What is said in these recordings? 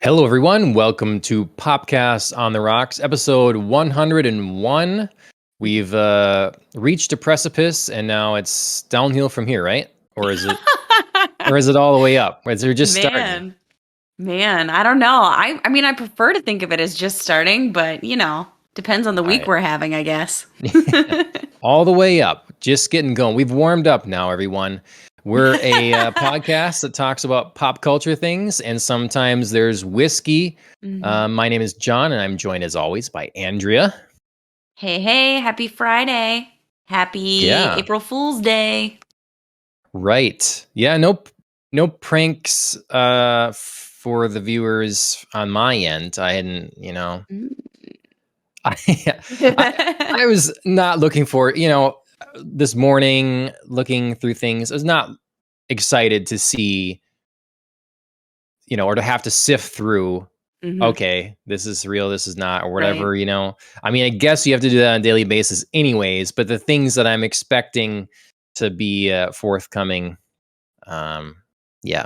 Hello, everyone. Welcome to Popcast on the Rocks, episode 101. We've reached a precipice, and now it's downhill from here, right? Or is it? Or is it all the way up? Is it just starting? Man, I don't know. I mean, I prefer to think of it as just starting, but depends on the All week right. we're having, I guess. All the way up, just getting going. We've warmed up now, everyone. We're a podcast that talks about pop culture things, and sometimes there's whiskey. Mhm. My name is John, and I'm joined as always by Andrea. Hey, happy Friday. Happy Yeah. April Fool's Day. Right. Yeah, no pranks for the viewers on my end. I hadn't, Mm. I was not looking for, this morning looking through things. I was not excited to see, or to have to sift through, Mhm. okay, this is real, this is not, or Right. whatever. I mean, I guess you have to do that on a daily basis anyways, but the things that I'm expecting to be forthcoming, yeah.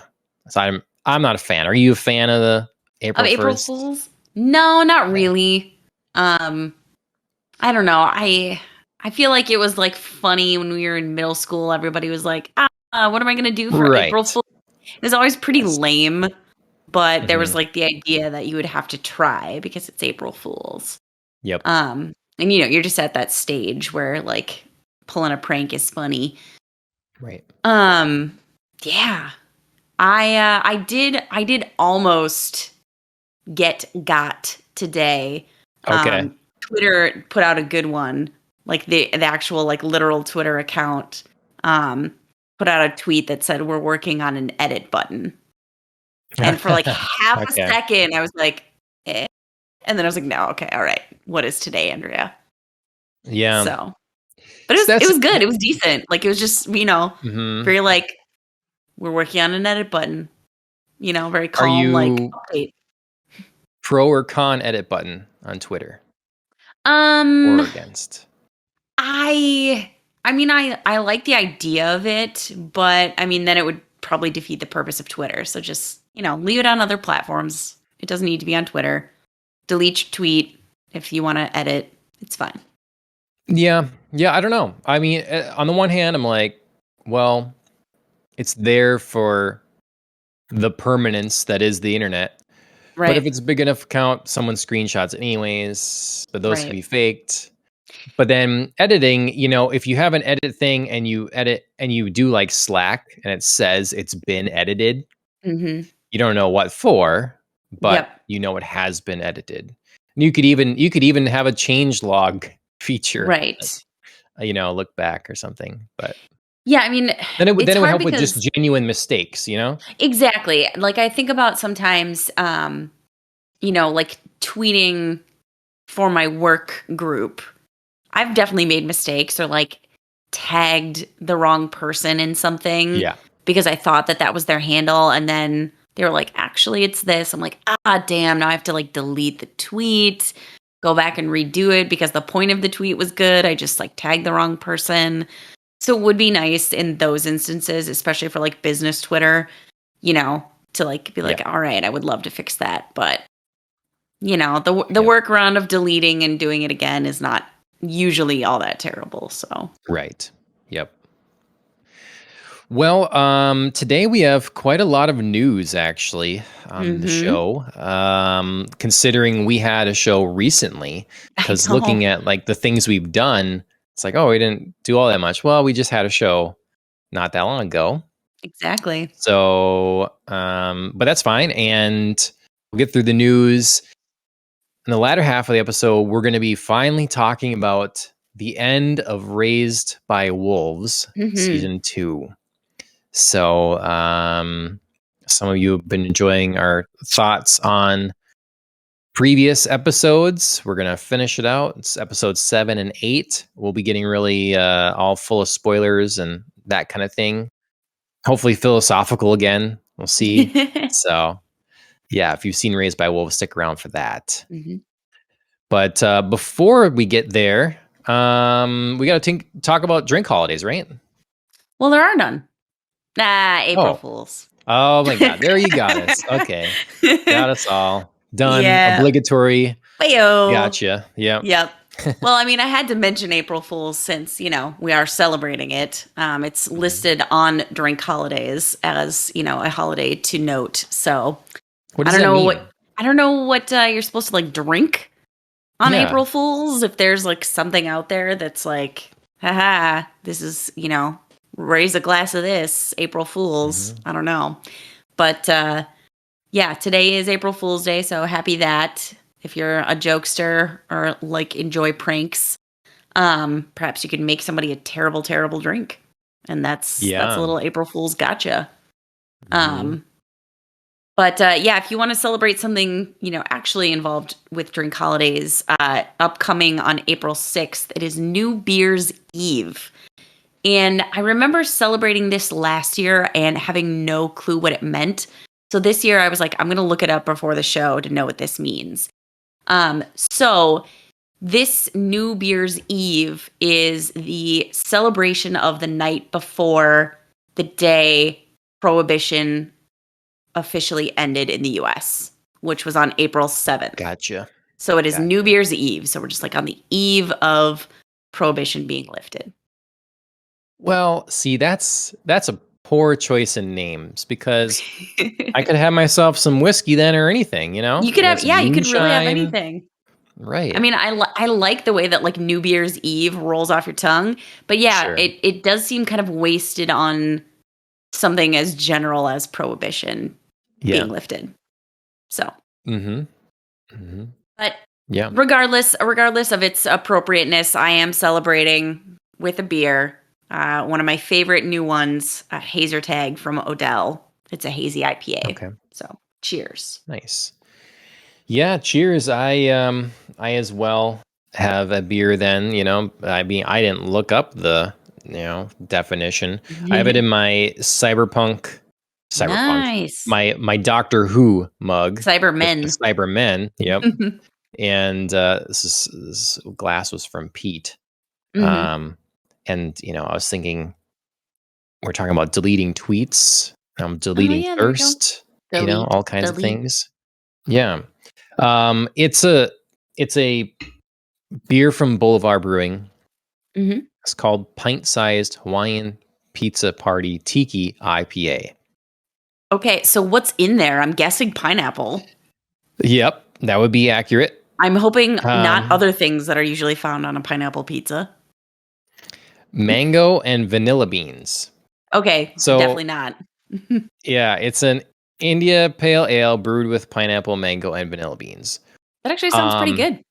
So I'm not a fan. Are you a fan of the Of April April 1st? Fools? No, not Yeah. really. Um, I don't know. I feel like it was like funny when we were in middle school. Everybody was like, what am I gonna do for April Right. Fool's? It was always pretty Yes. lame. But there was Mhm. like the idea that you would have to try because it's April Fools. Yep. And you're just at that stage where like pulling a prank is funny. Right. Um, yeah. I did almost got today. Okay. Twitter put out a good one. Like the actual like literal Twitter account put out a tweet that said we're working on an edit button. And for like half a Okay. second, I was like, eh. And then I was like, no, okay, all right. What is today, Andrea? Yeah. So, but So it that's was good. It was decent. Like it was just, mhm. very like we're working on an edit button. Very Are calm, like you update. pro or con edit button on Twitter or Um, against? I mean, I like the idea of it, but I mean, then it would probably defeat the purpose of Twitter. So just leave it on other platforms. It doesn't need to be on Twitter. Delete your tweet if you want to edit. It's fine. Yeah. Yeah, I don't know. I mean, on the one hand, I'm like, well, it's there for the permanence that is the internet. But if Right. it's a big enough account, someone screenshots it anyways, but those can Right. be faked. But then editing, if you have an edit thing and you edit and you do like Slack and it says it's been edited, Mm-hmm. you don't know what for, but Yep. it has been edited. And you could even have a change log feature, Right. look back or something. But Yeah, I mean, then it's it would hard help with just because genuine mistakes. exactly. Like I think about sometimes like tweeting for my work group. I've definitely made mistakes or like tagged the wrong person in something Yeah. because I thought that that was their handle and then they were like, "Actually, it's this." I'm like, damn, now I have to like delete the tweet, go back and redo it because the point of the tweet was good. I just like tagged the wrong person. So it would be nice in those instances, especially for like business Twitter, to like be Yeah. like, all right, I would love to fix that. But, the Yep. workaround of deleting and doing it again is not usually all that terrible. So, Right. Yep. Well, today we have quite a lot of news actually on the hmm show. Considering we had a show recently, I because know. looking at like the things we've done, it's like, oh, we didn't do all that much. Well, we just had a show not that long ago. Exactly. So, but that's fine. And we'll get through the news. In the latter half of the episode, we're going to be finally talking about the end of Raised by Wolves, hmm season 2. So, some of you have been enjoying our thoughts on previous episodes. We're going to finish it out. It's episode 7 and 8. We'll be getting really all full of spoilers and that kind of thing. Hopefully, philosophical again. We'll see. So, yeah, if you've seen Raised by Wolves, stick around for that. hmm But before we get there, we got to talk about drink holidays, right? Well, there are none. Nah, April Oh, Fools. Oh my God. There you got us. Okay. Got us all. Done. Yeah. Obligatory. Heyo. Gotcha. Yep. Yep. Well, I mean, I had to mention April Fool's since, we are celebrating it. It's listed on Drink Holidays as, a holiday to note. So What I does don't that know mean? what you're supposed to like drink on Yeah. April Fool's. If there's like something out there that's like, haha, this is, raise a glass of this, April Fool's. Mhm. I don't know. But yeah, today is April Fool's Day, so happy that. If you're a jokester or like enjoy pranks, perhaps you could make somebody a terrible, terrible drink. And that's a Yeah. little April Fool's gotcha. Mhm. But yeah, if you want to celebrate something, actually involved with drink holidays, upcoming on April 6th, it is New Beer's Eve. And I remember celebrating this last year and having no clue what it meant. So this year I was like, I'm going to look it up before the show to know what this means. So this New Beer's Eve is the celebration of the night before the day Prohibition officially ended in the US, which was on April 7th. Gotcha. So it is Gotcha. New Beer's Eve. So we're just like on the eve of Prohibition being lifted. Well, see, that's a poor choice in names because I could have myself some whiskey then or anything, You could have, some yeah, you could really have moonshine. anything. I Right. mean, I like the way that like New Beer's Eve rolls off your tongue, but yeah, Sure. it does seem kind of wasted on something as general as Prohibition Yeah. being lifted. So, Mhm. Mhm. but Yeah. regardless of its appropriateness, I am celebrating with a beer. One of my favorite new ones, a Hazer Tag from Odell. It's a hazy IPA. Okay. So, cheers. Nice. Yeah, cheers. I as well have a beer then, I mean, I didn't look up the, definition. I have it in my cyberpunk, Nice. my Doctor Who mug with the Cybermen. Cybermen. Yep. And this glass was from Pete. Hmm. And I was thinking we're talking about deleting tweets, Oh deleting yeah, there you go. thirst, Delete, all kinds of delete. things. Yeah. It's a beer from Boulevard Brewing. Hmm. It's called Pint-Sized Hawaiian Pizza Party Tiki IPA. Okay, so what's in there? I'm guessing pineapple. Yep, that would be accurate. I'm hoping not Um, other things that are usually found on a pineapple pizza. Mango and vanilla beans. Okay, So definitely not. yeah, it's an India Pale Ale brewed with pineapple, mango, and vanilla beans. That actually sounds pretty Um, good.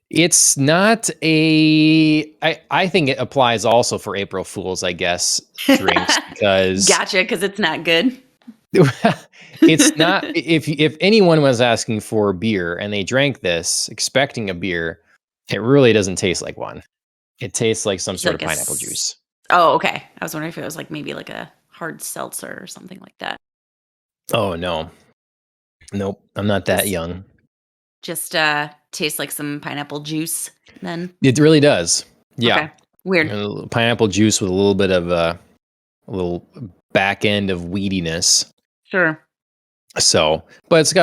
it's not I think it applies also for April Fools, I guess, drinks because Gotcha, because it's not good. it's not if anyone was asking for a beer and they drank this expecting a beer, it really doesn't taste like one. It tastes like some It's sort of like pineapple juice. oh, okay. I was wondering if it was like maybe like a hard seltzer or something like that. Oh no. Nope. I'm not that Just young. just tastes like some pineapple juice then. It really does. Yeah. Okay. Weird. Pineapple juice with a little bit of a little back end of weediness. Sure. So, but it's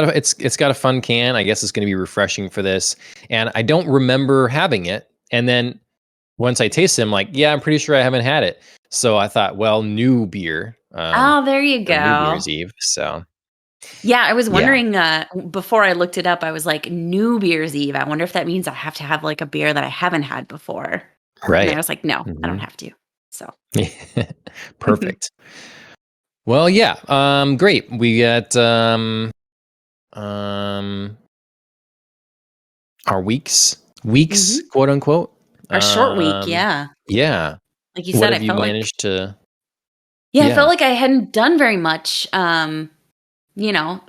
got a fun can. I guess it's going to be refreshing for this. And I don't remember having it. And then once I tasted it, I'm like, yeah, I'm pretty sure I haven't had it. So I thought, well, new beer Oh, there you for New go. Year's Eve. So Yeah, I was yeah, wondering before I looked it up, I was like, New Beer's Eve. I wonder if that means I have to have like a beer that I haven't had before. And then I right. was like, no, I don't Hmm. have to. So, Perfect. Well, yeah. Great. We got our weeks, hmm, quote unquote. a short week. Um, Yeah. yeah. Like you What said, have you managed to? I felt Yeah. like I hadn't done very much,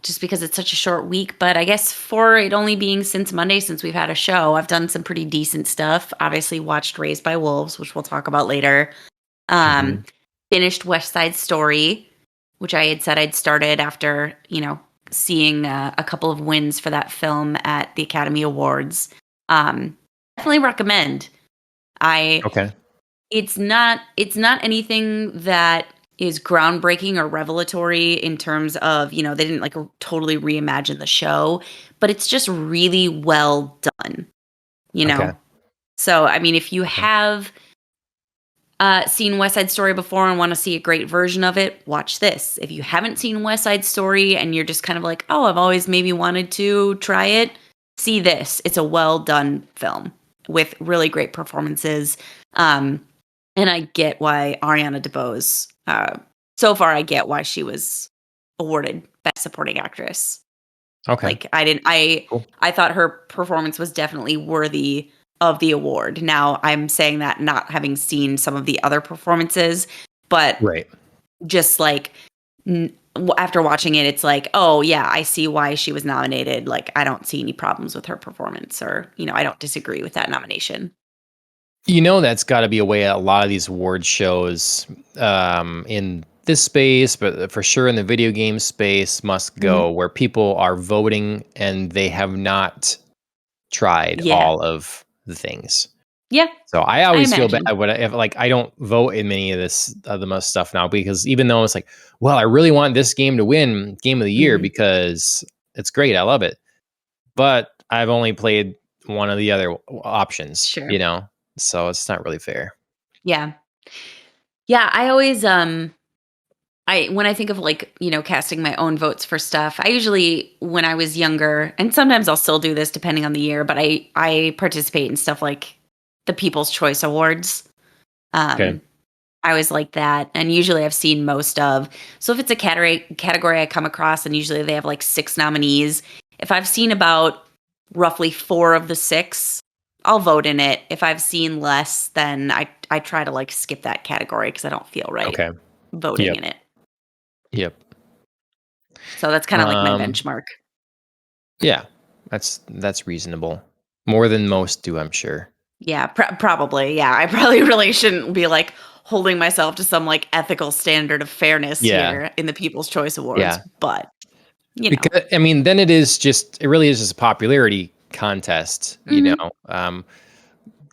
just because it's such a short week. But I guess for it only being since Monday, since we've had a show, I've done some pretty decent stuff. Obviously, watched Raised by Wolves, which we'll talk about later. Hmm. Um, Finished West Side Story, which I had said I'd started after, seeing a couple of wins for that film at the Academy Awards. Definitely recommend. I Okay. It's not anything that is groundbreaking or revelatory in terms of, they didn't like totally reimagine the show, but it's just really well done, you Okay. know? So, I mean, if you Okay. have seen West Side Story before and want to see a great version of it, watch this. If you haven't seen West Side Story and you're just kind of like, oh, I've always maybe wanted to try it, see this. It's a well done film with really great performances. And I get why Ariana DeBose, so far, I get why she was awarded Best Supporting Actress. Okay. Like, I Cool. thought her performance was definitely worthy of the award. Now, I'm saying that not having seen some of the other performances, but Right. just like after watching it, it's like, oh yeah, I see why she was nominated. Like, I don't see any problems with her performance, or I don't disagree with that nomination. That's got to be a way a lot of these award shows in this space, but for sure in the video game space must Mhm. go, where people are voting and they have not tried Yeah, all of the things. yeah, So I I always feel bad imagine. when if like I don't vote in many of this the most stuff now, because even though it's like, well, I really want this game to win Game of the Year Mhm. because it's great, I love it, but I've only played one of the other options, Sure. so it's not really fair. Yeah. Yeah, I always I when I think of like, casting my own votes for stuff, I usually when I was younger, and sometimes I'll still do this depending on the year, but I participate in stuff like the People's Choice Awards. Okay. Um I always like that, and usually I've seen most of. So if it's a category I come across, and usually they have like 6 nominees, if I've seen about roughly 4 of the 6, I'll vote in it. If I've seen less, then I try to like skip that category because I don't feel right Okay. voting Yep. in it. Yep. So that's kind of like my Um, benchmark. yeah, that's reasonable. More than most do, I'm sure. Yeah, probably. Yeah, I probably really shouldn't be like holding myself to some like ethical standard of fairness Yeah. here in the People's Choice Awards, Yeah. but you know. Because I mean, then it really is just a popularity contest, Mhm.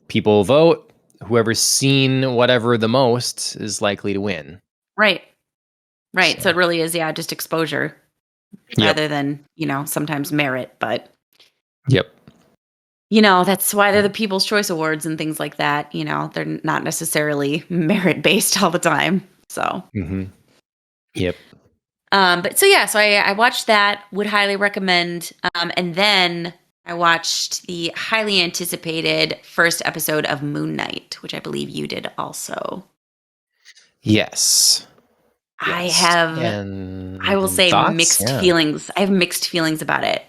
People vote, whoever's seen whatever the most is likely to win. Right. Right. So So, it really is, yeah, just exposure yep. rather than, sometimes merit. But, Yep. that's why they're the People's Choice Awards and things like that. They're not necessarily merit based all the time. So, Mhm. Yep. but so yeah, so I watched that, would highly recommend. And then I watched the highly anticipated first episode of Moon Knight, which I believe you did also. Yes. I Yes. have, I will And say thoughts? mixed Yeah. feelings. I have mixed feelings about it.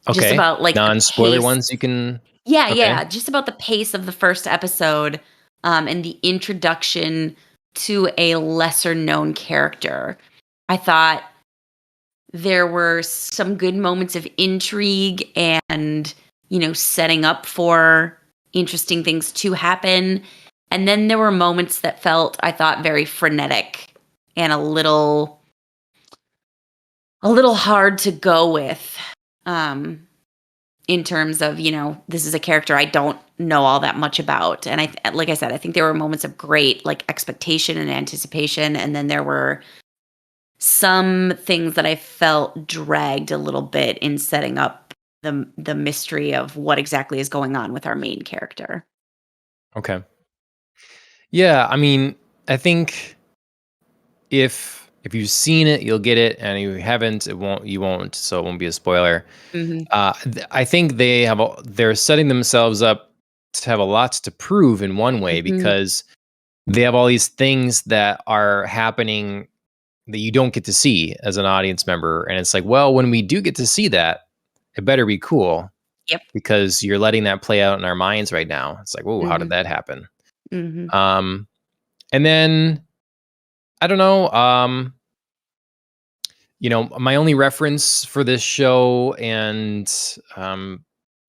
Just Okay. about like the Non-spoiler pace. ones you can. Yeah, Okay. yeah, just about the pace of the first episode, and the introduction to a lesser known character. I thought there were some good moments of intrigue and, setting up for interesting things to happen. And then there were moments that felt, I thought, very frenetic and a little hard to go with. Um, in terms of, this is a character I don't know all that much about. And like I said, I think there were moments of great like expectation and anticipation, and then there were some things that I felt dragged a little bit in setting up the mystery of what exactly is going on with our main character. Okay. Yeah, I mean, I think if you've seen it, you'll get it, and if you haven't, you won't, so it won't be a spoiler. Mhm. I think they're setting themselves up to have a lot to prove in one way, Mhm. because they have all these things that are happening that you don't get to see as an audience member, and it's like, well, when we do get to see that, it better be cool, Yep. because you're letting that play out in our minds right now. It's like, whoa, how did Mhm. that happen? Mhm. Um, and then I don't know. My only reference for this show and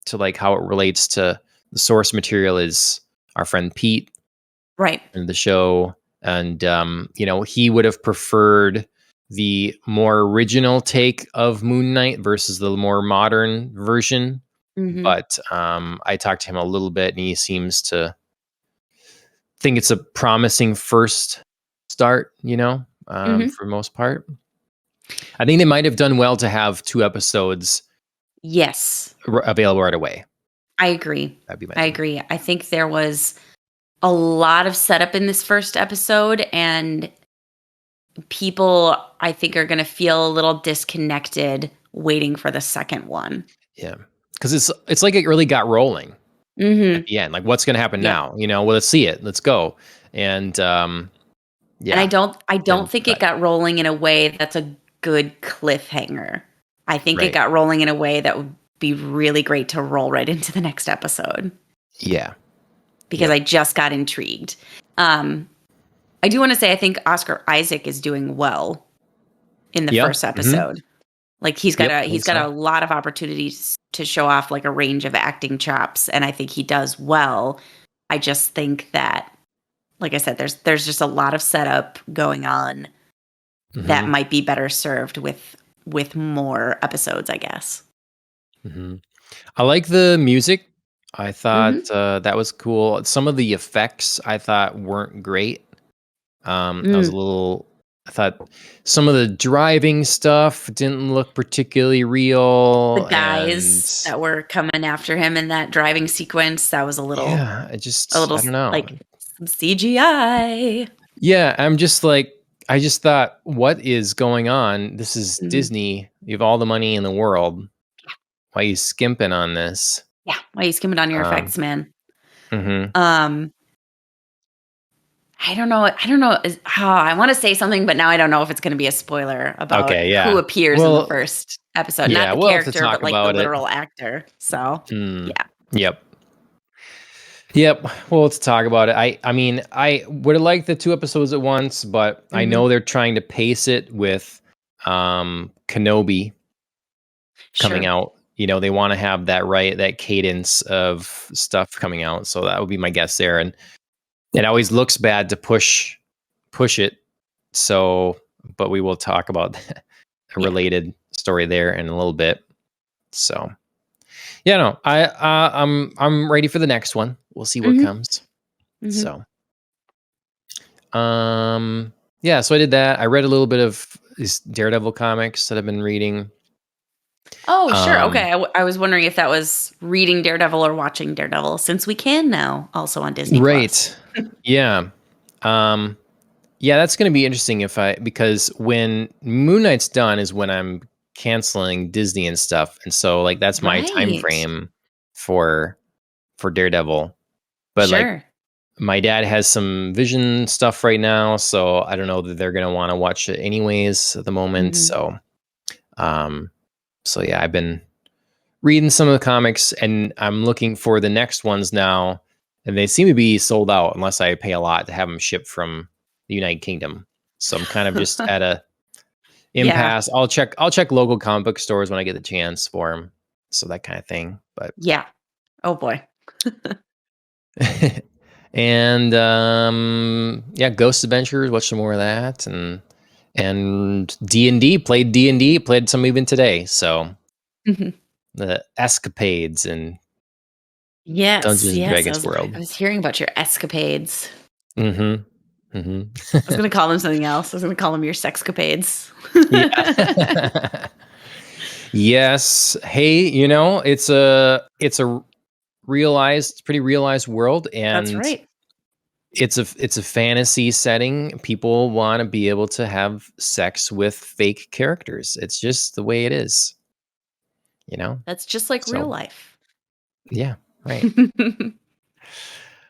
to like how it relates to the source material is our friend Pete Right. in the show. And, he would have preferred the more original take of Moon Knight versus the more modern version. Mhm. But I talked to him a little bit, and he seems to think it's a promising first start, for the most part. I think they might have done well to have 2 episodes Yes, available right away. I agree. That'd be my I thing. agree. I think there was a lot of setup in this first episode, and people, I think, are going to feel a little disconnected waiting for the second one. Yeah, because it's like it really got rolling at Mm-hmm. the end. Like, what's going to happen Yeah. now? Well, let's see it. Let's go. And And I yeah, don't then think it cut. got rolling in a way that's a good cliffhanger. I think it Right. got rolling in a way that would be really great to roll right into the next episode, Yeah. because Yep. I just got intrigued. I do want to say I think Oscar Isaac is doing well in the Yeah. first Mhm. episode. Like he's got Yep, I think a so. lot of opportunities to show off like a range of acting chops, and I think he does well. I just think that, like I said, there's just a lot of setup going on that Mhm. might be better served with more episodes, I guess. Mhm. I like the music. I thought, Mhm. that was cool. Some of the effects I thought weren't great. Mm. I thought some of the driving stuff didn't look particularly The real, and guys that were coming after him in that driving sequence, that was a little yeah, I don't know. like some CGI. Yeah, I'm just like, I just thought, what is going on? This is Mhm. Disney. You have all the money in the world. Why are you skimping on this? Yeah, why you skimming on your Um, effects, man? mhm. Um, I don't know. I want to say something, but now I don't know if it's going to be a spoiler about Okay, who yeah. appears in the Well, first episode. Not yeah, the we'll have to character, but talk like the about it. literal actor. So, Mm, yeah. yep. Yep. Well, let's talk about it. I mean, I would have liked the 2 episodes at once, but I Mhm. know they're trying to pace it with Kenobi coming Sure. out. They want to have that cadence of stuff coming out. So that would be my guess there. And it always looks bad to push it. So, but we will talk about a Yeah. related story there in a little bit. So, yeah, no, I'm ready for the next one. We'll see what Mhm. comes. Mhm. So, yeah, so I did that. I read a little bit of these Daredevil comics that I've been reading. Oh, sure. Um, Okay. I was wondering if that was reading Daredevil or watching Daredevil, since we can now also on Disney Plus. right. Yeah. Um, yeah, that's going to be interesting because when Moon Knight's done is when I'm canceling Disney and stuff. And so like that's my time Right. frame for Daredevil. But like Sure. my dad has some Vision stuff right now, so I don't know that they're going to want to watch it anyways at the moment. Mhm. Um so yeah, I've been reading some of the comics and I'm looking for the next ones now, and they seem to be sold out unless I pay a lot to have them shipped from the United Kingdom. So I'm kind of just at a Yeah. impasse. I'll check local comic book stores when I get the chance for them. So that kind of thing. But Yeah. Oh boy. and yeah, Ghost Adventures, watch some more of that, and D&D, played some even today. So Mhm. the escapades and Yes. Dungeons and Yes. Dragons I world. was hearing about your escapades. Mhm. I was Mhm. going to call them something else. I was going to call them your sexcapades. Yeah. Yes. Hey, it's a pretty realized world, That's and right. it's a fantasy setting. People want to be able to have sex with fake characters. It's just the way it is, you know? That's just like real So, life. yeah, right.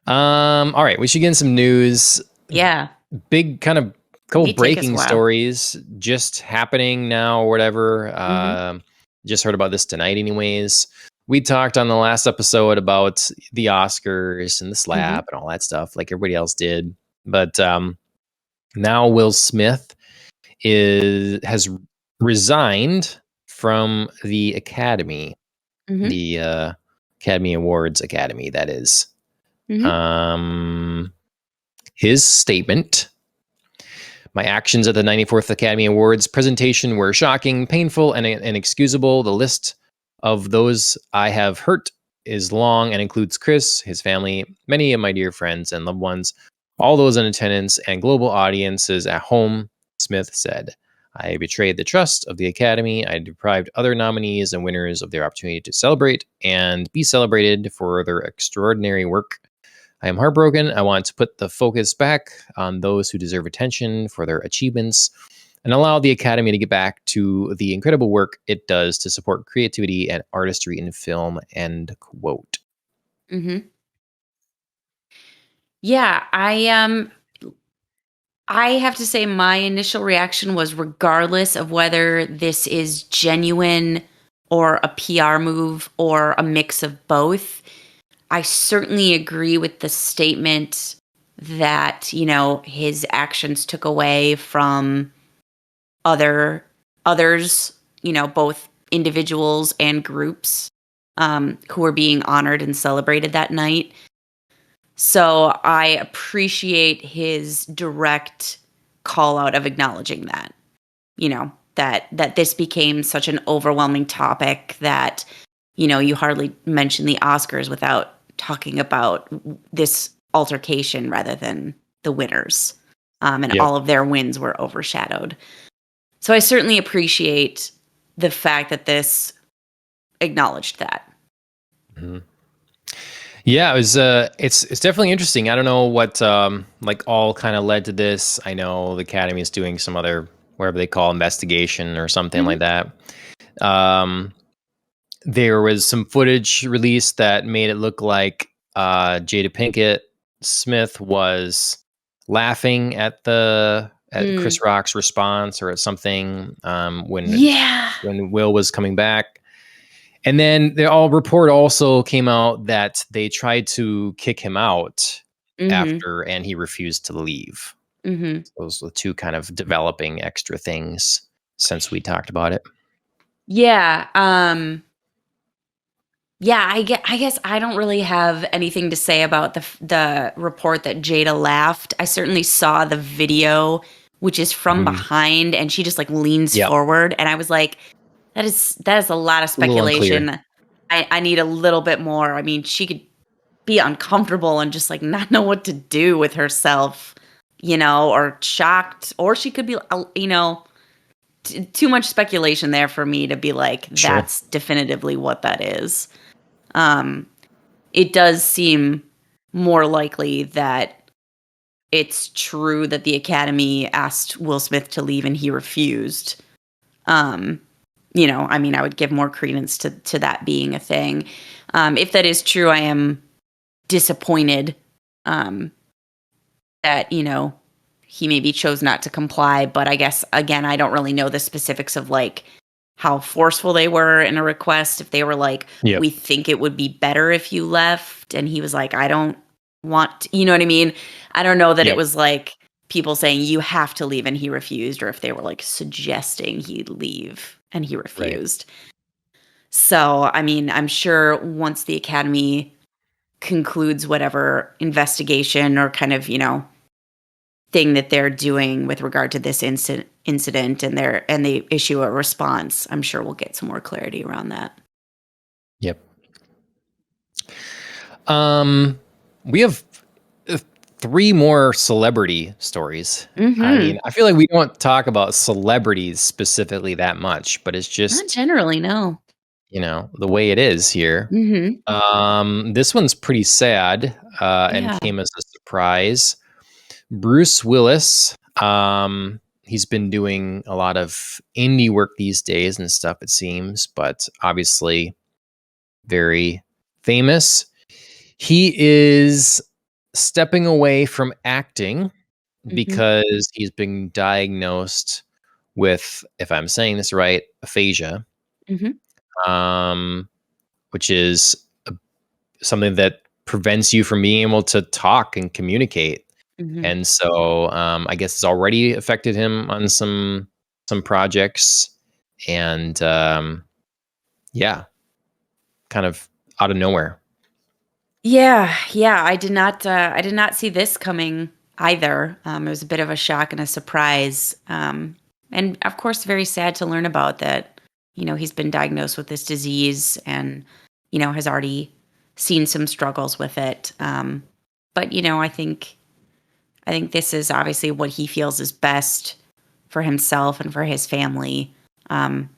All right, we should get in some news. Yeah. Big kind of couple You take us a breaking while. stories just happening now or whatever. Mhm. Just heard about this tonight anyways. We talked on the last episode about the Oscars and the slap Mhm. and all that stuff like everybody else did. But now Will Smith has resigned from the Academy, Mhm. the Academy Awards Academy, that is. Mhm. Um, his statement: my actions at the 94th Academy Awards presentation were shocking, painful, and inexcusable. The list of those I have hurt is long and includes Chris, his family, many of my dear friends and loved ones all those in attendance and global audiences at home, Smith said. I betrayed the trust of the Academy. I deprived other nominees and winners of their opportunity to celebrate and be celebrated for their extraordinary work. I am heartbroken. I want to put the focus back on those who deserve attention for their achievements and allow the Academy to get back to the incredible work it does to support creativity and artistry in film, end quote. Mm-hmm. Yeah, I have to say my initial reaction was regardless of whether this is genuine or a PR move or a mix of both, I certainly agree with the statement that, his actions took away from others, both individuals and groups who were being honored and celebrated that night. So I appreciate his direct call out of acknowledging that, that this became such an overwhelming topic that, you hardly mention the Oscars without talking about this altercation rather than the winners. And Yep. all of their wins were overshadowed. So I certainly appreciate the fact that this acknowledged that. Mm-hmm. Yeah, it was. It's definitely interesting. I don't know what like all kind of led to this. I know the Academy is doing some other whatever they call investigation or something like that. There was some footage released that made it look like Jada Pinkett Smith was laughing at Chris Rock's response or at something when Will was coming back. And then the report also came out that they tried to kick him out after, and he refused to leave. Mm-hmm. Those were the two kind of developing extra things since we talked about it. Yeah. Yeah, I guess I don't really have anything to say about the report that Jada laughed. I certainly saw the video, which is from behind, and she just like leans forward, and I was like, that is a lot of speculation. I need a little bit more. I mean, she could be uncomfortable and just like not know what to do with herself, or shocked, or she could be, too much speculation there for me to be like, that's definitively what that is. It does seem more likely that it's true that the Academy asked Will Smith to leave and he refused. I mean, I would give more credence to that being a thing. If that is true, I am disappointed that, he maybe chose not to comply. But I guess, again, I don't really know the specifics of like how forceful they were in a request. If they were like, we think it would be better if you left. And he was like, I don't want, you know what I mean? I don't know that it was like people saying you have to leave and he refused, or if they were like suggesting he'd leave and he refused. Right. So, I mean, I'm sure once the Academy concludes whatever investigation or kind of, thing that they're doing with regard to this incident and they issue a response, I'm sure we'll get some more clarity around that. Yep. We have 3 more celebrity stories. Mm-hmm. I mean, I feel like we don't talk about celebrities specifically that much, but it's just not generally, no. The way it is here. Mm-hmm. This one's pretty sad and came as a surprise. Bruce Willis, he's been doing a lot of indie work these days and stuff, it seems, but obviously very famous. He is stepping away from acting because he's been diagnosed with, if I'm saying this right, aphasia, which is something that prevents you from being able to talk and communicate. And so I guess it's already affected him on some projects, and kind of out of nowhere. Yeah, I did not see this coming either. It was a bit of a shock and a surprise, and of course, very sad to learn about that. He's been diagnosed with this disease, and has already seen some struggles with it. But I think I think this is obviously what he feels is best for himself and for his family. And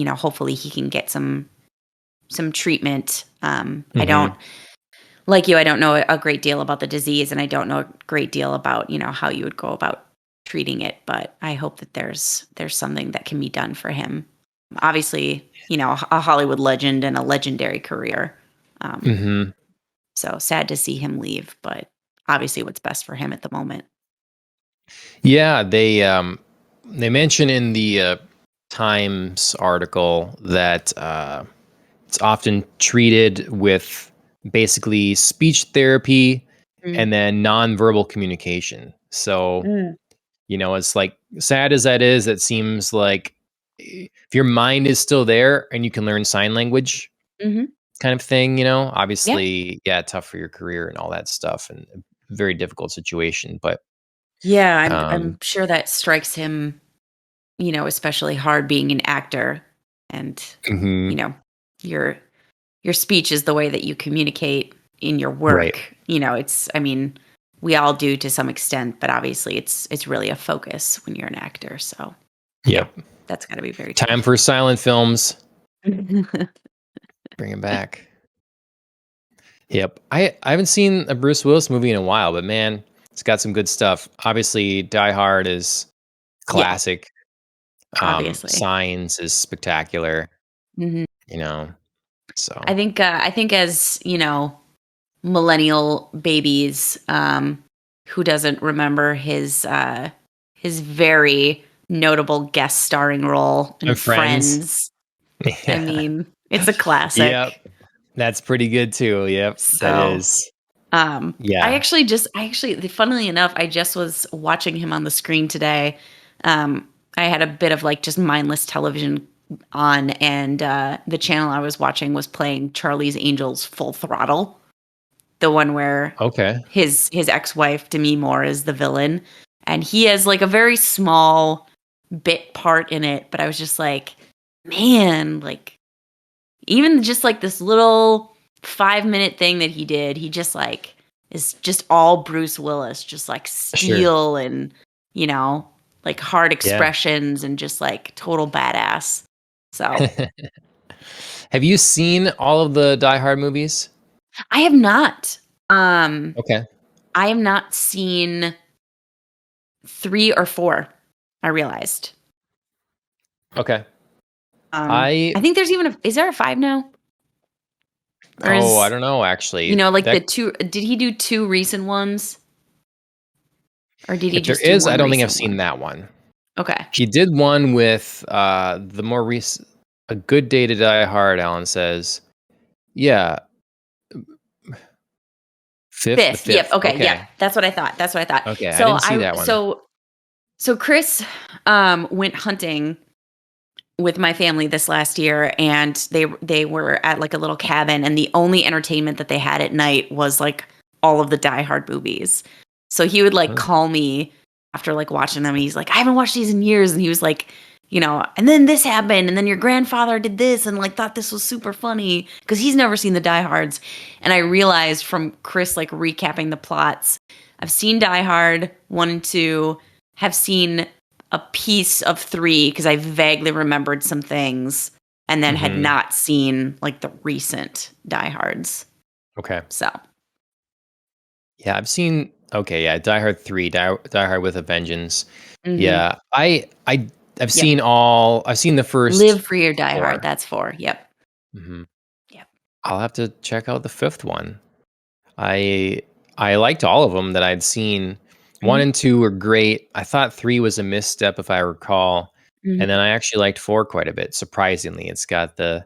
hopefully he can get some treatment. I don't like you. I don't know a great deal about the disease, and I don't know a great deal about how you would go about treating it. But I hope that there's something that can be done for him. Obviously, a Hollywood legend and a legendary career. So sad to see him leave, but obviously what's best for him at the moment. Yeah, they mention in the Times article that it's often treated with basically speech therapy Mm. and then nonverbal communication. So, Mm. it's like sad as that is, it seems like if your mind is still there and you can learn sign language Mhm. kind of thing, Yeah. obviously, yeah, tough for your career and all that stuff and a very difficult situation. But, Yeah, I'm um, sure that strikes him, especially hard being an actor and, you mhm, know, your speech is the way that you communicate in your right. work. I mean, we all do to some extent, but obviously it's really a focus when you're an actor. So, yeah, Yep. that's got to be very Time tough. for silent films. Bring him back. Yep. I haven't seen a Bruce Willis movie in a while, but man, it's got some good stuff. Obviously, Die Hard is Yeah, classic. obviously. Signs is spectacular, Mhm. you know. So I think as, millennial babies, who doesn't remember his very notable guest starring role in and Friends. Friends. I Yeah. mean, it's a Yep. classic. That's pretty good too. Yep. That So, is. I Yeah. actually, funnily enough, I just was watching him on the screen today. I had a bit of like just mindless television on, and the channel I was watching was playing Charlie's Angels Full Throttle, the one where Okay. his ex-wife Demi Moore is the villain, and he has like a very small bit part in it. But I was just like, man, like even just like this little 5-minute thing that he did, he just like is just all Bruce Willis, just like Sure. steel and you know like hard Yeah. expressions and just like total badass. So Have you seen all of the Die Hard movies? I have not. Um, Okay. I have not seen 3 or 4. I realized. Okay. I I think there's even is there a 5 now? Or I is don't know actually. like the That two? Did he do 2 recent ones, or did he if there just do is, I one don't think I've recent seen one? that one. Okay. He did one with the more recent A Good Day to Die Hard, Alan says. Yeah, the 5th. Yep. fifth. Okay. Yep. Okay. That's what I thought. That's what I thought. Okay. I So didn't see that one. Chris went hunting with my family this last year, and they were at like a little cabin, and the only entertainment that they had at night was like all of the Die Hard movies. So he would like Huh. call me after like watching them, and he's like, I haven't watched these in years, and he was like, and then this happened, and then your grandfather did this, and like thought this was super funny because he's never seen the Die Hards. And I realized from Chris like recapping the plots, I've seen Die Hard 1 and 2, have seen a piece of 3 because I vaguely remembered some things, and then had Mhm. not seen like the recent Die Hards. Okay. So, Yeah, I've seen okay, yeah, Die Hard 3, Die Hard with a Vengeance. mhm. Yeah, I've Yep. seen the first Live Free or Die Hard. 4. That's 4. Yep. Mhm. Yep. I'll have to check out the 5th one. I I liked all of them that I'd seen. 1 Mhm. and 2 were great. I thought 3 was a misstep if I recall, and then Mhm. I actually liked 4 quite a bit, surprisingly. It's got the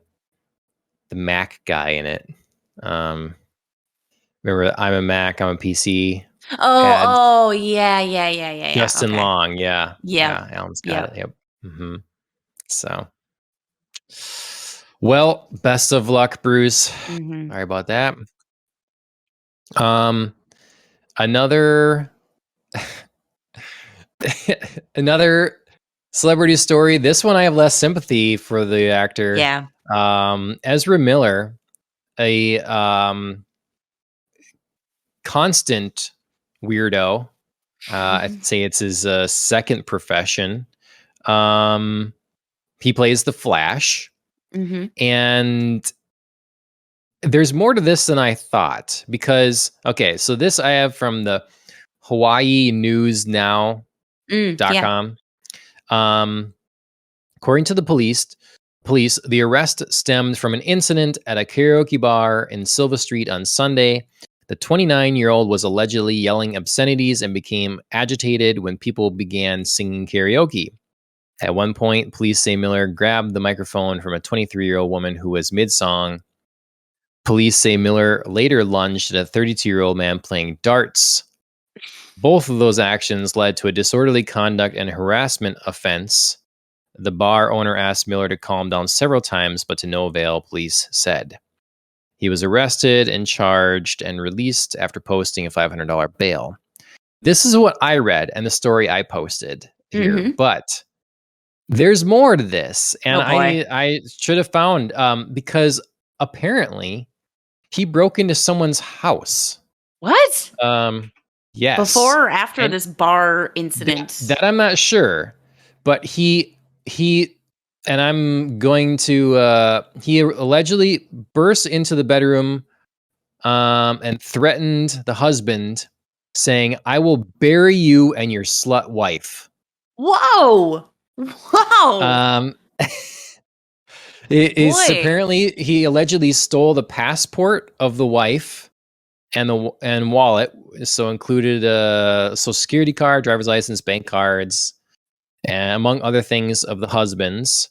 Mac guy in it. Um, remember I'm a Mac, I'm a PC Oh, ads? oh, yeah, yeah, yeah, yeah, yeah. Justin Okay. Long, yeah. Yep. Yeah, Alan's got it, Yep. yep. Mhm. So, well, best of luck, Bruce. Mhm. Sorry about that. Um, another another celebrity story. This one I have less sympathy for the actor. Yeah. Ezra Miller, a constant weirdo. I'd say it's his second profession. He plays the Flash, Mm-hmm. and there's more to this than I thought because okay, so this I have from the Hawaii News Yeah. Now.com. According to the police, the arrest stemmed from an incident at a karaoke bar in Silva Street on Sunday. The 29-year-old was allegedly yelling obscenities and became agitated when people began singing karaoke. At one point, police say Miller grabbed the microphone from a 23-year-old woman who was mid-song. Police say Miller later lunged at a 32-year-old man playing darts. Both of those actions led to a disorderly conduct and harassment offense. The bar owner asked Miller to calm down several times, but to no avail, police said. He was arrested and charged and released after posting a $500 bail. This is what I read and the story I posted here, Mm-hmm. but there's more to this, and Oh boy. I should have found because apparently he broke into someone's house. What? Yes, Before or after and this bar incident? that I'm not sure, but he and I'm going to he allegedly burst into the bedroom and threatened the husband, saying, "I will bury you and your slut wife." Whoa! Whoa! Um, it is Boy. apparently he allegedly stole the passport of the wife and wallet, so included a social security card, driver's license, bank cards, and among other things of the husband's.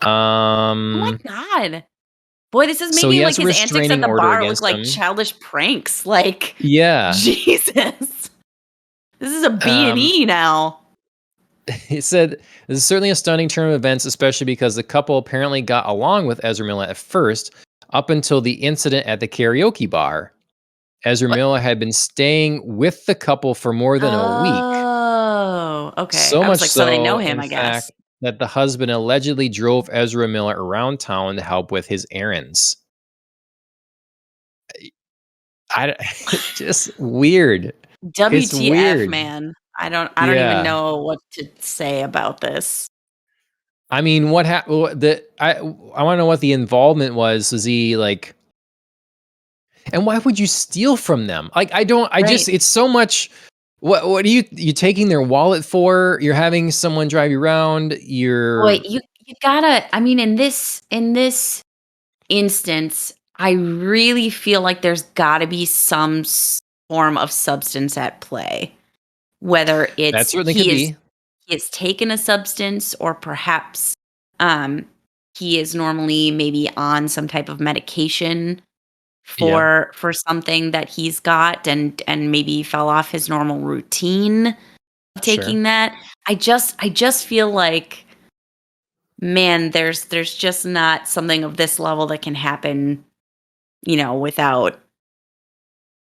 Oh my god. Boy, this is So he making has like a his antics at restraining the order bar look against like him. childish pranks. Like, Yeah. Jesus. This is a Um, B&E now. he said, "This is certainly a stunning turn of events, especially because the couple apparently got along with Ezra Miller at first, up until the incident at the karaoke bar. Ezra What? Miller had been staying with the couple for more than a week. Oh, okay. So I was much like, so they know so, him, in I guess. fact, that the husband allegedly drove Ezra Miller around town to help with his errands." I just weird. It's WTF, weird. man. I don't even Yeah. know what to say about this. I mean, what happened? I want to know what the involvement was. Was he like? And why would you steal from them? Like, I don't. I just. Right. It's so much. What are you taking their wallet for? You're having someone drive you around. Boy, You're you gotta, I mean, in this instance, I really feel like there's gotta be some form of substance at play. Whether that it's certainly could be. he has taken a substance or perhaps um he is normally maybe on some type of medication Yeah, for something that he's got and maybe fell off his normal routine of sure. taking that. I just feel like, man, there's just not something of this level that can happen, without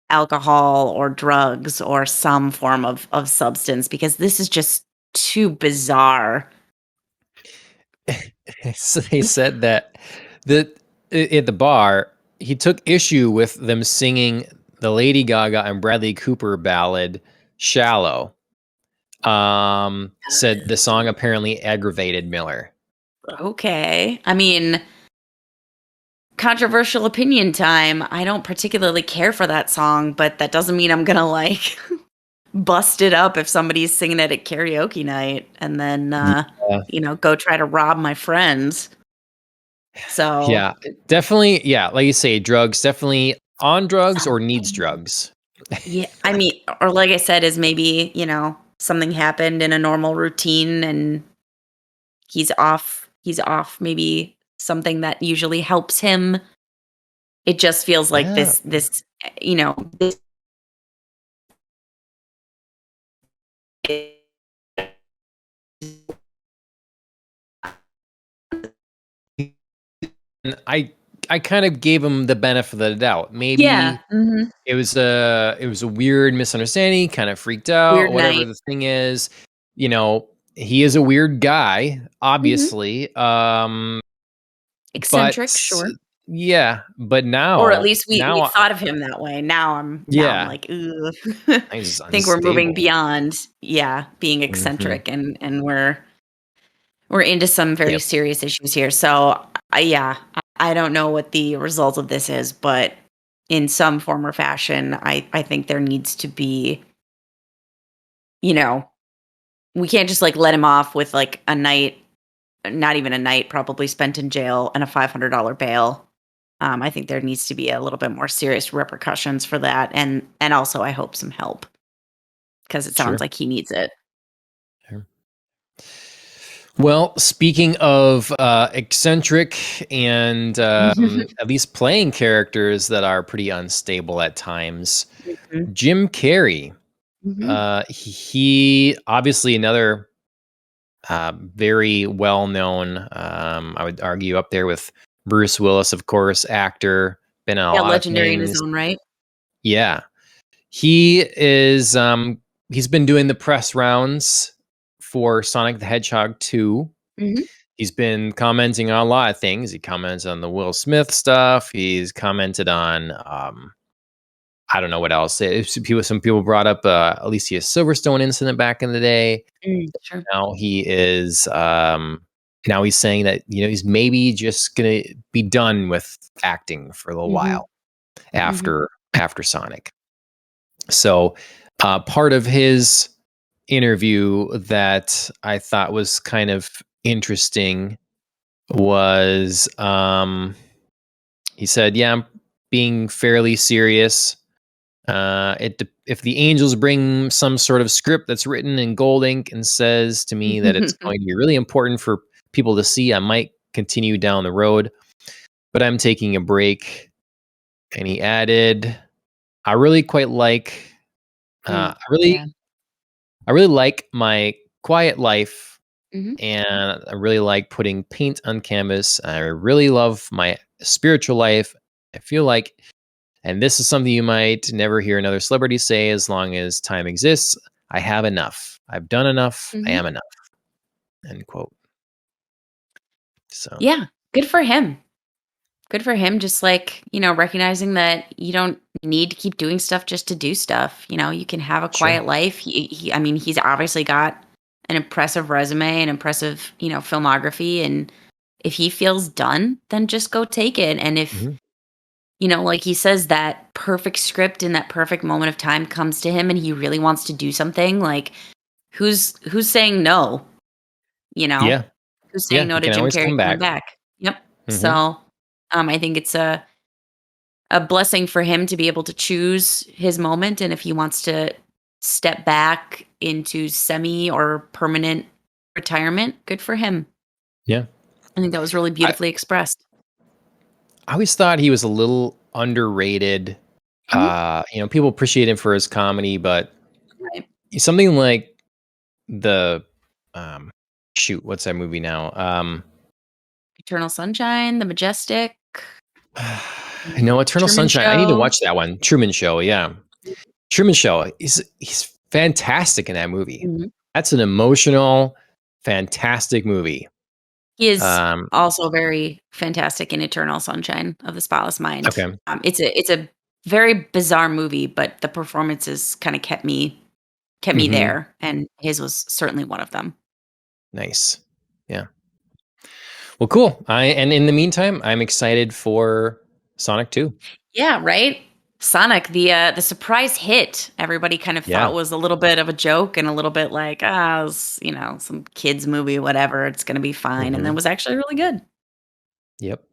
alcohol or drugs or some form of substance, because this is just too bizarre. So they said that at the bar he took issue with them singing the Lady Gaga and Bradley Cooper ballad "Shallow." Said the song apparently aggravated Miller. Okay. I mean, controversial opinion time. I don't particularly care for that song, but that doesn't mean I'm gonna like bust it up if somebody's singing it at karaoke night and then Yeah. go try to rob my friends. So Yeah, definitely. Yeah, like you say, drugs. Definitely on drugs or needs something. drugs. Yeah, I mean, or like I said, is maybe, something happened in a normal routine and he's off maybe something that usually helps him. It just feels like Yeah, this, this and I kind of gave him the benefit of the doubt. yeah, Maybe mhm. it was a weird misunderstanding. Kind of freaked out. Weird Whatever night. the thing is, you know, he is a weird guy, Mhm. obviously. Eccentric, But sure. Yeah, but Or at now, least we thought of him that way. Now I'm yeah, like, "Ooh." he's just Think we're moving unstable. beyond, yeah, being Hmm. eccentric, and we're into some very Yep, serious issues here. So, yeah, I don't know what the result of this is, but in some form or fashion, I think there needs to be, you know, we can't just like let him off with like a night, not even a night, probably spent in jail and a $500 bail. I think there needs to be a little bit more serious repercussions for that, and also I hope some help because it sounds sure. like he needs it. Sure. Well, speaking of eccentric and at least playing characters that are pretty unstable at times, Mhm, Jim Carrey. mhm. He obviously another very well known. I would argue up there with Bruce Willis, of course, actor. Been in a Yeah, lot of legendary in his things. own right. Yeah, he is. He's been doing the press rounds for Sonic the Hedgehog 2. Mhm. He's been commenting on a lot of things. He comments on the Will Smith stuff. He's commented on I don't know what else. Some people brought up Alicia Silverstone incident back in the day. Sure. Now he is now he's saying that he's maybe just gonna be done with acting for a little Mhm, while mhm, after Sonic. So part of his interview that I thought was kind of interesting was he said, "Yeah, I'm being fairly serious. If the angels bring some sort of script that's written in gold ink and says to me that it's going to be really important for people to see, I might continue down the road, but I'm taking a break." And he added, "I really quite like, Mm, I really, yeah. I really like my quiet life, Mhm, and I really like putting paint on canvas. I really love my spiritual life. I feel like, and this is something you might never hear another celebrity say as long as time exists, I have enough. I've done enough. I mhm. am enough." End quote. So, Yeah, good for him. Good for him, just, like, recognizing that you don't need to keep doing stuff just to do stuff, you can have a sure. quiet life. I mean, he's obviously got an impressive resume, an impressive, filmography, and if he feels done, then just go take it, and if, Mhm. like he says, that perfect script in that perfect moment of time comes to him and he really wants to do something, like, who's saying no, you know? Yeah. Who's saying Yeah. no You to can Jim always Carrey come coming back. back? Yep. Hmm. So, I think it's a blessing for him to be able to choose his moment, and if he wants to step back into semi or permanent retirement, good for him. Yeah. I think that was really I, beautifully expressed. I always thought he was a little underrated. Mhm. People appreciate him for his comedy, but Right. something like the um shoot, what's that movie now? Eternal Sunshine, The Majestic, No, Eternal Truman Sunshine. I need to Show. watch that one. Truman Show, yeah. Truman Show. He's fantastic in that movie. Mhm. That's an emotional, fantastic movie. He is Um, also very fantastic in Eternal Sunshine of the Spotless Mind. okay. It's a very bizarre movie, but the performances kinda kept me Hmm. there, and his was certainly one of them. Nice. Yeah. Well, cool. And in the meantime, I'm excited for Sonic 2. Yeah, right? Sonic, the surprise hit, everybody kind of thought Yeah. was a little bit of a joke and a little bit like, "Ah, it's, some kids movie, whatever, it's gonna be fine," and then Hmm. was actually really good. Yep.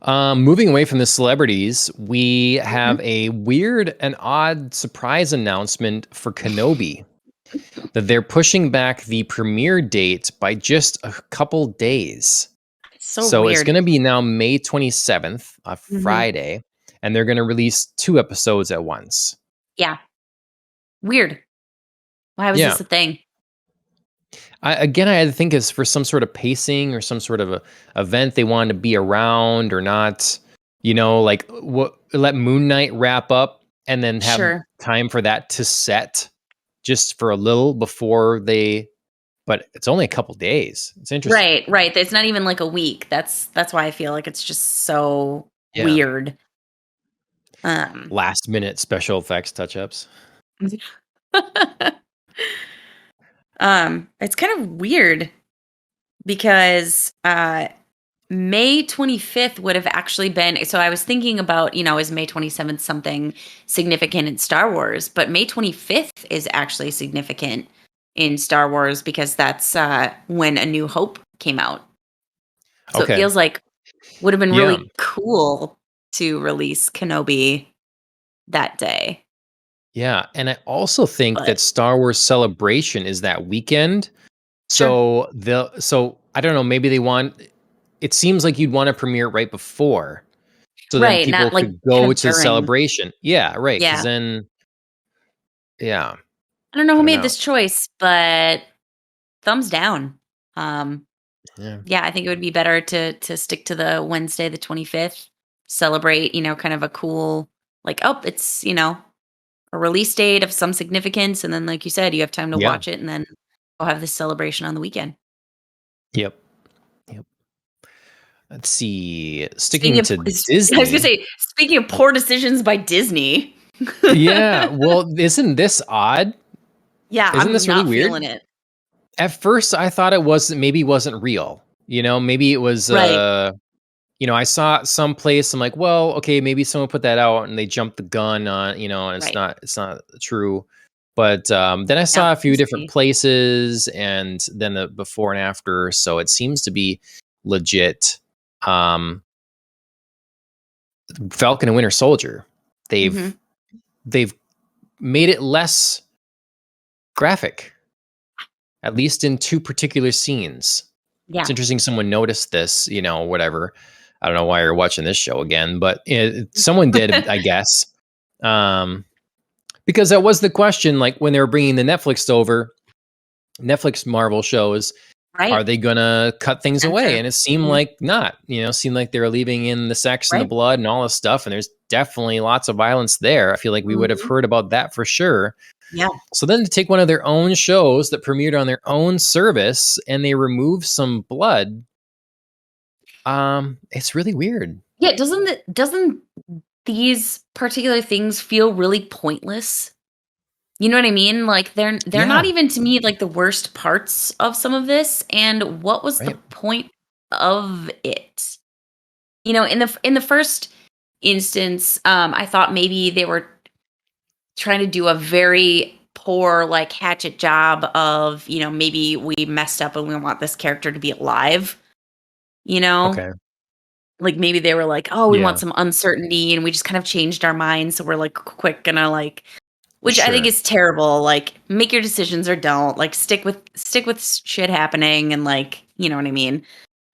Moving away from the celebrities, we Mhm. have a weird and odd surprise announcement for Kenobi that they're pushing back the premiere date by just a couple days. It's so So it's weird. going to be now May 27th, a Mhm. Friday, and they're going to release 2 episodes at once. Yeah, weird. Why was Yeah. this a thing? I had to think it's for some sort of pacing or some sort of a event they wanted to be around or not. Like what let Moon Knight wrap up and then have Sure. time for that to set just for a little before they. but it's only a couple days. It's interesting. Right, right. It's not even like a week. That's why I feel like it's just so Yeah. weird. Um, Last minute special effects touch ups. it's kind of weird because May 25th would have actually been, so I was thinking about, is May 27th something significant in Star Wars, but May 25th is actually significant in Star Wars because that's when A New Hope came out. So it Okay. feels like would have been Yeah. really cool to release Kenobi that day. Yeah. And I also think But that Star Wars Celebration is that weekend. sure. So I don't know, maybe they want it seems like you'd want to premiere it right before. So then Right, people not like could kind go of to the during. celebration. Yeah, right. Because Yeah. then, yeah, I don't know I who don't made know. this choice, but thumbs down. Um, Yeah. yeah, I think it would be better to stick to the Wednesday the 25th, celebrate, kind of a cool like, oh, it's, a release date of some significance, and then like you said, you have time to Yeah. watch it and then go have this celebration on the weekend. Yep. Yep. Let's see. Speaking Sticking of to I was gonna Disney. say, speaking of poor decisions by Disney. Yeah. Well, isn't this odd? Yeah, Isn't I'm this really not weird? feeling it. At first, I thought it wasn't real. Maybe it was Right. I saw someplace. I'm like, well, okay, maybe someone put that out and they jumped the gun on, and Right. it's not true. But then I No, saw a few seems to different be. places, and then the before and after. So it seems to be legit. Um, Falcon and Winter Soldier. Mhm. They've made it less graphic, at least in two particular scenes. It's Yeah. interesting someone noticed this, whatever. I don't know why you're watching this show again, but someone did, I guess. Um, because that was the question, like when they were bringing the Netflix Marvel shows, are Right. they gonna cut things away? Censor. And it seemed Mhm. like not, seemed like they were leaving in the sex and the Right. blood and all this stuff. And there's definitely lots of violence there. I feel like we would have Mhm. heard about that for sure. Yeah. So then to take one of their own shows that premiered on their own service and they remove some blood, it's really weird. Yeah, doesn't these particular things feel really pointless? You know what I mean? Like they're not Yeah, even to me like the worst parts of some of this, and what was the right. point of it? In the first instance, I thought maybe they were trying to do a very poor like hatchet job of, maybe we messed up and we want this character to be alive, you know? Okay. Like maybe they were like, "Oh, we want Yeah, some uncertainty," and we just kind of changed our minds, so we're like quick gonna like, which I think sure. is terrible. Like, make your decisions or don't. Like, stick with shit happening, and like, you know what I mean.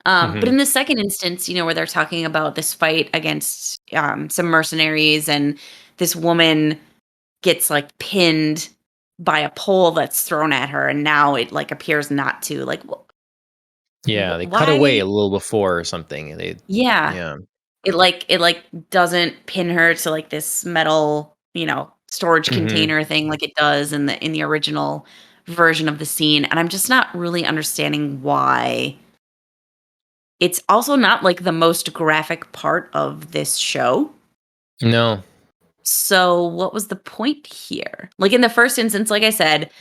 But Hmm. in the second instance, where they're talking about this fight against some mercenaries, and this woman gets like pinned by a pole that's thrown at her, and now it like appears not to. Like, Yeah, they cut away why? a little before or something. Yeah, Yeah. it doesn't pin her to like this metal, storage Hmm. container thing like it does in the original version of the scene, and I'm just not really understanding why. It's also not like the most graphic part of this show. No. So what was the point here? Like in the first instance, like I said,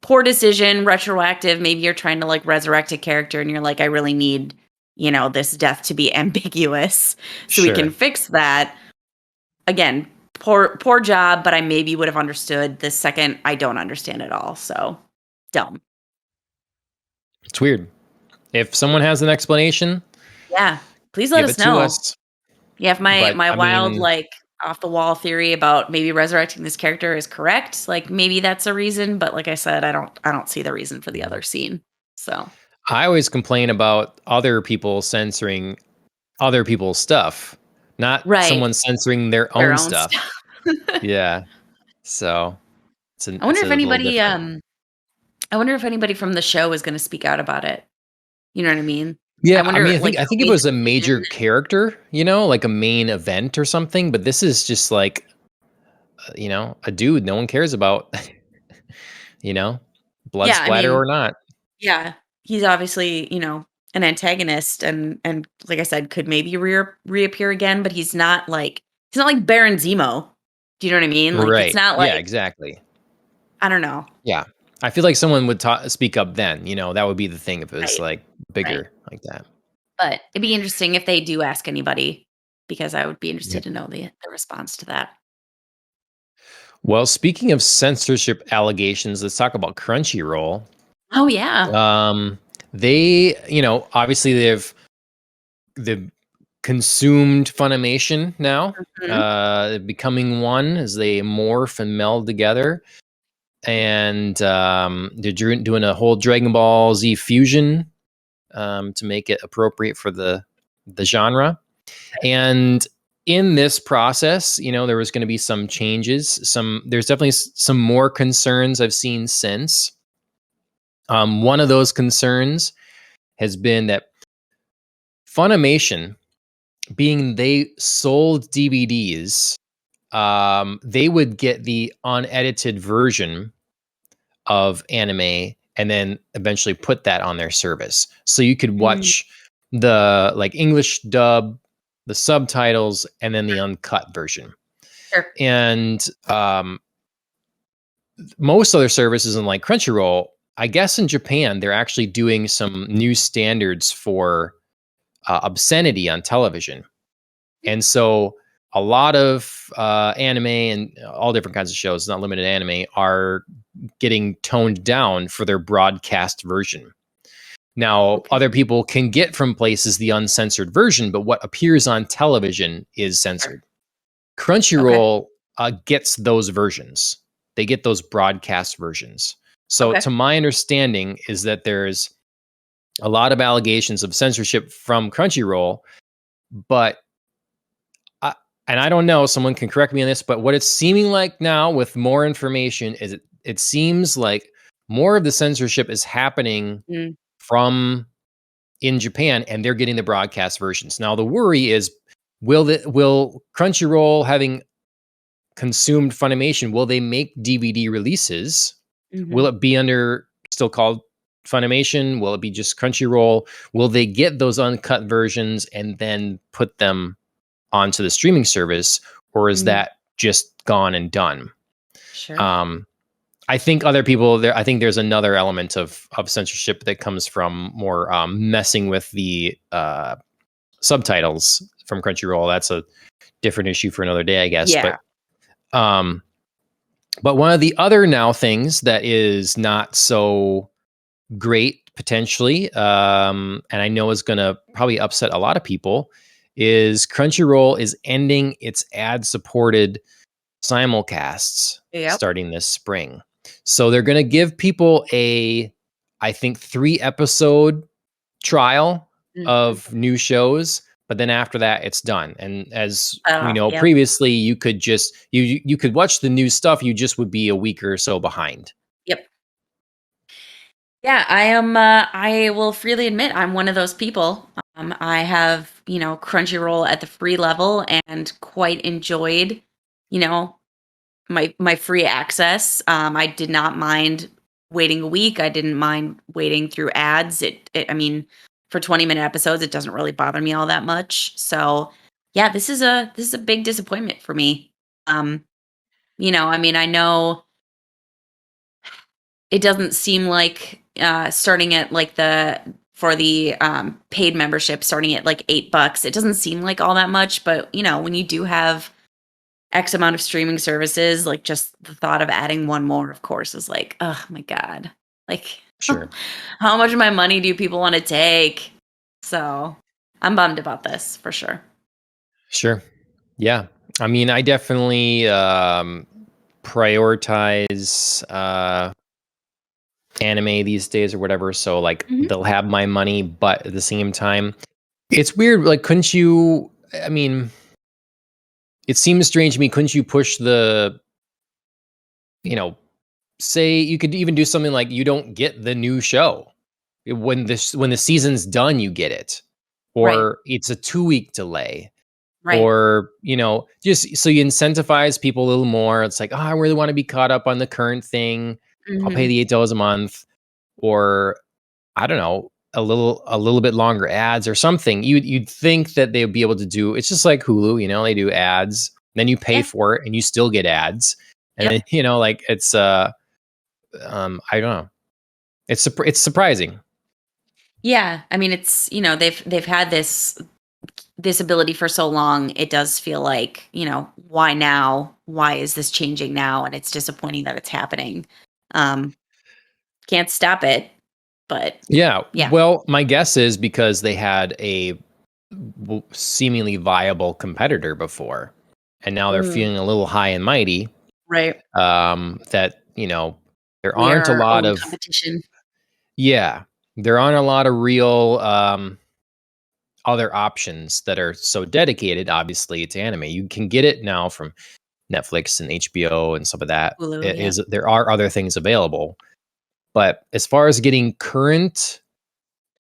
poor decision, retroactive, maybe you're trying to like resurrect a character and you're like, I really need, this death to be ambiguous so we can Sure. fix that. Again, poor job, but I maybe would have understood. The second I don't understand at all. So dumb. It's weird. If someone has an explanation, Yeah. Please let give us it to know. us. Yeah, if my But my I wild mean, like off the wall theory about maybe resurrecting this character is correct, like maybe that's a reason, but like I said, I don't see the reason for the other scene. So, I always complain about other people censoring other people's stuff, not right, someone censoring their their own own stuff. stuff. Yeah. So I wonder it's if a little anybody different. I wonder if anybody from the show is going to speak out about it. You know what I mean? I Yeah, I mean, wonder like I who think if it made was the a major decision. character, like a main event or something, but this is just like, a dude no one cares about, you know, blood Yeah, I splatter mean, or not. Yeah, he's obviously, an antagonist and like I said, could maybe reappear again, but he's not like Baron Zemo. Do you know what I mean? Like, it's Right. not Yeah, like exactly. I don't know. Yeah. I feel like someone would speak up then, that would be the thing if it was Right, like right. bigger like that. But it'd be interesting if they do ask anybody because I would be Yeah. interested to know the response to that. Well, speaking of censorship allegations, let's talk about Crunchyroll. Oh, yeah. Um, they, obviously they've consumed Funimation now, Mhm. becoming one as they morph and meld together. And they're doing a whole Dragon Ball Z fusion to make it appropriate for the genre. And in this process, there was going to be some changes. There's definitely some more concerns I've seen since. One of those concerns has been that Funimation, being they sold DVDs, they would get the unedited version of anime and then eventually put that on their service. So you could Mm, watch the like English dub, the subtitles, and then the uncut version. sure. And most other services in like Crunchyroll, I guess in Japan, they're actually doing some new standards for obscenity on television. And so a lot of anime and all different kinds of shows, not limited to anime, are getting toned down for their broadcast version. Now, Okay. other people can get from places the uncensored version, but what appears on television is Sure. censored. Okay. Crunchyroll gets those versions. They get those broadcast versions. So, Okay. to my understanding, is that there's a lot of allegations of censorship from Crunchyroll, but and I don't know, someone can correct me on this, but what it's seeming like now with more information is it seems like more of the censorship is happening Mm, from in Japan and they're getting the broadcast versions. Now the worry is will Crunchyroll, having consumed Funimation, will they make DVD releases? Will mhm, it be under still called Funimation? Will it be just Crunchyroll? Will they get those uncut versions and then put them onto the streaming service, or is mm, that just gone and done? sure. Um, I think other people there. I think there's another element of censorship that comes from more messing with the subtitles from Crunchyroll. That's a different issue for another day, I guess. Yeah. Um, but one of the other now things that is not so great potentially, and I know is going to probably upset a lot of people, is Crunchyroll is ending its ad-supported simulcasts Yep. starting this spring. So they're going to give people I think, 3-episode trial Mhm. of new shows, but then after that, it's done. And as we know, Yep. previously, you could just you could watch the new stuff. You just would be a week or so behind. Yep. Yeah, I will freely admit I'm one of those people. I have, Crunchyroll at the free level and quite enjoyed, you know, my free access. I did not mind waiting a week. I didn't mind waiting through ads. I mean, for 20-minute episodes, it doesn't really bother me all that much. So, yeah, this is a big disappointment for me. Um, I mean, I know it doesn't seem like starting at like the paid membership starting at like $8, it doesn't seem like all that much. But when you do have X amount of streaming services, like just the thought of adding one more, of course, is like, oh my God. Like, Sure, how much of my money do people want to take? So I'm bummed about this for sure. sure, yeah. I mean, I definitely prioritize anime these days or whatever. So like Mhm. they'll have my money, but at the same time, it's weird. Like, couldn't you? I mean, it seems strange to me. Couldn't you push you know, say you could even do something like you don't get the new show when the season's done, you get it, Right. or it's a 2-week delay, Right. or just so you incentivize people a little more. It's like, oh, I really want to be caught up on the current thing. I'll pay Hmm. the $8 a month, or I don't know, a little bit longer ads or something. You'd think that they would be able to do. It's just like Hulu, you know, they do ads, then you pay Yeah. for it and you still get ads, and then Yep. you know, like it's I don't know. It's surprising. Yeah. I mean, it's, they've had this ability for so long. It does feel like, why now? Why is this changing now? And it's disappointing that it's happening. Um, can't stop it, but Yeah. yeah. Well, my guess is because they had a seemingly viable competitor before, and now they're Mm, feeling a little high and mighty. right. That you know there We are aren't a our lot own of competition. yeah there aren't a lot of real other options that are so dedicated, obviously, to anime. You can get it now from Netflix and HBO and some of that. Hulu, It yeah. is there are other things available, but as far as getting current,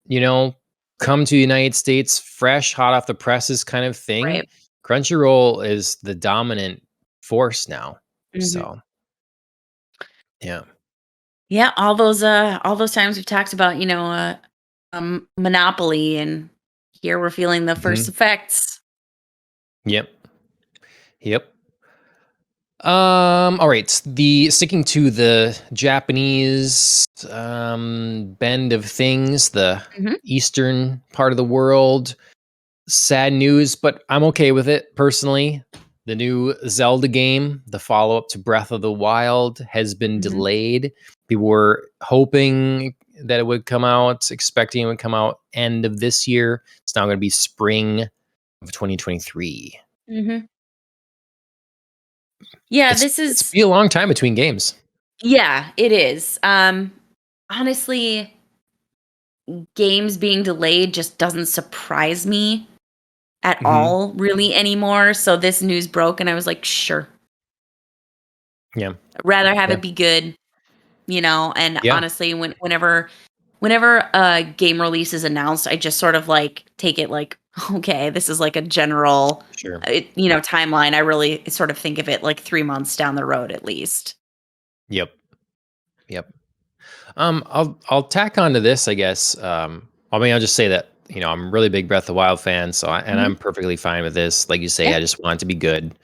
you know, come to the United States fresh, hot off the presses kind of thing, Right. Crunchyroll is the dominant force now. Mhm. So yeah. Yeah, all those times we've talked about, monopoly, and here we're feeling the first Mhm. effects. Yep. Yep. All right. The sticking to the Japanese bend of things, the Mhm. eastern part of the world. Sad news, but I'm okay with it personally. The new Zelda game, the follow up to Breath of the Wild, has been Mhm. delayed. People were hoping that it would come out, expecting it would come out end of this year. It's now going to be spring of 2023. Mhm. Yeah, this It's is be a long time between games. yeah, it is. Honestly, games being delayed just doesn't surprise me at Hmm. all really anymore. So this news broke and I was like, sure. Yeah, I'd rather have yeah, it be good, and yeah. honestly, whenever a game release is announced, I just sort of like take it like, okay, this is like a general Sure. timeline. I really sort of think of it like 3 months down the road at least. Yep, yep. I'll tack onto this, I guess. I mean, I'll just say that I'm a really big Breath of the Wild fan, and Mhm. I'm perfectly fine with this. Like you say, Yeah. I just want it to be good.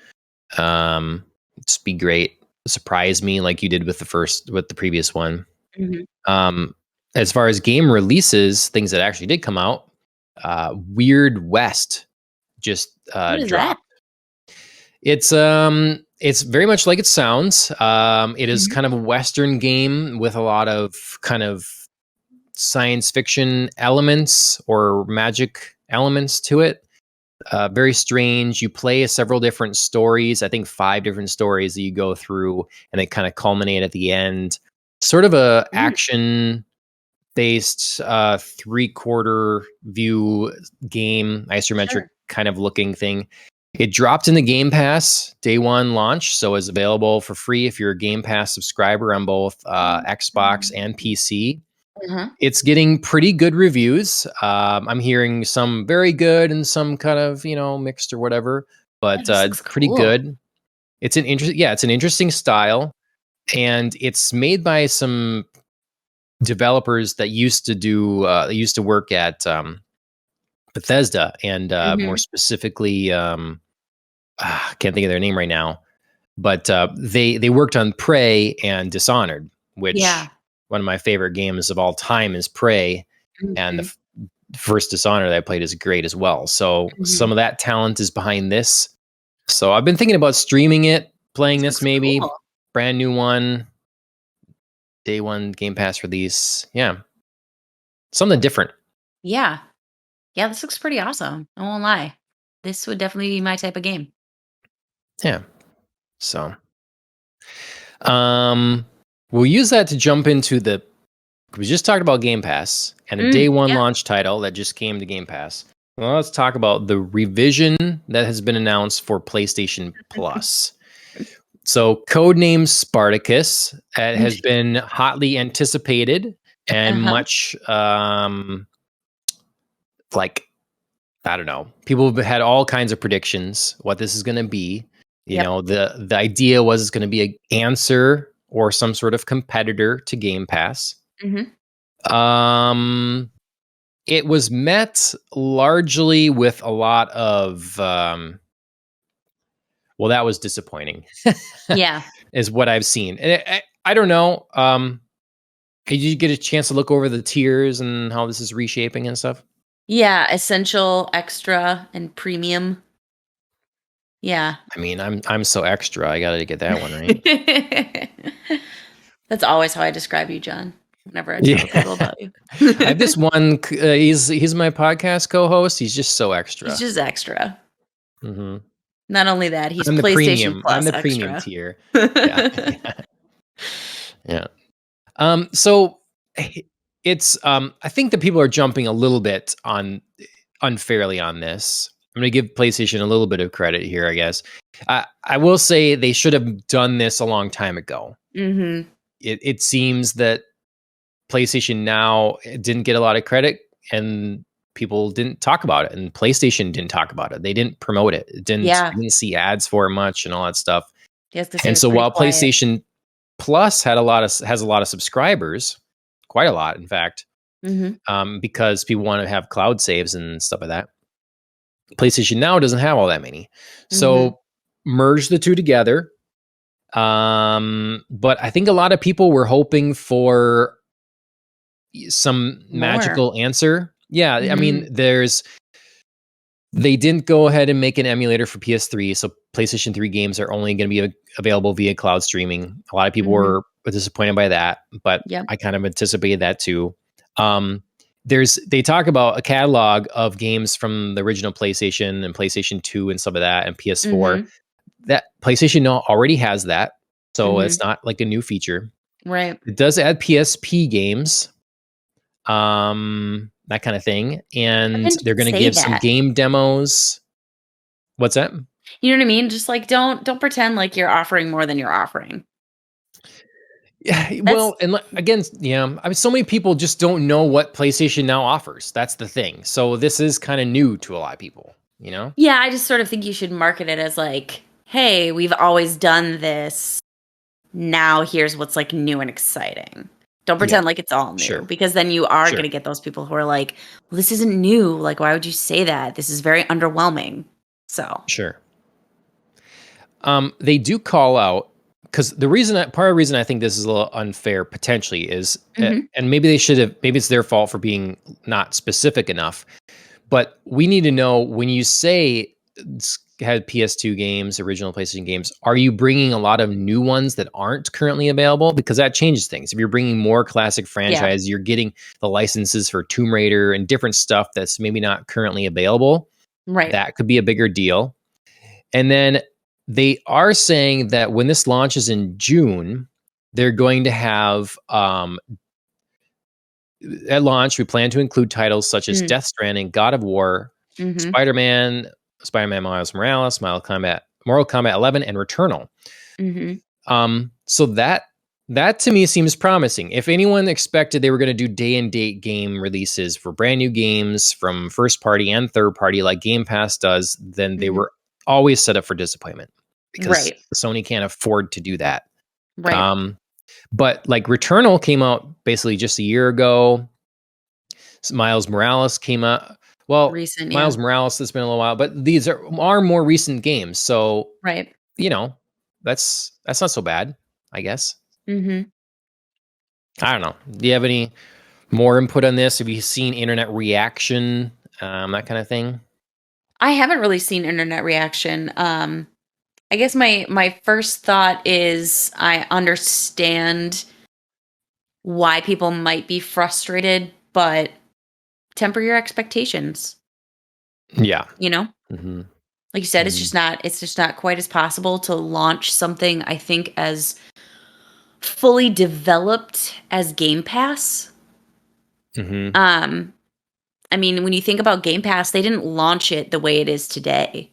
Um, just be great, surprise me like you did with the previous one. Mhm. Um, as far as game releases, things that actually did come out, Weird West just What is that? dropped. It's very much like it sounds. It is Mhm. kind of a Western game with a lot of kind of science fiction elements or magic elements to it. Very strange. You play several different stories. I think 5 different stories that you go through, and they kind of culminate at the end. Sort of a Mm, action based 3/4 view game, isometric sure. kind of looking thing. It dropped in the Game Pass day one launch, so it's available for free if you're a Game Pass subscriber on both Xbox and PC. Uh-huh. It's getting pretty good reviews. I'm hearing some very good and some kind of mixed or whatever, Yeah, but this looks pretty cool. good. It's an interesting style, and it's made by some developers that used to work at Bethesda, and more Mhm. specifically, I can't think of their name right now, but they worked on Prey and Dishonored, which Yeah. one of my favorite games of all time is Prey, and the Mhm. first Dishonored that I played is great as well. So some Mhm. of that talent is behind this. So I've been thinking about streaming it, playing This this looks cool. maybe brand new one, day one Game Pass release. Yeah, something different. Yeah. Yeah, this looks pretty awesome. I won't lie. This would definitely be my type of game. Yeah. So um, we'll use that to jump into the. We just talked about Game Pass and the day one Yeah. launch title that just came to Game Pass. Well, let's talk about the revision that has been announced for PlayStation Plus. So, codename Spartacus has been hotly anticipated and Uh-huh. much like I don't know. People have had all kinds of predictions what this is going to be. Yep. The idea was it's going to be an answer or some sort of competitor to Game Pass. Mhm. It was met largely with a lot of well, that was disappointing. Yeah. Is what I've seen. And I don't know. Did you get a chance to look over the tiers and how this is reshaping and stuff? Yeah, essential, extra, and premium. Yeah. I mean, I'm so extra. I got to get that one right. That's always how I describe you, John, whenever I tell Yeah. people about you. I have this one. He's my podcast co-host. He's just so He's extra. just extra. Hmm. Not only that, he's I'm the PlayStation premium. I'm Plus the premium extra. tier. Yeah. Yeah. Yeah. So it's I think that people are jumping a little bit on unfairly on this. I'm going to give PlayStation a little bit of credit here, I guess. I will say they should have done this a long time ago. Mm-hmm. It seems that PlayStation Now didn't get a lot of credit, and people didn't talk about it, and PlayStation didn't talk about it. They didn't promote it. Yeah. Didn't see ads for it much and all that stuff. Yeah, I was gonna say it And was so pretty while quiet. PlayStation Plus has a lot of subscribers, quite a lot, in fact, Mm-hmm. because people want to have cloud saves and stuff like that. PlayStation Now doesn't have all that many, Mm-hmm. so merge the two together. But I think a lot of people were hoping for some More. magical answer. Yeah, I mean, Mm-hmm. they didn't go ahead and make an emulator for PS3, so PlayStation 3 games are only going to be available via cloud streaming. A lot of people Mm-hmm. were disappointed by that, but Yep. I kind of anticipated that too. They talk about a catalog of games from the original PlayStation and PlayStation 2 and some of that and PS4. Mm-hmm. That PlayStation Now already has that, so Mm-hmm. it's not like a new feature. Right. It does add PSP games, that kind of thing, But and then they're just going to say give some that. game demos. What's that? You know what I mean? Just like don't pretend like you're offering more than you're offering. Yeah, That's well, and again, yeah, I mean, so many people just don't know what PlayStation Now offers. That's the thing. So this is kind of new to a lot of people, you know? yeah, I just sort of think you should market it as like, hey, we've always done this. Now here's what's like new and exciting. Don't Yeah, pretend like it's all new sure, because then you are going sure, to get those people who are like, well, this isn't new. Like, why would you say that? This is very underwhelming. So, sure. They do call out because part of the reason I think this is a little unfair potentially is, hmm and maybe it's their fault for being not specific enough. But we need to know when you say it's had PS2 games, original PlayStation games, are you bringing a lot of new ones that aren't currently available? Because that changes things. If you're bringing more classic yeah, franchise, you're getting the licenses for Tomb Raider and different stuff that's maybe not currently available. right. That could be a bigger deal. And then they are saying that when this launches in June, they're going to have at launch, we plan to include titles such as Mm, Death Stranding, God of War, hmm Spider-Man, Spider-Man Miles Morales, Mortal Kombat 11, and Returnal. hmm So that to me seems promising. If anyone expected they were going to do day and date game releases for brand new games from first party and third party like Game Pass does, then they hmm were always set up for disappointment because Right. Sony can't afford to do that. Right. Um, but like Returnal came out basically just a year ago. Miles Morales came out. Well, Recent. Yeah. Miles Morales has been a little while, but these are more recent games. So, Right. you know, that's not so bad, I guess. hmm I don't know. Do you have any more input on this? Have you seen internet reaction, that kind of thing? I haven't really seen internet reaction. I guess my first thought is I understand why people might be frustrated, but temper your expectations, Yeah. you know? Hmm. Like you said, Hmm. it's just not quite as possible to launch something I think as fully developed as Game Pass. Hmm. Um I mean, when you think about Game Pass, they didn't launch it the way it is today.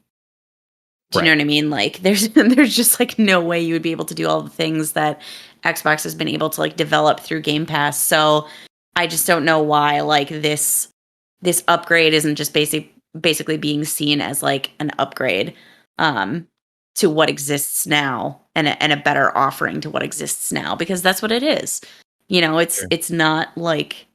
Do you know Right. what I mean? Like there's just like no way you would be able to do all the things that Xbox has been able to like develop through Game Pass. So I just don't know why like this upgrade isn't just basically being seen as like an upgrade um to what exists now and a better offering to what exists now because that's what it is. You know, Sure. it's not like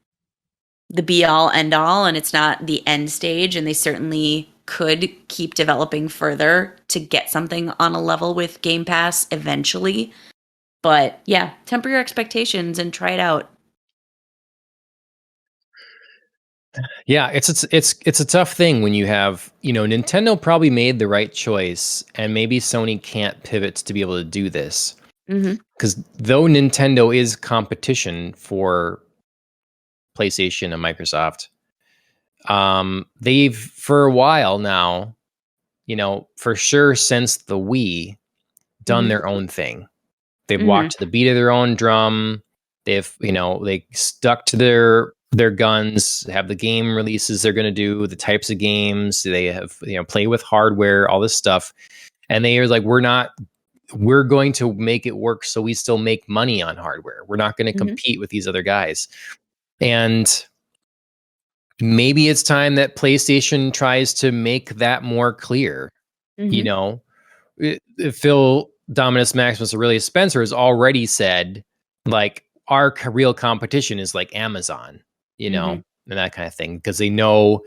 the be all end all, and it's not the end stage, and they certainly could keep developing further to get something on a level with Game Pass eventually. But yeah, temper your expectations and try it out. Yeah, it's a tough thing when you have, Nintendo probably made the right choice, and maybe Sony can't pivot to be able to do this. Mm-hmm. Because though Nintendo is competition for PlayStation and Microsoft, they've for a while now, for sure since the Wii, done Mm-hmm. their own thing. They've Mm-hmm. walked to the beat of their own drum. They've, they stuck to their guns, have the game releases they're going to do, the types of games they have, play with hardware, all this stuff. And they are like, we're going to make it work so we still make money on hardware. We're not going to Mm-hmm. compete with these other guys. And maybe it's time that PlayStation tries to make that more clear. You Mm-hmm. know, Phil Dominus Maximus Aurelius Spencer has already said, like, our real competition is like Amazon, Mm-hmm. and that kind of thing, because they know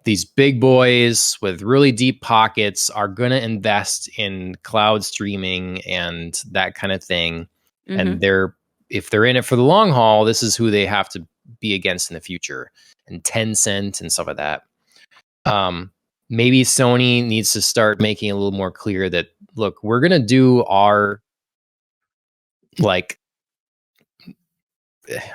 these big boys with really deep pockets are going to invest in cloud streaming and that kind of thing. Mm-hmm. And if they're in it for the long haul, this is who they have to be against in the future, and Tencent and stuff like that. Maybe Sony needs to start making it a little more clear that, look, we're going to do our, like,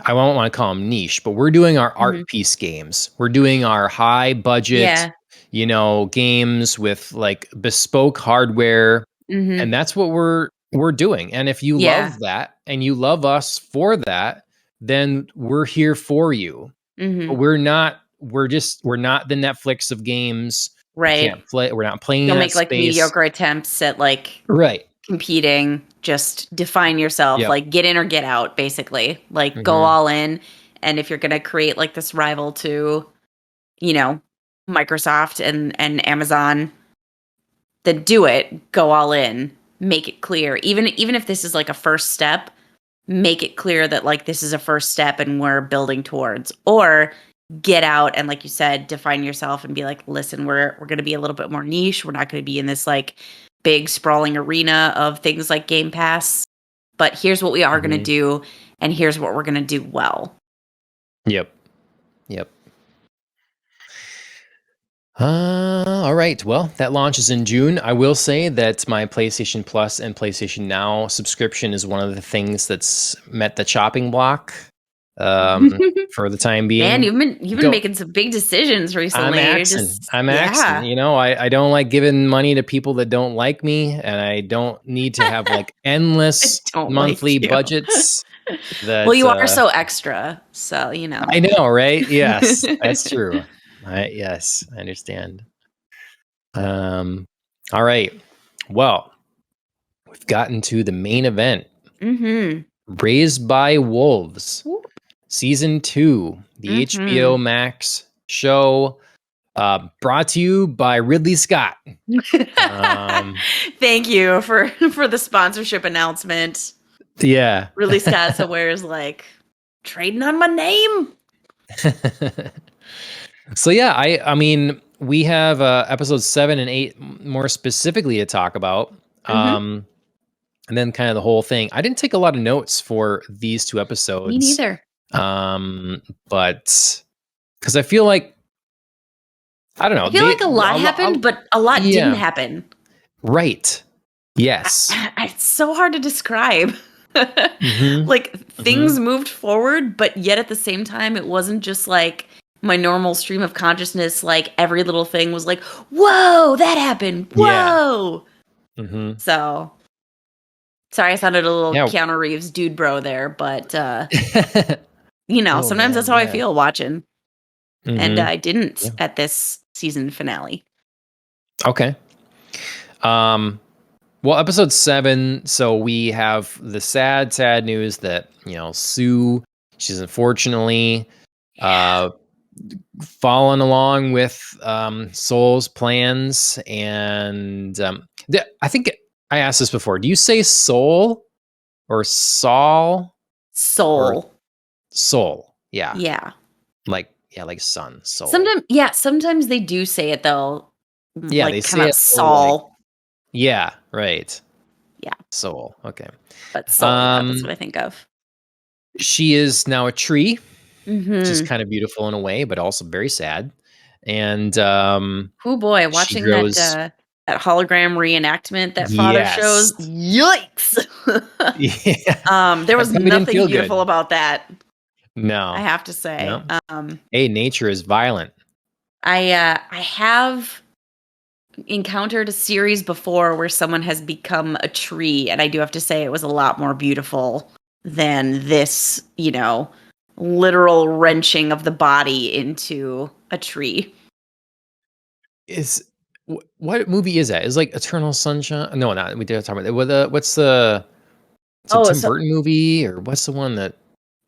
I don't want to call them niche, but we're doing our Mm-hmm. art piece games. We're doing our high budget, Yeah. games with like bespoke hardware. Mm-hmm. And that's what we're doing. And if you Yeah. love that and you love us for that, then we're here for you. Mm-hmm. But we're not the Netflix of games. We Right. can't play. We're not playing in Don't that make like space. mediocre attempts at like Right. competing. Just define yourself. Yep. Like get in or get out, basically. Like go Mhm. all in. And if you're gonna create like this rival to, you know, Microsoft and Amazon, then do it. Go all in. Make it clear. Even if this is like a first step, make it clear that like this is a first step and we're building towards. Or get out and, like you said, define yourself and be like, listen, we're going to be a little bit more niche. We're not going to be in this like big sprawling arena of things like Game Pass, but here's what we are going to Mhm. do, and here's what we're going to do well. Yep. All right. Well, that launches in June. I will say that my PlayStation Plus and PlayStation Now subscription is one of the things that's met the chopping block for the time being. Man, you've been making some big decisions recently. I'm axing. I don't like giving money to people that don't like me, and I don't need to have like endless don't monthly like you. budgets. That, Well, you are so extra, so I know, right? Yes, that's true. Yes, I understand. All right. Well, we've gotten to the main event. Mm-hmm. Raised by Wolves, Season 2, the HBO Max show, brought to you by Ridley Scott. Thank you for the sponsorship announcement. Yeah. Ridley Scott somewhere is like trading on my name. So yeah, I mean, we have episodes 7 and 8 more specifically to talk about. And then kind of the whole thing. I didn't take a lot of notes for these two episodes. Me neither. But because I feel like, I don't know. I feel like a lot happened, but a lot didn't happen. Right. Yes. It's so hard to describe. Like things moved forward, but yet at the same time, it wasn't just like my normal stream of consciousness. Like every little thing was like, whoa, that happened. Whoa. Yeah. So sorry, I sounded a little Keanu Reeves dude bro there, but sometimes that's how I feel watching. And I didn't at this season finale. Okay. Well, episode 7, so we have the sad news that, Sue, she's unfortunately fallen along with Soul's plans. And I think I asked this before. Do you say Soul or Saul? Soul. Soul. Yeah. Yeah. Like, Yeah, like sun, soul. Sometimes they do say it though, Yeah, they like kind say of it more like Saul. yeah, right. Yeah, Soul. Okay. but soul. Yeah, that's Um, what I think of. she is now a tree, which is Mm-hmm. kind of beautiful in a way, but also very sad. And Oh boy, she watching grows. that hologram reenactment that father shows. Yes. Yikes! Yeah. There That was probably didn't nothing feel beautiful good. about that. I No. have to say. No. Hey, nature is violent. I have encountered a series before where someone has become a tree, and I do have to say it was a lot more beautiful than this, literal wrenching of the body into a tree. Is what movie is that? Is like Eternal Sunshine? No, not we did talk about that. What's the it's a Oh, Tim so Burton movie or what's the one that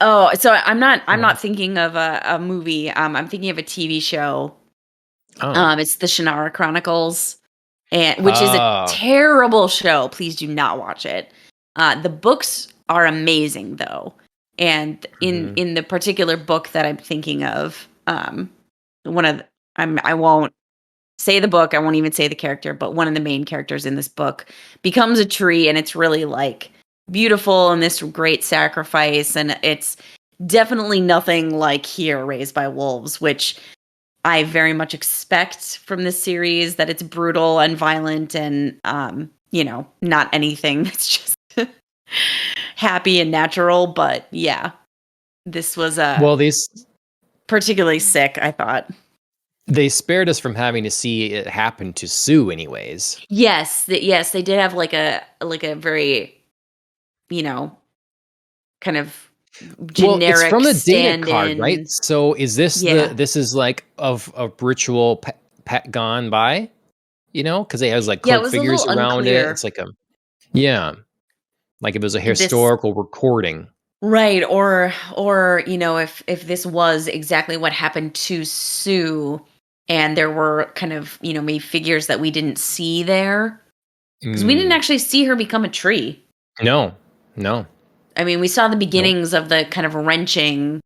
so I'm oh, not thinking of a movie. I'm thinking of a TV show. oh. It's the Shannara Chronicles, and which is a Oh. terrible show. Please do not watch it. The books are amazing though, and in Mhm. in the particular book that I'm thinking of, one of the, I won't say the book. I won't even say the character, but one of the main characters in this book becomes a tree, and it's really like beautiful and this great sacrifice, and it's definitely nothing like here, Raised by Wolves, which I very much expect from this series, that it's brutal and violent and not anything that's just happy and natural. But yeah, this was Well, particularly sick, I thought. they spared us from having to see it happen to Sue anyways. Yes, they did have like a very, you know, kind of Well, it's generic from the data card, right? stand-in. So is Yeah. this is like of a ritual gone by, because it has like Yeah, it cloak was a figures little around it. unclear. It's like yeah, like it was a This historical recording. Right, or if this was exactly what happened to Sue, and there were kind of, maybe figures that we didn't see there, because we didn't Mm. actually see her become a tree. No, no, I mean, we saw the nope. beginnings of the kind of wrenching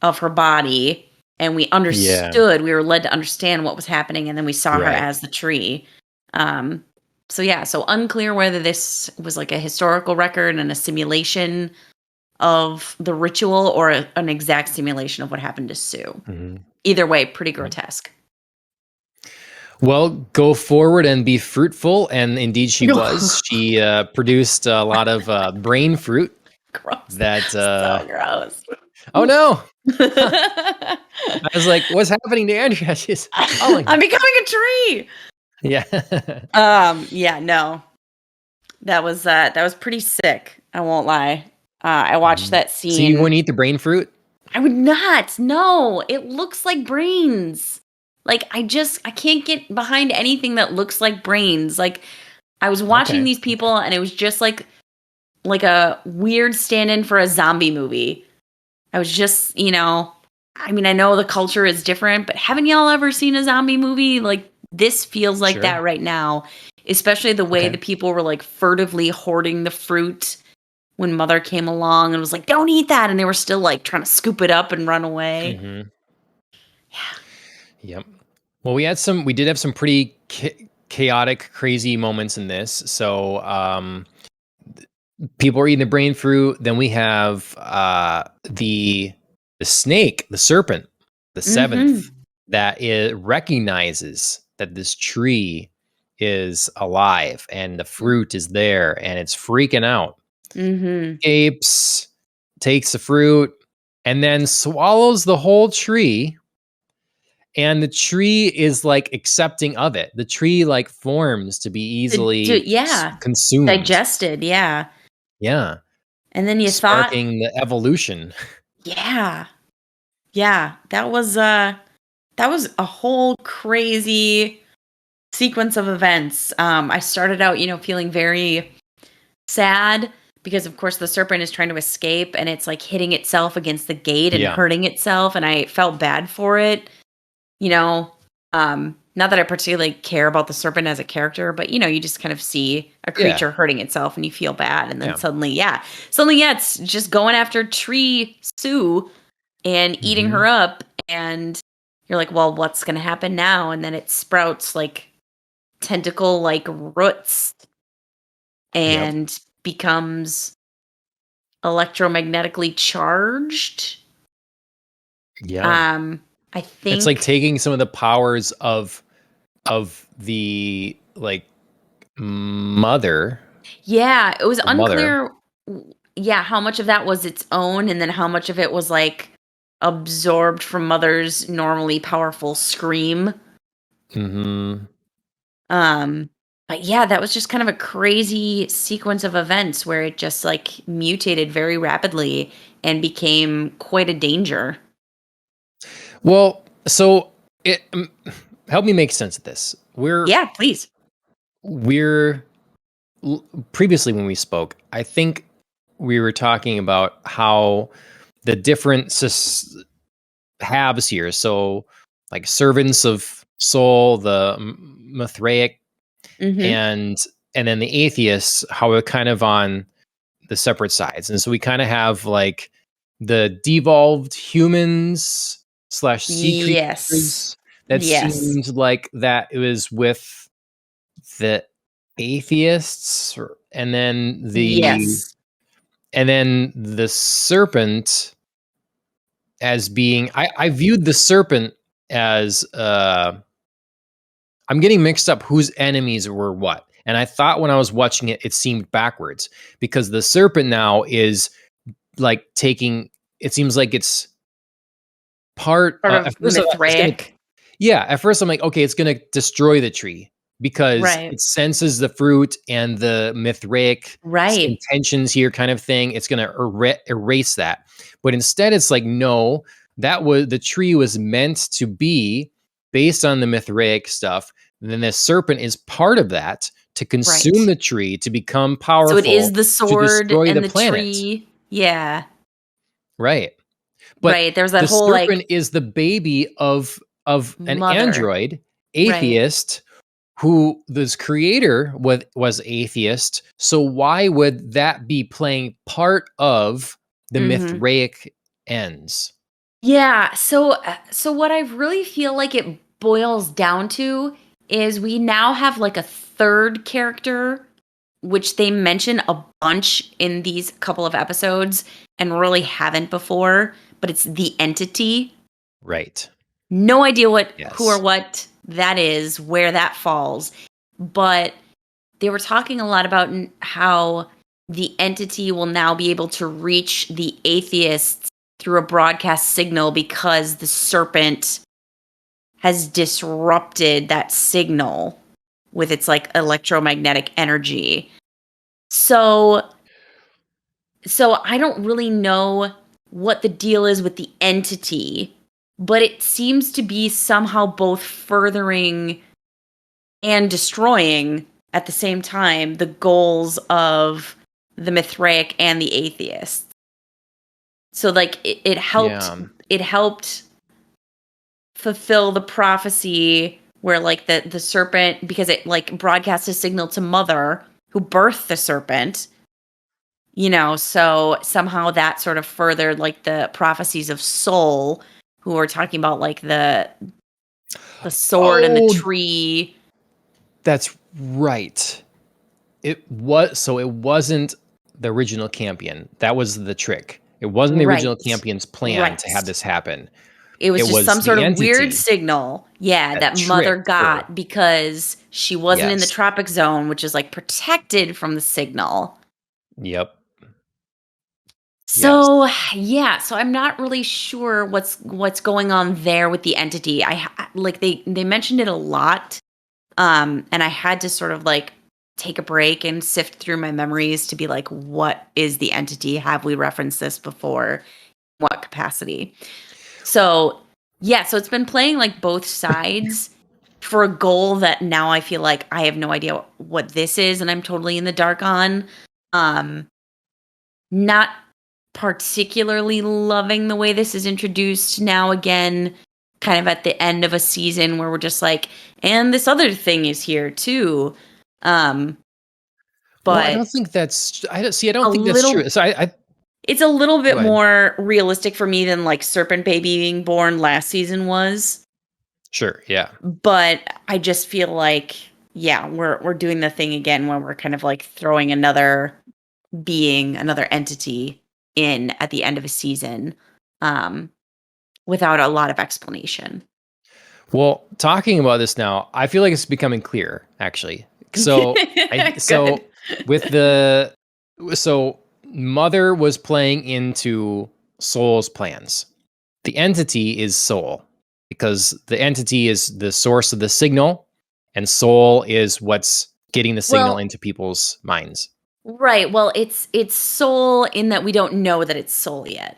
of her body, and Yeah, we were led to understand what was happening, and then we saw her right. as the tree. Um, so yeah, so unclear whether this was like a historical record and a simulation of the ritual, or an exact simulation of what happened to Sue. Mhm. Either way, pretty Yep. grotesque. Well, go forward and be fruitful, and indeed she was. She produced a lot of brain fruit Gross. that. So gross. Oh no! I was like, "What's happening to Andrea?" She's falling. I'm becoming a tree. Yeah. Yeah, no. That was pretty sick. I won't lie. I watched Mhm. that So you scene. wouldn't eat the brain fruit? I would not. No, it looks like brains. Like I can't get behind anything that looks like brains. Like I was watching Okay. these people, and it was just like a weird stand-in for a zombie movie. I was just, I mean, I know the culture is different, but haven't y'all ever seen a zombie movie? Like this feels like Sure. that right now, especially the way Okay. the people were like furtively hoarding the fruit when Mother came along and was like, "Don't eat that," and they were still like trying to scoop it up and run away. Mhm. Yeah. Yep. Well, we did have some pretty chaotic, crazy moments in this. So, people are eating the brain fruit. Then we have the snake, the serpent, the seventh, Mhm. that it recognizes that this tree is alive and the fruit is there, and it's freaking out. Mhm. Apes takes the fruit and then swallows the whole tree, and the tree is like accepting of it. The tree like forms to be easily Yeah, consumed. digested. Yeah, Yeah, and then you thought, sparking the evolution. yeah, yeah, that was a whole crazy sequence of events. I started out, feeling very sad because, of course, the serpent is trying to escape, and it's like hitting itself against the gate and Yeah. hurting itself, and I felt bad for it. You know, not that I particularly care about the serpent as a character, but you just kind of see a Yeah. creature hurting itself, and you feel bad, and then Yeah. suddenly, it's just going after Tree Sue and eating Mhm. her up, and you're like, well, what's going to happen now? And then it sprouts like tentacle like roots Yep. and becomes electromagnetically charged. Yeah. Um, I It's like think, taking some of the powers of the like mother, yeah, it was the mother. unclear, yeah, how much of that was its own, and then how much of it was like absorbed from Mother's normally powerful scream. Mhm. Um, but yeah, that was just kind of a crazy sequence of events where it just like mutated very rapidly and became quite a danger. Well, so it help me make sense of this. Yeah, please. We're previously when we spoke, I think we were talking about how the different halves here. So, like servants of soul, the Mithraic, Mhm. and and then the atheists, how we're kind of on the separate sides. And so we kind of have like the devolved humans slash sea Yes. creatures that Yes. seemed like that it was with the atheists, Yes. and then the serpent as being I viewed the serpent as I'm getting mixed up whose enemies were what. And I thought when I was watching it, it seemed backwards because the serpent now is like taking, it seems like it's part, Part of at first I thought it's going to, Mithraic. yeah, at first I'm like, okay, it's going to destroy the tree because Right. it senses the fruit and the Mithraic Right. intentions here kind of thing. It's going to erase that. But instead it's like, no, that was, the tree was meant to be based on the Mithraic stuff. And then the serpent is part of that to consume Right. the tree, to become So it is powerful, the to sword destroy the and the planet. tree. Yeah. Right. But Right. There's that the whole like serpent is the baby of an mother. android Right. atheist who this creator was atheist. So why would that be playing part of the Mhm. Mithraic ends? Yeah, so what I really feel like it boils down to is we now have like a third character which they mention a bunch in these couple of episodes and really haven't before, but it's the entity. Right. No idea what who or Yes. what that is, where that falls, but they were talking a lot about how the entity will now be able to reach the atheists through a broadcast signal because the serpent has disrupted that signal with its like electromagnetic energy. So I don't really know what the deal is with the entity, but it seems to be somehow both furthering and destroying at the same time the goals of the Mithraic and the atheists. So like Yeah. it helped fulfill the prophecy where like the serpent, because it like broadcast a signal to Mother who birthed the serpent, so somehow that sort of furthered like the prophecies of Soul, who are talking about like the sword and the Oh, tree. that's right. It wasn't the original Campion. That was the trick. It wasn't the original Right. Campion's plan to have Right. this happen. It was It just some was sort the of weird entity signal, yeah, that that Mother tricked her. got because she wasn't in the Yes. tropic zone, which is like protected from the signal. Yep. Yes. So, yeah, so I'm not really sure what's going on there with the entity. Like they mentioned it a lot, and I had to sort of like take a break and sift through my memories to be like, what is the entity? Have we referenced this before? What capacity? So, yeah, so it's been playing like both sides for a goal that now I feel like I have no idea what this is and I'm totally in the dark on. Um Not particularly loving the way this is introduced now again, kind of at the end of a season where we're just like, and this other thing is here too. Um Well, I don't but think that's I don't see, I a don't think that's true. little So I it's a little go bit ahead. more realistic for me than like Serpent Baby being born last season was. Sure. Yeah. But I just feel like, yeah, we're doing the thing again where we're kind of like throwing another being, another entity in at the end of a season, um, without a lot of explanation. Well, talking about this now, I feel like it's becoming clear, actually. So Good. with the so Mother was playing into Soul's plans. The entity is Soul because the entity is the source of the signal, and Soul is what's getting the signal Well, into people's minds. right. Well, it's soul in that we don't know that it's soul yet.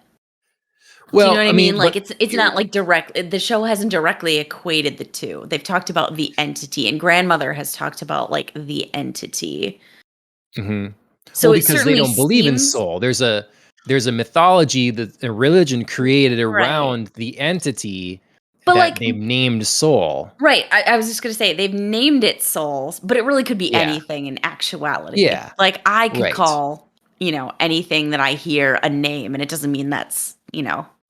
Do you know Well, what I I mean? mean, Like but it's not like direct. The show hasn't directly equated the two. They've talked about the entity, and Grandmother has talked about like the entity. Mhm. So Well, it because they certainly don't believe in seems soul. There's a mythology that a religion created right. around the entity But that like they've named soul. right, I was just gonna say they've named it souls, but it really could be Yeah. anything in actuality. Yeah. Like I could Right. call, anything that I hear a name, and it doesn't mean that's,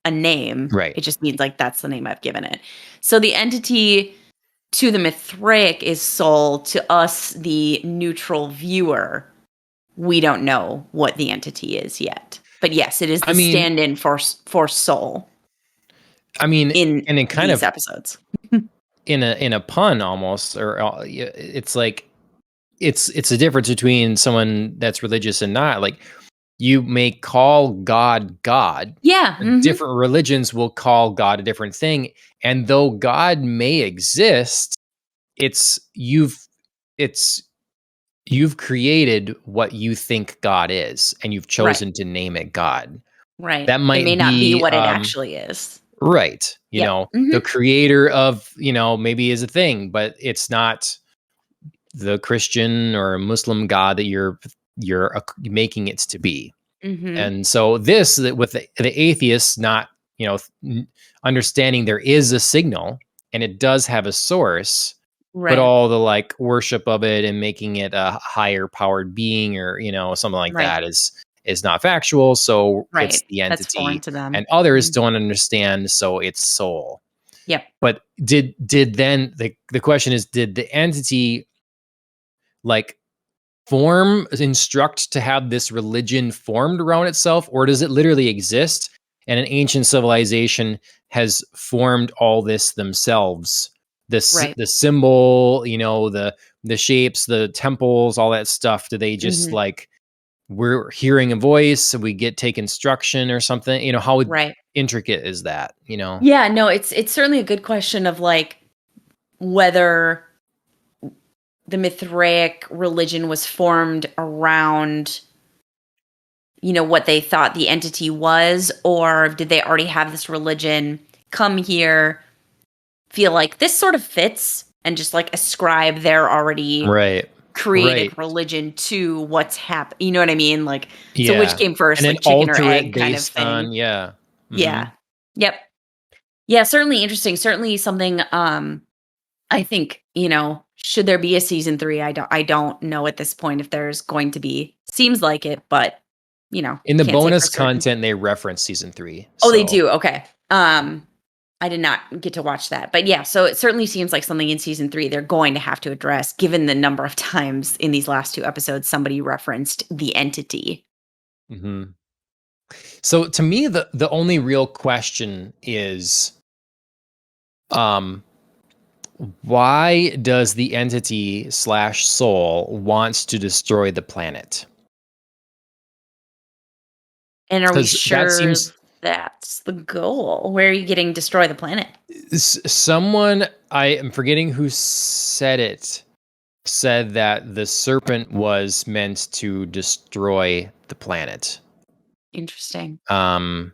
a name. Right. It just means like that's the name I've given it. So the entity to the Mithraic is soul, to us, the neutral viewer, we don't know what the entity is yet. But yes, it is I the mean stand-in for soul I mean, in and in kind these of episodes. in a pun almost, or it's like it's a difference between someone that's religious and not. Like you may call God God. Yeah. Mhm. Different religions will call God a different thing, and though God may exist, it's it's you've created what you think God is, and you've Right. chosen to name it God. Right. That It may might not be be what it actually is. right. Yep. The Mhm. creator of, maybe is a thing, but it's not the Christian or Muslim God that you're making it to be. Mhm. And so this that with the atheists not, understanding there is a signal and it does have a source, but Right. all the like worship of it and making it a higher powered being or, something like Right. that is not factual. So it's Right. the That's foreign entity to them. and others Mhm. don't understand. So it's soul. Yep. But did then the question is, did the entity like instruct to have this religion formed around itself, or does it literally exist and an ancient civilization has formed all this themselves? Right. The symbol, the shapes, the temples, all that stuff. Do they just Mhm. like we're hearing a voice, so we take instruction or something? How Right. intricate is that? Yeah, no, it's certainly a good question of like whether the Mithraic religion was formed around, what they thought the entity was, or did they already have this religion, come here, feel like this sort of fits, and just like ascribe their already Right. Right. created religion to what's happened. You know what I mean? Like, so which Yeah. came And first, then like chicken or alter egg it kind of based thing? on, yeah. Yeah. Mhm. Yep. Yeah, certainly interesting. Certainly something I think, should there be a season 3? I don't know at this point if there's going to be. Seems like it, but In the can't say for bonus certain. content, they reference season 3. Oh, they So, do. Okay. I did not get to watch that. But yeah, so it certainly seems like something in season 3 they're going to have to address given the number of times in these last 2 episodes somebody referenced the entity. mhm. So to me, the only real question is, um, why does the entity slash soul wants to destroy the planet? And are we Because that sure seems that's the goal? Where are you getting destroy the planet? someone I am forgetting who said it said that the serpent was meant to destroy the planet. Interesting. Um,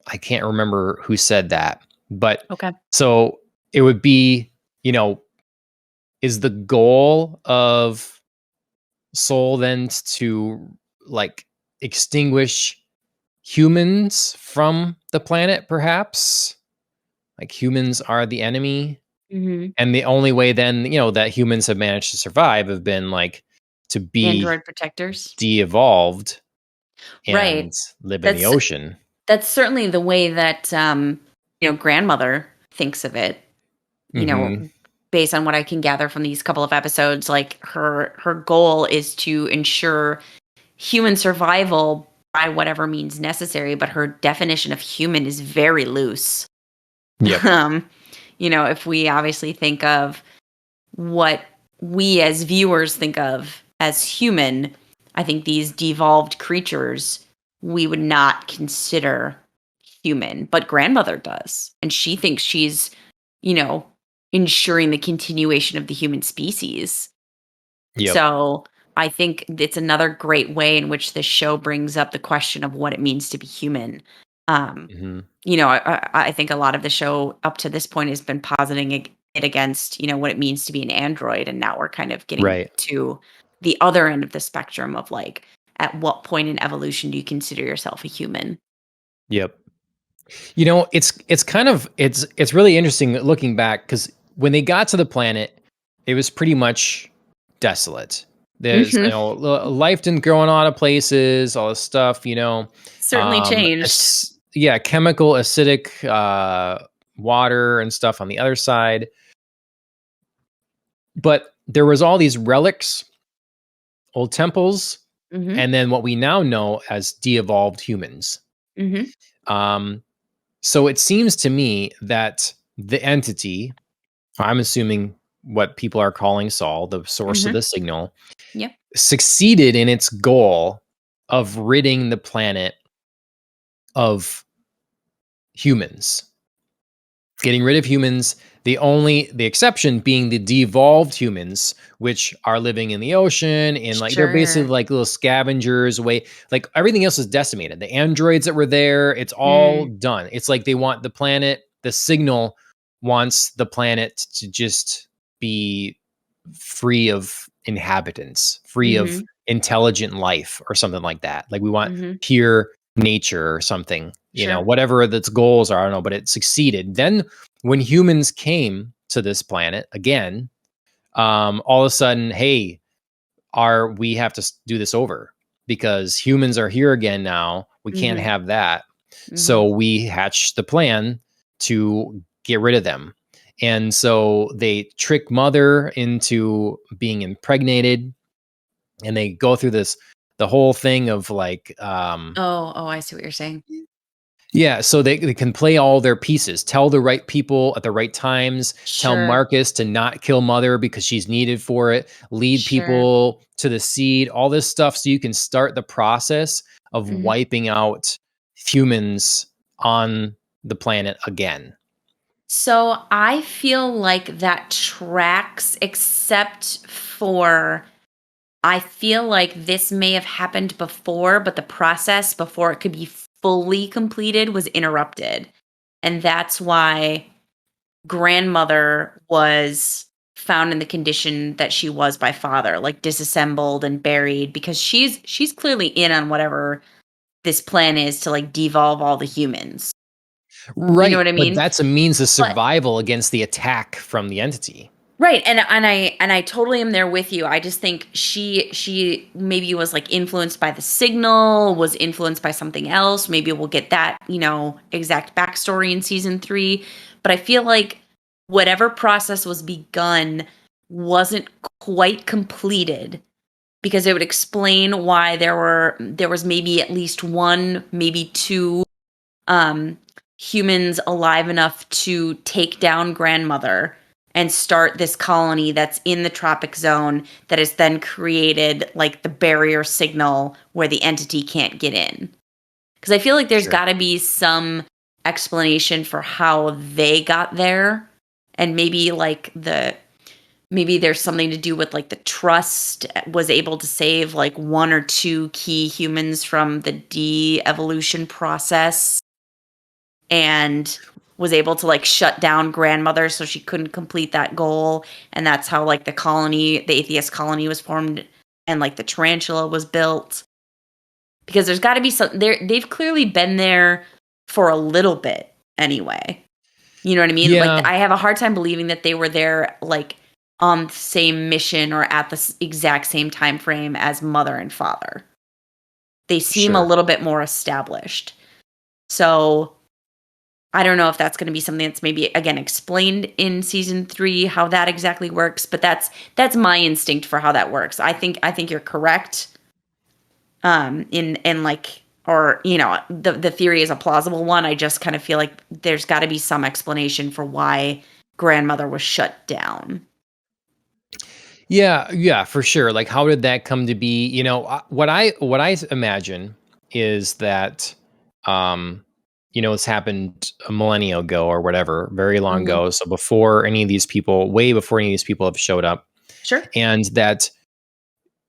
I can't remember who said that, but Okay. so it would be, is the goal of soul then to like extinguish humans from the planet, perhaps? Like humans are the enemy. Mhm. And the only way then, that humans have managed to survive have been like to be Android protectors? de-evolved and Right. live in the That's ocean. that's certainly the way that, grandmother thinks of it. you know, Mhm. based on what I can gather from these couple of episodes, like her goal is to ensure human survival by whatever means necessary, but her definition of human is very loose. Yep. Um, if we obviously think of what we as viewers think of as human, I think these devolved creatures we would not consider human, but grandmother does. And she thinks she's, you know, ensuring the continuation of the human species. Yep. So I think it's another great way in which this show brings up the question of what it means to be human. Um, Mhm. I think a lot of the show up to this point has been positing it against, what it means to be an android. And now we're kind of getting Right. to the other end of the spectrum of like, at what point in evolution do you consider yourself a human? Yep. It's kind of it's really interesting looking back because when they got to the planet, it was pretty much desolate. There's Hmm. life didn't grow in a lot of places, all this stuff. Certainly changed. Yeah, chemical acidic water and stuff on the other side, but there was all these relics, old temples, Hmm. and then what we now know as de-evolved humans. Hmm. Um, so it seems to me that the entity, I'm assuming what people are calling Saul, the source of Hmm. the signal, Yep. succeeded in its goal of ridding the planet of humans, getting rid of humans. The exception being the devolved humans, which are living in the ocean and like they're basically Sure. like little scavengers away. Like everything else is decimated. The androids that were there, it's all Mm, done. It's like they want the planet, the signal wants the planet to just be free of inhabitants, free of mhm, intelligent life or something like that. Like we want mhm. pure nature or something, Sure. whatever its goals are, I don't know, but it succeeded. Then when humans came to this planet again, all of a sudden, hey, we have to do this over because humans are here again now. We can't Mhm, have that. So mhm. we hatched the plan to get rid of them. And so they trick mother into being impregnated and they go through the whole thing of like Oh, I see what you're saying. yeah, so they can play all their pieces, tell the right people at the right times, tell Sure, Marcus to not kill Mother because she's needed for it, lead sure. people to the seed, all this stuff so you can start the process of Mhm. wiping out humans on the planet again. So, I feel like that tracks except for I feel like this may have happened before, but the process before it could be fully completed was interrupted, and that's why grandmother was found in the condition that she was by father, like disassembled and buried because she's clearly in on whatever this plan is to like devolve all the humans. You know Right, what I but mean? that's a means of But survival against the attack from the entity. right, and I totally am there with you. I just think she maybe was like influenced by the signal, was influenced by something else. Maybe we'll get that, exact backstory in season 3. But I feel like whatever process was begun wasn't quite completed because it would explain why there was maybe at least one, maybe two um, humans alive enough to take down grandmother and start this colony that's in the tropic zone that has then created like the barrier signal where the entity can't get in. Because I feel like there's Sure. got to be some explanation for how they got there. And maybe there's something to do with like the trust was able to save like one or two key humans from the de-evolution process and was able to like shut down grandmother so she couldn't complete that goal, and that's how like the atheist colony was formed and like the tarantula was built, because there's got to be some they've clearly been there for a little bit anyway. You know what I mean? Like Yeah, I have a hard time believing that they were there like on the same mission or at the exact same time frame as mother and father. They seem a sure. little bit more established. So I don't know if that's going to be something that's maybe again explained in season 3 how that exactly works, but that's my instinct for how that works. I think you're correct. In like, or the theory is a plausible one. I just kind of feel like there's got to be some explanation for why grandmother was shut down. Yeah, for sure. Like, how did that come to be? What I imagine is that, um, it's happened a millennia ago or whatever, very long Mhm. ago. So before any of these people, way before any of these people have showed up, Sure. and that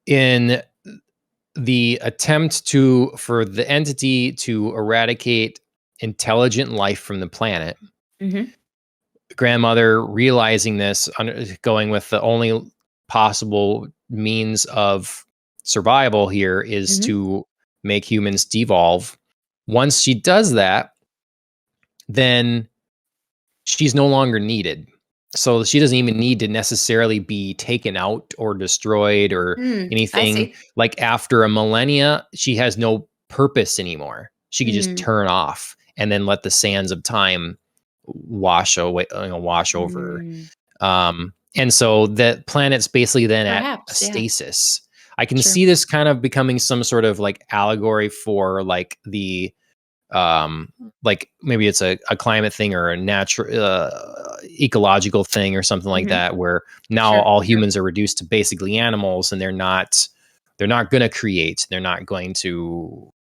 in the attempt for the entity to eradicate intelligent life from the planet, Mhm. grandmother realizing this, going with the only possible means of survival here is Mhm. to make humans devolve. Once she does that, then she's no longer needed. So she doesn't even need to necessarily be taken out or destroyed or I anything. see. Like after a millennia, she has no purpose anymore. She could just Mm. turn off and then let the sands of time wash away, wash over. Mm. And so the planet's basically then at a Perhaps, yeah. stasis. I can Sure. see this kind of becoming some sort of like allegory for like the like maybe it's a climate thing or a natural ecological thing or something like Mhm. that, where now Sure, all sure. humans are reduced to basically animals, and they're not going to create, they're not going to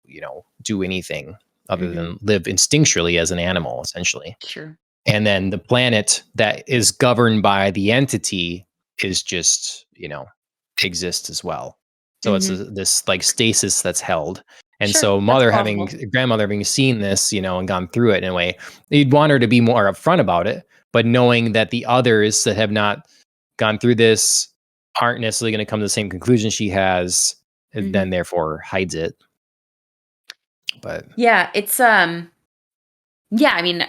do anything other Mhm. than live instinctually as an animal, essentially. Sure. And then the planet that is governed by the entity is just exists as well. So it's Mhm. this like stasis that's held. And Sure, so that's having plausible. grandmother having seen this, and gone through it in a way, you'd want her to be more upfront about it, but knowing that the others that have not gone through this aren't necessarily going to come to the same conclusion she has, then Mhm. therefore hides it. But Yeah, it's, yeah, I mean,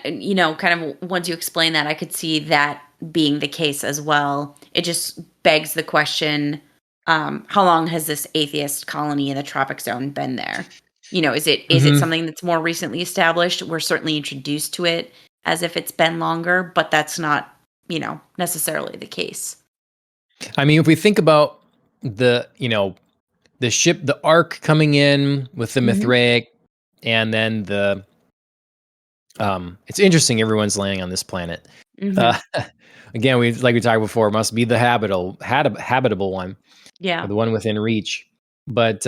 kind of once you explain that, I could see that being the case as well. It just begs the question, how long has this atheist colony in the tropic zone been there? Is it mhm. something that's more recently established? We're certainly introduced to it as if it's been longer, but that's not, necessarily the case. I mean, if we think about the ship, the Ark coming in with the Mhm. Mithraic, and then it's interesting everyone's landing on this planet. Uh, Mhm. again, we talked before, must be the habitable one, or Yeah. the one within reach. But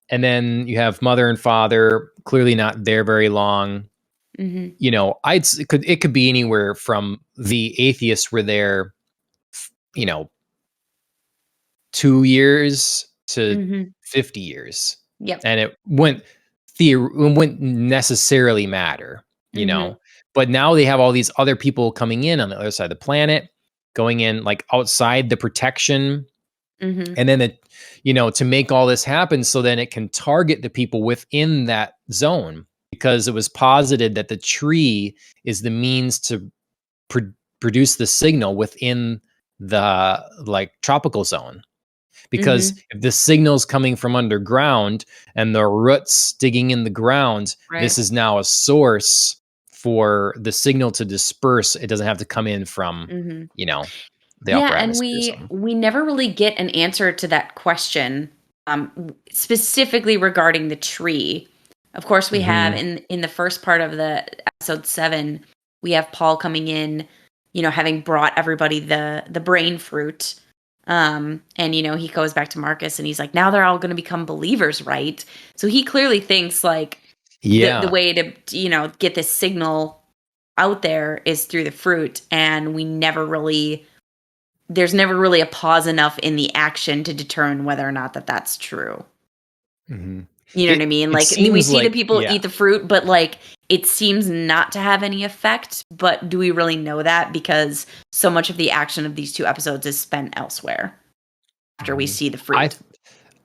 and then you have mother and father clearly not there very long. Mhm. It could be anywhere from the atheists were there, you know, 2 years to Mhm. 50 years. Yep. And it wouldn't necessarily matter, you Mhm. know. But now they have all these other people coming in on the other side of the planet, going in like outside the protection. Mhm. And then to make all this happen so then it can target the people within that zone, because it was posited that the tree is the means to pro- produce the signal within the like tropical zone, because Mhm. if the signal's coming from underground and the roots digging in the ground, this Right. is now a source for the signal to disperse. It doesn't have to come in from, Mhm. you know, the Yeah, upper and atmosphere or we something. we never really get an answer to that question, specifically regarding the tree. Of course, we have Hmm. in the first part of the episode 7, we have Paul coming in, having brought everybody the brain fruit. And he goes back to Marcus and he's like, now they're all going to become believers, right? So he clearly thinks like the Yeah. way to get this signal out there is through the fruit, and there's never really a pause enough in the action to determine whether or not that's true. Hmm. You know what I It mean? it Like, we seems see the like, people yeah. eat the fruit, but, like, it seems not to have any effect, but do we really know that? Because so much of the action of these 2 episodes is spent elsewhere after we Mhm. see the I fruit.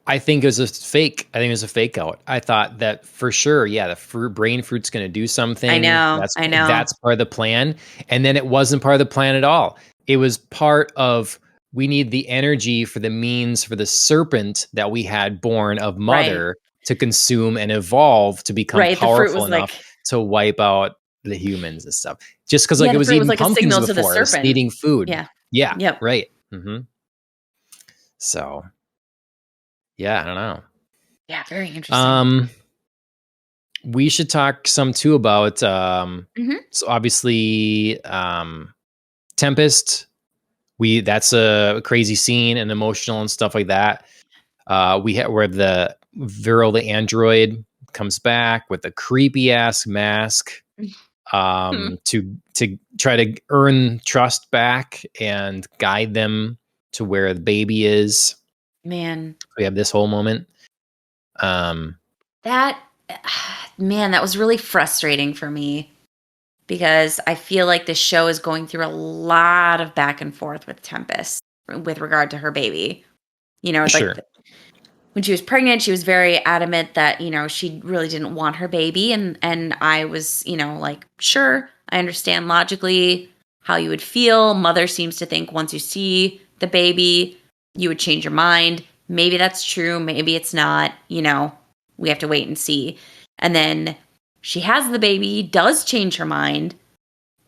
I think it was a fake. I think it was a fake out. I thought that for sure, yeah, the brain fruit's going to do I something. know, That's I know. that's part of the plan, and then it wasn't part of the plan at all. It was part of, we need the energy for the means for the serpent that we had born of Right, mother to consume and evolve to become right, the fruit powerful was enough like to wipe out. the humans and stuff. Just because like Yeah, it that's was right. It was eating like a pumpkins signal to the before, it's serpent. needing food. Yeah. Yeah, Yep. right. So yeah, I don't know. Yeah, very interesting. Um, we should talk some too about Mhm. so obviously Tempest. That's a crazy scene and emotional and stuff like that. We had where the Viral the android comes back with a creepy ass mask to try to earn trust back and guide them to where the baby is. Man, We have this whole moment. Um, that man, that was really frustrating for me because I feel like the show is going through a lot of back and forth with Tempest with regard to her baby. Like sure, when she was pregnant, she was very adamant that, she really didn't want her baby and I was, like, sure, I understand logically how you would feel. Mother seems to think once you see the baby, you would change your mind. Maybe that's true, maybe it's not, we have to wait and see. And then she has the baby, does change her mind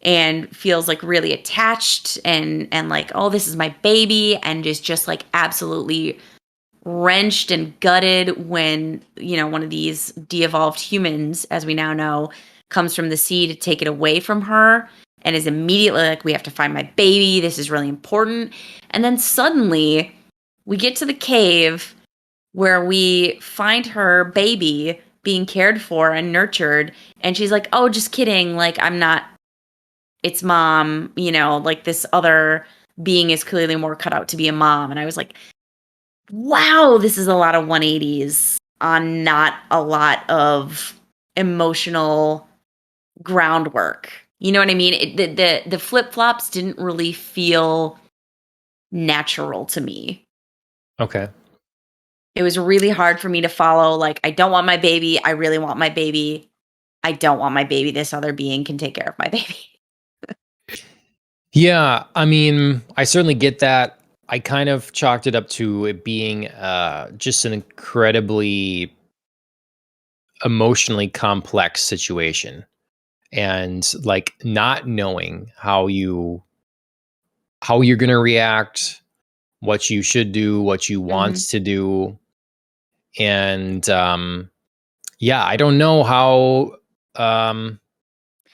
and feels like really attached and like, oh, this is my baby, and is just like absolutely wrenched and gutted when one of these de-evolved humans, as we now know, comes from the sea to take it away from her and is immediately like, we have to find my baby, this is really important. And then suddenly we get to the cave where we find her baby being cared for and nurtured, and she's like, oh, just kidding, like, I'm not, it's mom, like this other being is clearly more cut out to be a mom. And I was like, wow, this is a lot of 180s on not a lot of emotional groundwork. You know what I mean? The flip-flops didn't really feel natural to me. okay. It was really hard for me to follow, like, I don't want my baby, I really want my baby. I don't want my baby, this other being can take care of my baby. Yeah, I mean, I certainly get that. I kind of chalked it up to it being just an incredibly emotionally complex situation, and like not knowing how you're going to react, what you should do, what you want Mhm. to do. And yeah, um I don't I know how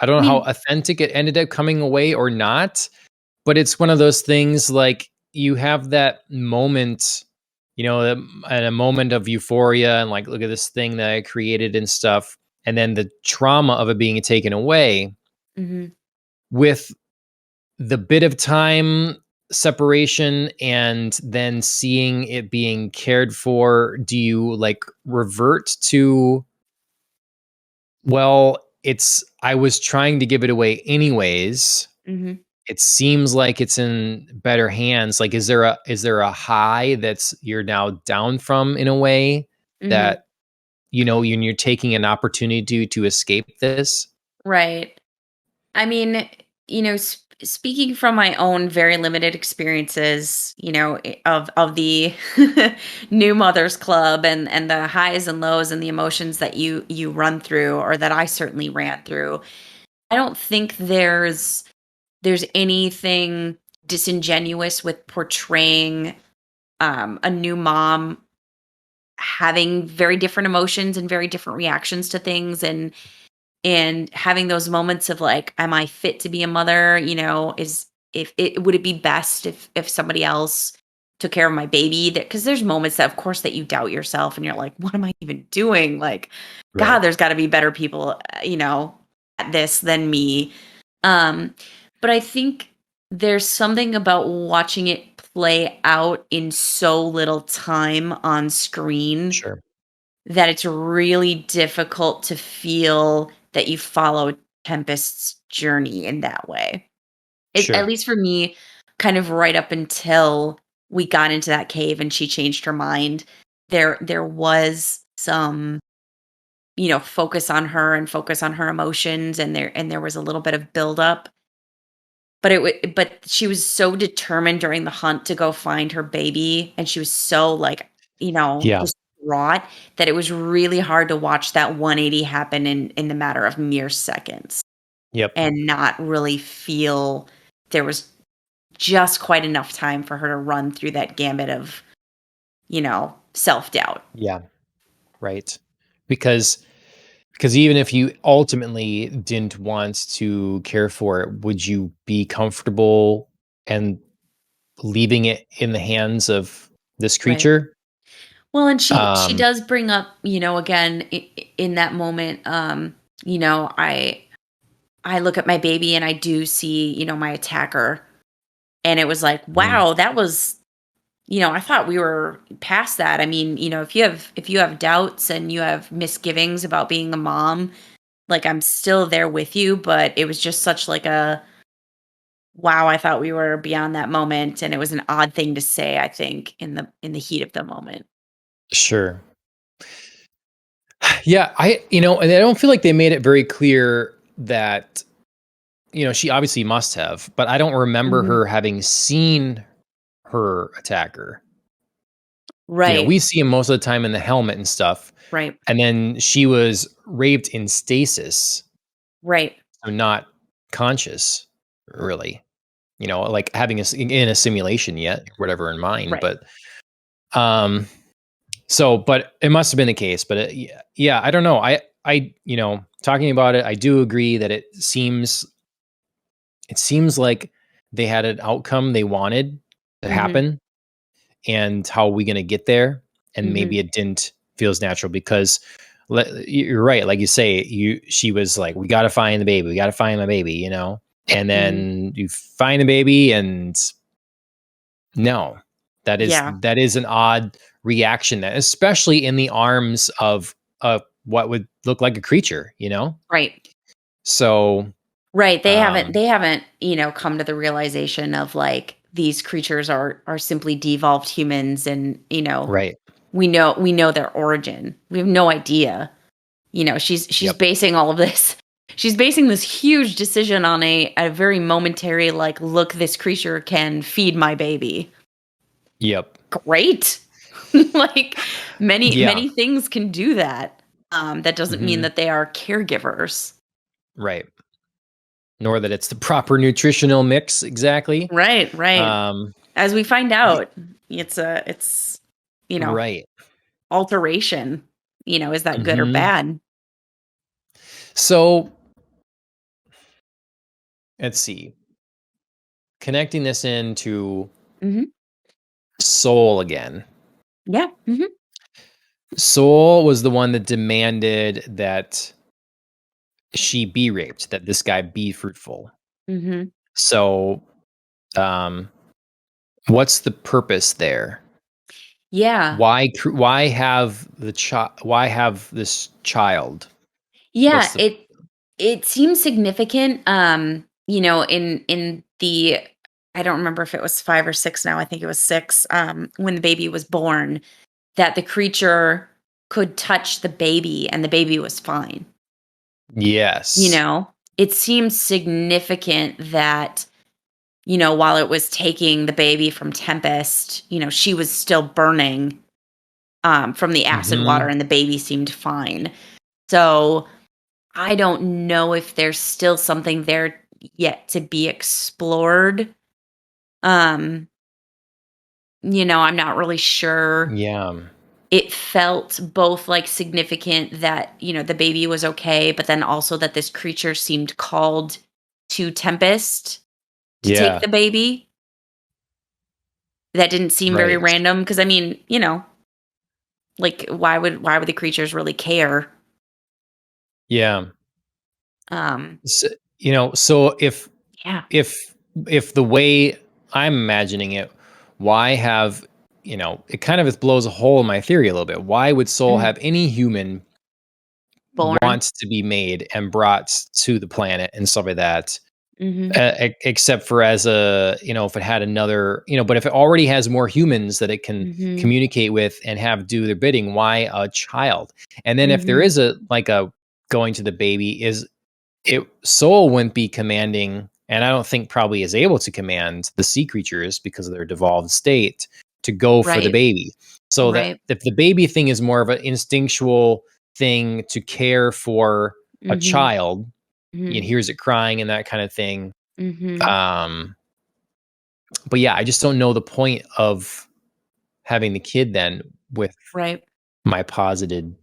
mean, authentic it ended up coming away or not, but it's one of those things like you have that moment, and a moment of euphoria and like, look at this thing that I created and stuff. And then the trauma of it being taken away mhm, with the bit of time separation and then seeing it being cared for. Do you like revert to, well, I was trying to give it away anyways. mhm, It seems like it's in better hands. Like, is there a high that's you're now down from in a way mhm. that when you're taking an opportunity to escape this? Right. I mean, speaking from my own very limited experiences, of the new mothers club and the highs and lows and the emotions that you run through, or that I certainly ran through. I don't think there's anything disingenuous with portraying a new mom having very different emotions and very different reactions to things, and having those moments of like, am I fit to be a mother? Is if it would it be best if somebody else took care of my baby? That, because there's moments that of course that you doubt yourself and you're like, what am I even doing? Like, god, Right. there's got to be better people at this than me. um but I think there's something about watching it play out in so little time on screen Sure. that it's really difficult to feel that you followed Tempest's journey in that way. At Sure. least for me, kind of right up until we got into that cave and she changed her mind, there was some, focus on her and focus on her emotions, and there was a little bit of buildup. But she was so determined during the hunt to go find her baby, and she was so, like, Yeah. distraught, that it was really hard to watch that 180 happen in the matter of mere seconds. Yep. and not really feel there was just quite enough time for her to run through that gambit of, self-doubt. Yeah. Right. Because even if you ultimately didn't want to care for it, would you be comfortable and leaving it in the hands of this Right. creature? Well, and she Um, does bring up, again, in that moment, I look at my baby and I do see, my attacker, and it was like, mm, wow, that was, I thought we were past that. I mean, if you have doubts and you have misgivings about being a mom, like, I'm still there with you, but it was just such like a wow, I thought we were beyond that moment, and it was an odd thing to say, I think, in the heat of the moment. sure. Yeah, and I don't feel like they made it very clear that, she obviously must have, but I don't remember Mhm. her having seen her attacker. Right, We see him most of the time in the helmet and stuff, right, and then she was raped in stasis, right, so not conscious, really. Like having in a simulation yet, whatever in mind, right. but um, but it must have been the case. But yeah, yeah, I don't know. Talking about it, I do agree that it seems like they had an outcome they wanted to Mhm, happen, and how are we going to get there? And maybe mhm, it didn't feel as natural because you're right. Like you say, she was like, we got to find the baby. We got to find my baby, and mhm. then you find the baby and no, that is Yeah, that is an odd reaction, that especially in the arms of what would look like a creature, right. So, Right, they haven't um, they haven't, come to the realization of, like, these creatures are simply devolved humans and, right. we know their origin. We have no idea. She's Yep. basing all of this she's basing this huge decision on a very momentary, like, "Look, this creature can feed my baby." Yep. Great. Like, many Yeah. many things can do that. That doesn't mean Mhm. that they are caregivers. Right. Nor that it's the proper nutritional mix exactly. Right, right. Um, As we find y out, it's, you know, right. alteration. Is that good or Mhm. bad? So, let's see. Connecting this into Mhm. Soul again. Yeah. Mhm. Soul was the one that demanded that she be raped, that this guy be fruitful. Mhm. So, um, what's the purpose there? Yeah. Why have this child? Yeah, What's the it seems significant, in the I don't remember if it was 5 or 6 now, I think it was 6, when the baby was born, that the creature could touch the baby and the baby was fine, you Yes. know? It seems significant that, while it was taking the baby from Tempest, she was still burning, from the acid water Mhm. and the baby seemed fine. So, I don't know if there's still something there yet to be explored. Um, I'm not really sure. Yeah. It felt both like significant that, the baby was okay, but then also that this creature seemed called to Tempest to take Yeah. the baby. That didn't seem very Right. random because I mean, like why would the creatures really care? Yeah. Um, S so yeah. if if the way I'm imagining it, why have it kind of blows a hole in my theory a little bit. Why would Soul Mhm. have any human Born. want to be made and brought to the planet and stuff like that? Mhm. Except for as if it had another, but if it already has more humans that it can Mhm. communicate with and have do their bidding, why a child? And then if there Mhm. is a going to the baby, Soul wouldn't be commanding, and I don't think probably is able to command the sea creatures because of their devolved state to go for the Right. baby. So that Right. if the baby thing is more of an instinctual thing to care for a Mhm. child, and hears it crying and that kind of thing. Mm-hmm. Um, but yeah, I just don't know the point of having the kid then with Right. my posited.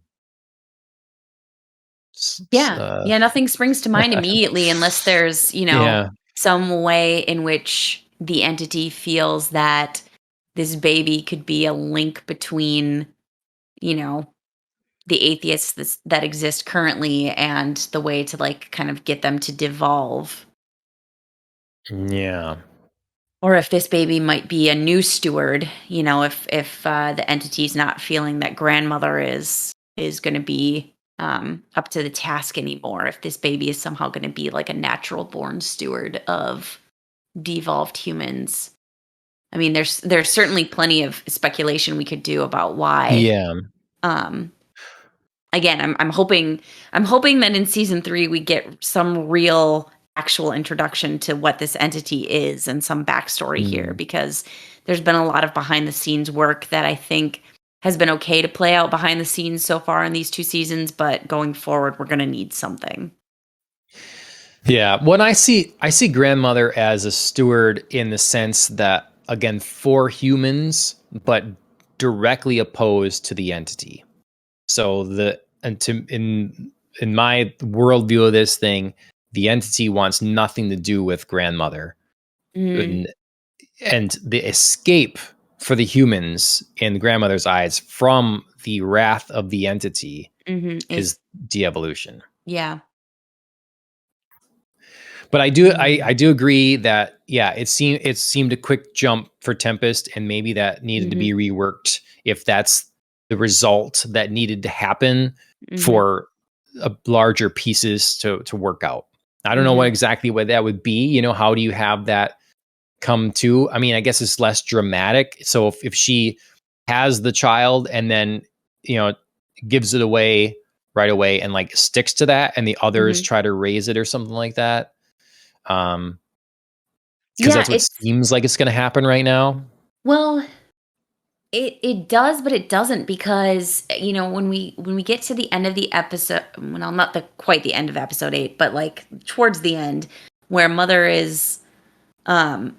Yeah. Yeah. Nothing springs to mind immediately unless there's, Yeah. some way in which the entity feels that this baby could be a link between, you know, the atheists that exist currently and the way to like kind of get them to devolve. Yeah. Or if this baby might be a new steward, if the entity's not feeling that grandmother is going to be up to the task anymore, if this baby is somehow going to be like a natural born steward of devolved humans. I mean, there's certainly plenty of speculation we could do about why. Yeah. Um, Again, I'm hoping that in season 3 we get some real actual introduction to what this entity is and some backstory here, Mm. because there's been a lot of behind the scenes work that I think has been okay to play out behind the scenes so far in these 2 seasons, but going forward we're going to need something. Yeah. When I see grandmother as a steward in the sense that, again, for humans, but directly opposed to the entity. So in my worldview of this thing, the entity wants nothing to do with grandmother, Mm, and, and the escape for the humans in grandmother's eyes from the wrath of the entity is is de-evolution. yeah. But I Mm, do agree that, yeah, it seemed a quick jump for Tempest, and maybe that needed to mhm, be reworked if that's the result that needed to happen mhm, for larger pieces to work out. I don't know mhm, what that would be. How do you have that come to? I mean, I guess it's less dramatic. So if she has the child and then, you know, gives it away right away and like sticks to that, and the others mhm. try to raise it or something like that. Um, because Yeah, that's what seems like it's going to happen right now. well, it does, but it doesn't, because when we get to the end of the episode, well, not the quite the end of episode 8, but like towards the end, where mother is um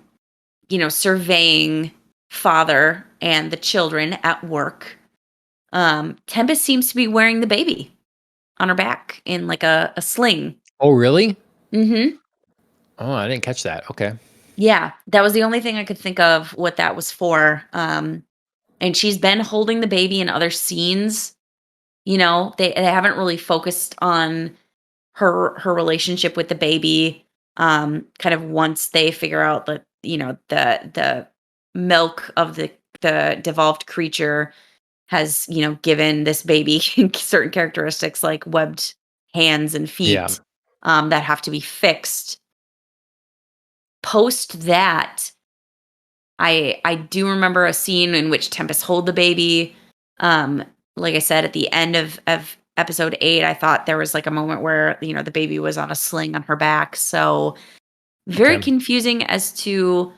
surveying father and the children at work. Tempest seems to be wearing the baby on her back in like a sling. Oh, really? Mhm. Oh, I didn't catch that. Okay. Yeah, that was the only thing I could think of what that was for. And she's been holding the baby in other scenes. They haven't really focused on her relationship with the baby. Kind of once they figure out that the milk of the devolved creature has given this baby certain characteristics like webbed hands and Yeah. feet that have to be fixed. Post that, I do remember a scene in which Tempest hold the baby. Um, like I said, at the end of episode 8, I thought there was like a moment where the baby was on a sling on her back. So very Okay. confusing as to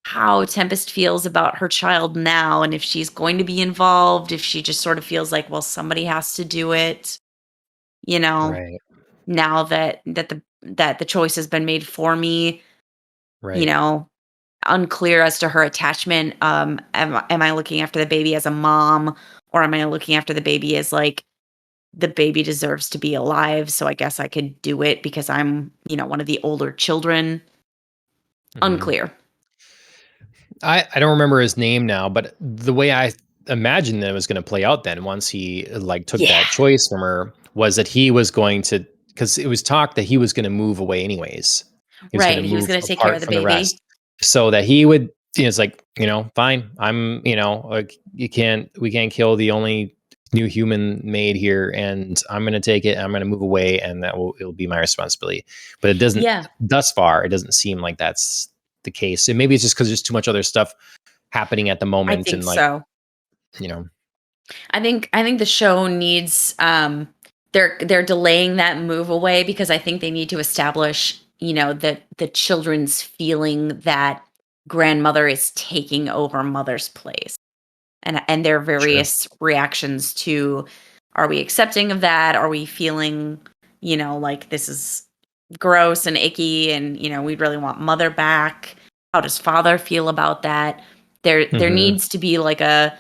how Tempest feels about her child now, and if she's going to be involved, if she just sort of feels like, well, somebody has to do it. You know, Right. now that the choice has been made for me. You Right. know, unclear as to her attachment. Am I looking after the baby as a mom, or am I looking after the baby as like the baby deserves to be alive? So I guess I could do it because I'm, one of the older children. Hmm. Unclear. I don't remember his name now, but the way I imagined that it was going to play out then, once he like took Yeah. that choice from her, was that he was going to, because it was talk that he was going to move away anyways. He was going to Right. He was move going to take care of apart the from the rest, baby. so that he would. It's like, fine. Like, we can't kill the only new human made here, and I'm going to take it. And I'm going to move away, and it'll be my responsibility. But it doesn't. Yeah, Thus far, it doesn't seem like that's the case. And maybe it's just because there's too much other stuff happening at the I moment, think and like, so. you know I think the show needs they're delaying that move away because I think they need to establish, that the children's feeling that grandmother is taking over mother's place. And their sure. various reactions to, are we accepting of that? Are we feeling, like this is gross and icky, and we'd really want mother back. How does father feel about that? There Mhm. needs to be like a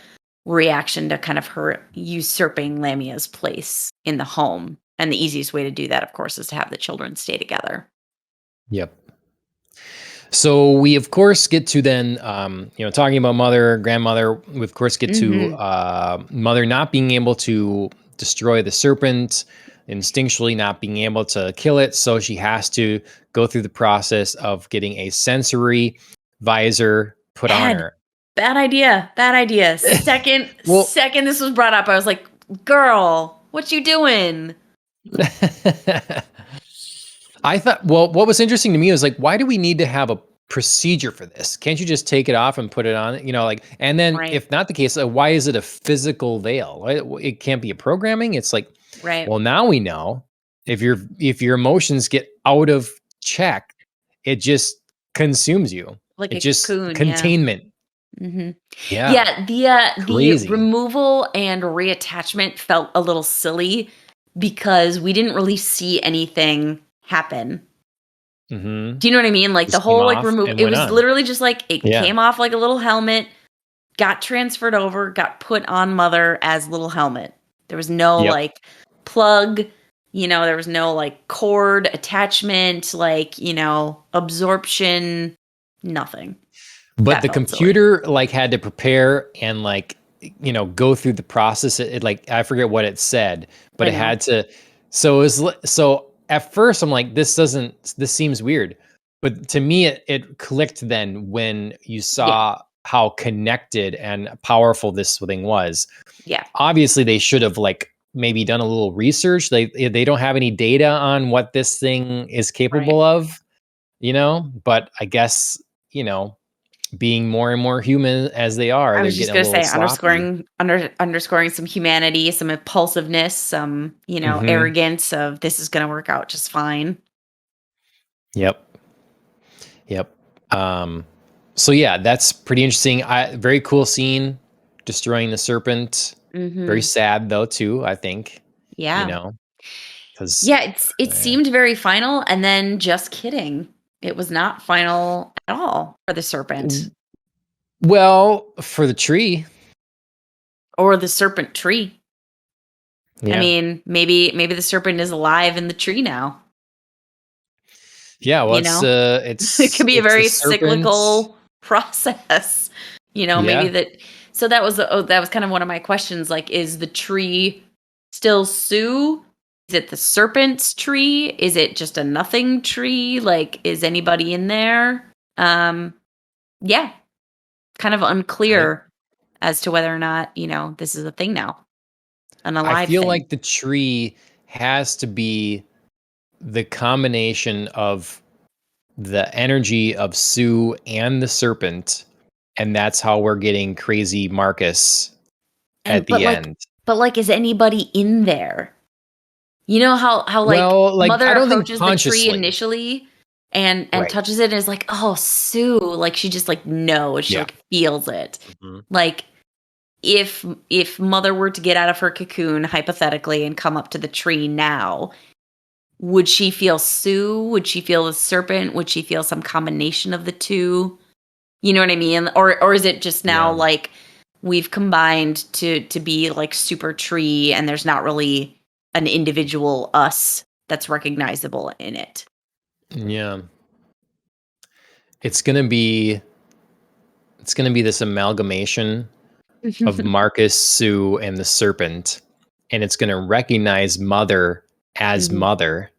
reaction to kind of her usurping Lamia's place in the home. And the easiest way to do that, of course, is to have the children stay together. Yep. So we of course get to then, talking about mother, grandmother. We of course get to Hmm. mother not being able to destroy the serpent, instinctually not being able to kill it. So she has to go through the process of getting a sensory visor put on Bad, her. bad idea. Bad idea. Second, Well, second this was brought up, I was like, girl, what you doing? I thought, well, what was interesting to me was like, why do we need to have a procedure for this? Can't you just take it off and put it on? And then Right, if not the case, why is it a physical veil? It can't be a programming. It's like, right. well, now we know if your emotions get out of check, it just consumes you. Like It a just cocoon, yeah. containment. Hmm. Yeah, Yeah, the crazy. removal and reattachment felt a little silly because we didn't really see anything happen. Hmm. Do you know what I mean? Like the Just came whole like off remove, and it went was on. literally just like it Yeah. came off like a little helmet, got transferred over, got put on mother as little helmet. There was no Yep. like plug, there was no like cord attachment, like, absorption, nothing. But That the felt silly. computer like had to prepare and like go through the process. It like I forget what it said, but I it know. had to. So it was so at first I'm like, this seems weird, but to me it clicked then when you Yeah. saw how connected and powerful this thing was. Yeah. Obviously they should have like maybe done a little research. They don't have any data on what this thing is Right. capable of, but I guess, you know being more and more human as they are, I they're was just getting a gonna little say sloppy. underscoring some humanity, some impulsiveness, some, Mhm. arrogance of this is gonna work out just fine. Yep. Yep. Um, so yeah, that's pretty interesting. Very cool scene, destroying the serpent. Very Mhm. sad though too, I think, you Yeah. know, because Yeah, it seemed very final, and then just kidding. It was not final at all for the serpent well, for the tree. or the serpent tree. I Yeah. mean, maybe the serpent is alive in the tree now, Yeah, well, you it's know? It could be a it's a very serpent. cyclical process. Maybe Yeah. that so that was kind of one of my questions, like, is the tree still Sue? Is it the serpent's tree? Is it just a nothing tree? Like, is anybody in there? Um, yeah, kind of I unclear as to whether or not, this is a thing now, an I alive feel thing. like the tree has to be the combination of the energy of Sue and the serpent, and that's how we're getting crazy Marcus at And the end. but like is anybody in there? You know how like Well, like, I mother don't think approaches the tree consciously. initially and Right. touches it and is like, "Oh, Sue." Like she just like knows, she Yeah. like feels it. Mhm. Like if mother were to get out of her cocoon hypothetically and come up to the tree now, would she feel Sue? Would she feel the serpent? Would she feel some combination of the two? You know what I mean? Or is it just now Yeah. like we've combined to be like super tree and there's not really an individual us that's recognizable in it? Yeah. It's gonna be it's gonna be this amalgamation of Marcus, Sue, and the serpent, and it's gonna recognize Mother as Mhm. Mother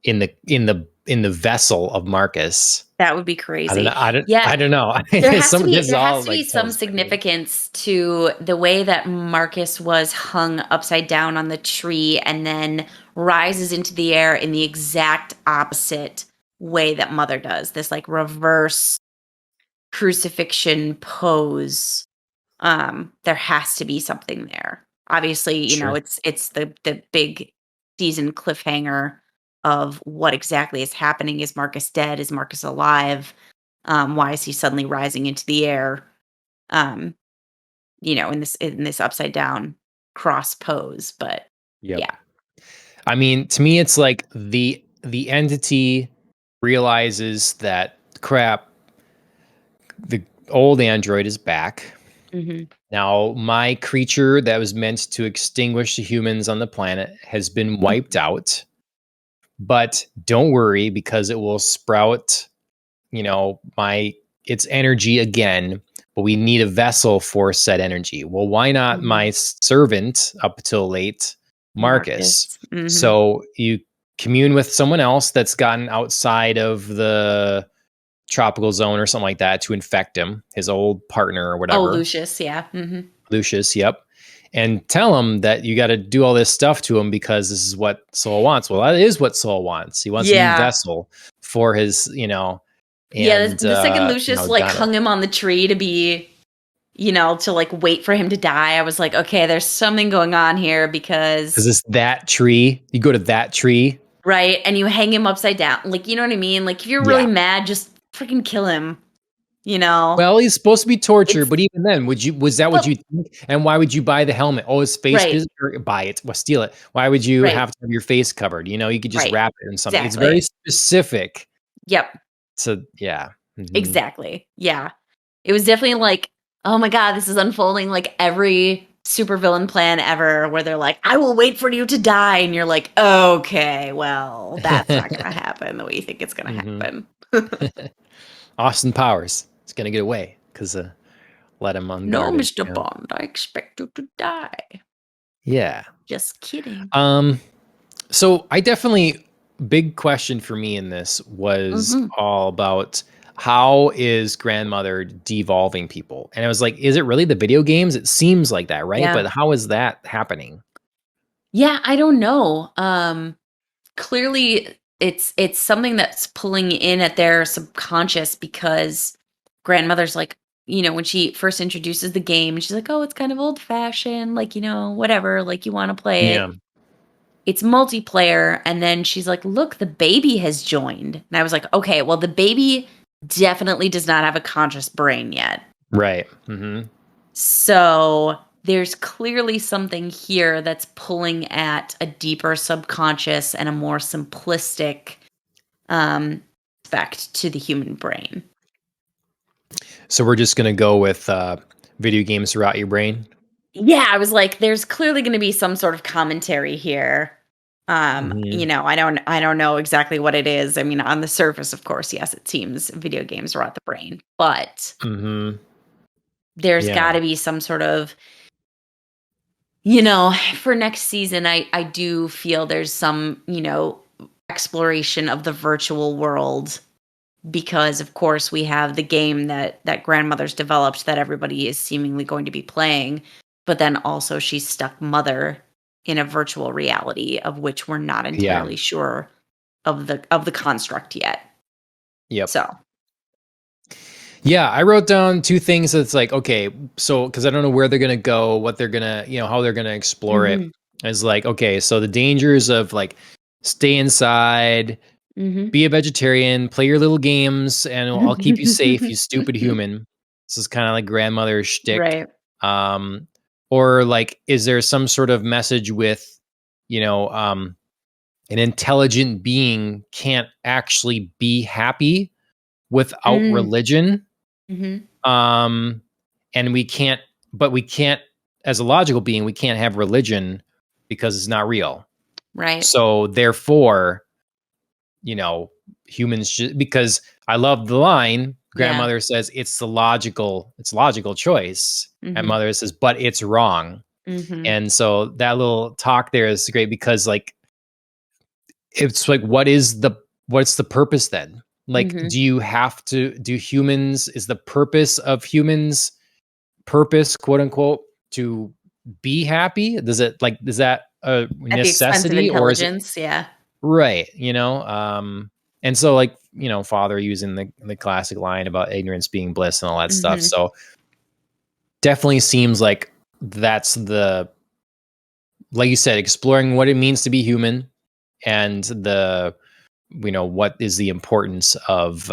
in the vessel of Marcus. That would be I don't know. crazy. I don't. Yeah, I don't know. there has to be This is there has all to be like some tells crazy. significance to the way that Marcus was hung upside down on the tree and then rises into the air in the exact opposite way that Mother does. This like reverse crucifixion pose. There has to be something there. Obviously, Sure. it's the big season cliffhanger of what exactly is happening. Is Marcus dead? Is Marcus alive? Why is he suddenly rising into the air? Um, in this upside down cross pose. But Yep. yeah. I mean, to me, it's like the entity realizes that crap, the old android is back. Mhm. Now, my creature that was meant to extinguish the humans on the planet has been wiped out. But don't worry because it will sprout, my its energy again, but we need a vessel for said energy. Well, why not my Mhm. servant up till late, Marcus? Marcus. Mhm. So you commune with someone else that's gotten outside of the tropical zone or something like that to infect him, his old partner or Oh, whatever. Lucius, yeah. Mhm. Lucius, yep. And tell him that you got to do all this stuff to him because this is what Soul wants. Well, that is what Soul wants. He wants a new Yeah. vessel for his, Yeah, and the second Lucius, like, got it. hung him on the tree to be, to, like, wait for him to die, I was like, "Okay, there's something going on here," Because because it's that tree. You go to that tree. right? And you hang him upside down. Like, you know what I mean? Like, if you're really Yeah. mad, just freaking kill him, you know? Well, he's supposed to be tortured, It's but even then, was that what well, you think? And why would you buy the helmet? Oh, his face right, is buy it. Well, steal it. Why would you right, have to have your face covered? You could just right. wrap it in something. It's very Exactly. specific. Yep, So yeah. Hmm. exactly. Yeah. It was definitely like, "Oh my god, this is unfolding like every supervillain plan ever," where they're like, "I will wait for you to die," and you're like, "Okay, well, that's not gonna happen the way you think it's gonna Hmm. happen." Austin Powers is gonna get away because let him "No, unguarded. Mr. Bond, I expect you to die." Yeah. Just kidding. Um. So I definitely big question for me in this was Mhm. all about how is grandmother devolving people, and I was like, is it really the video games? It seems like that, right? Yeah. But how is that happening? Yeah, I don't know. Clearly it's something that's pulling in at their subconscious because grandmother's like, when she first introduces the game, she's like, "Oh, it's kind of old fashioned, like, whatever, like you want to play Yeah. it." It's multiplayer, and then she's like, "Look, the baby has joined." And I was like, "Okay, well, the baby definitely does not have a conscious brain yet." Right. Hmm. So there's clearly something here that's pulling at a deeper subconscious and a more simplistic aspect to the human brain. So we're just gonna go with video games throughout your brain. Yeah, I was like, there's clearly going to be some sort of commentary here. Hmm. I don't know exactly what it is. I mean, on the surface, of course, yes, it seems video games rot the brain, but Hmm. there's got Yeah. to be some sort of for next season, I do feel there's some, exploration of the virtual world because of course we have the game that grandmother's developed that everybody is seemingly going to be playing, but then also she's stuck mother in a virtual reality of which we're not Yeah. entirely sure of the construct yet. Yep. So, Yeah, I wrote down two things that's like, okay, so because I don't know where they're gonna go, what they're gonna, how they're gonna explore it. mhm. Is like, okay, so the dangers of like stay inside, Mhm. be a vegetarian, play your little games, and I'll keep you safe, you stupid human. This is kind of like grandmother's shtick. Right. Um, or like, is there some sort of message with, you know, um, an intelligent being can't actually be happy without Mm. religion? Mhm. Um, and we can't, as a logical being, we can't have religion because it's not real. Right. So therefore, you know, humans should, because I love the line, Yeah. grandmother says it's logical choice. And Mhm. mother says, but it's wrong. Mhm. And so that little talk there is great because like it's like what's the purpose then? Like, Mhm. do you have to do humans is the purpose of humans purpose, quote unquote, to be happy? Is that a At the expense of necessity or is it intelligence, yeah. right? And so like, father using the classic line about ignorance being bliss and all that stuff. Mhm. So definitely seems like that's the like you said, exploring what it means to be human and what is the importance of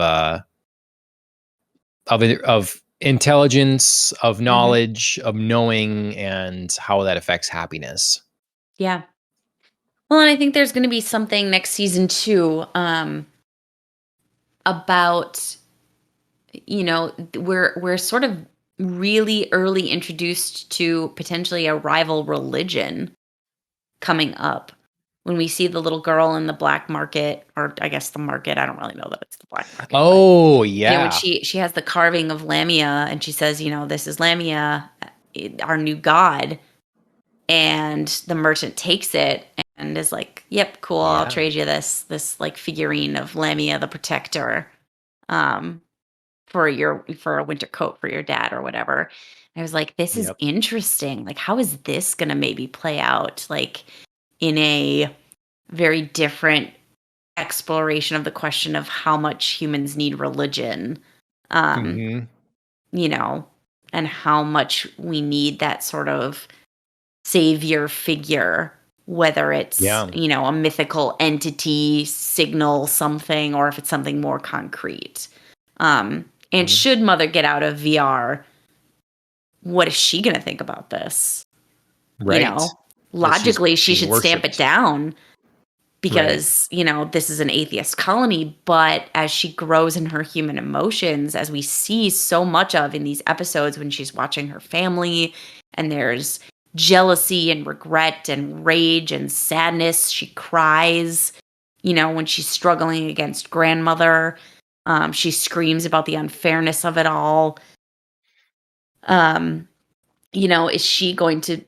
intelligence, of Mhm. knowledge, of knowing, and how that affects happiness. Yeah. Well, and I think there's going to be something next season too, about, we're sort of really early introduced to potentially a rival religion coming up. When we see the little girl in the black market, or I guess the market, I don't really know that it's the black market, but Oh, when yeah. she has the carving of Lamia and she says, this is Lamia, our new god, and the merchant takes it and is like, "Yep, cool, I'll Yeah. trade you this like figurine of Lamia the protector, um, for a winter coat for your dad or whatever." And I was like, "This is Yep. interesting. Like, how is this gonna maybe play out like in a very different exploration of the question of how much humans need religion, um, Hmm. you know, and how much we need that sort of savior figure, whether it's, Yeah. a mythical entity, signal, something, or if it's something more concrete. And Mhm. should Mother get out of VR, what is she going to think about this? You Right. know, That she's logically, she being should stamp it worshipped. down Right. because, this is an atheist colony. But as she grows in her human emotions, as we see so much of in these episodes when she's watching her family, and there's jealousy and regret and rage and sadness, she cries, when she's struggling against grandmother. She screams about the unfairness of it all. Um, is she going to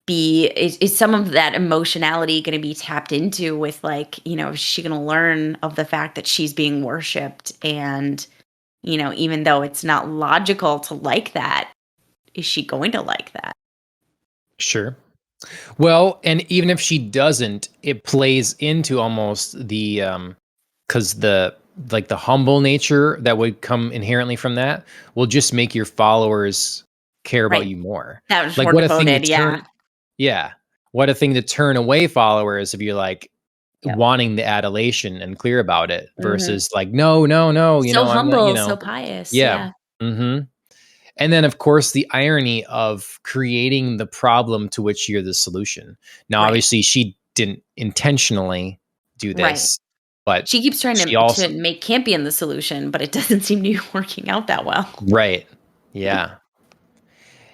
is some of that emotionality going to be tapped into with, like, is she going to learn of the fact that she's being worshipped, and, even though it's not logical to like that, is she going to like that? Sure. Well, and even if she doesn't, it plays into almost the because the humble nature that would come inherently from that will just make your followers care about Right. you more. That was Like more what a thing to devoted. turn Yeah. yeah. What a thing to turn away followers if you're like Yep. wanting the adulation and clear about it Hmm. versus like, no, no, no, So I'm not, humble, so pious. yeah. Yeah. Hmm. And then, of course, the irony of creating the problem to which you're the solution. Now, Right. obviously, she didn't intentionally do Right. this, but She keeps trying she to also, make Campion the solution, but it doesn't seem to be working out that well. right. Yeah.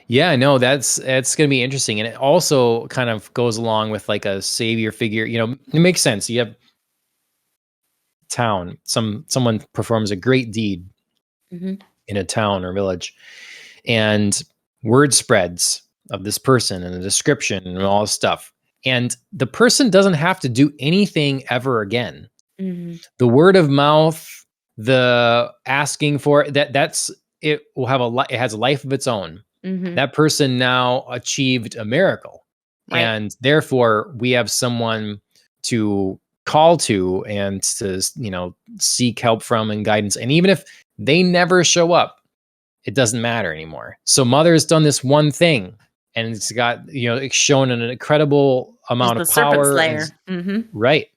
Yeah, no, it's going to be interesting. And it also kind of goes along with like a savior figure. It makes sense. You have town, someone performs a great deed Hmm. in a town or village, and word spreads of this person and the description and all this stuff. And the person doesn't have to do anything ever again. Hmm. The word of mouth, the asking for that's it will have it has a life of its own. Hmm. That person now achieved a miracle. Right. And therefore we have someone to call to and to, seek help from and guidance. And even if they never show up, it doesn't matter anymore. So Mother has done this one thing and it's got, it's shown an incredible She's amount the of serpent power and slayer. Hmm. right.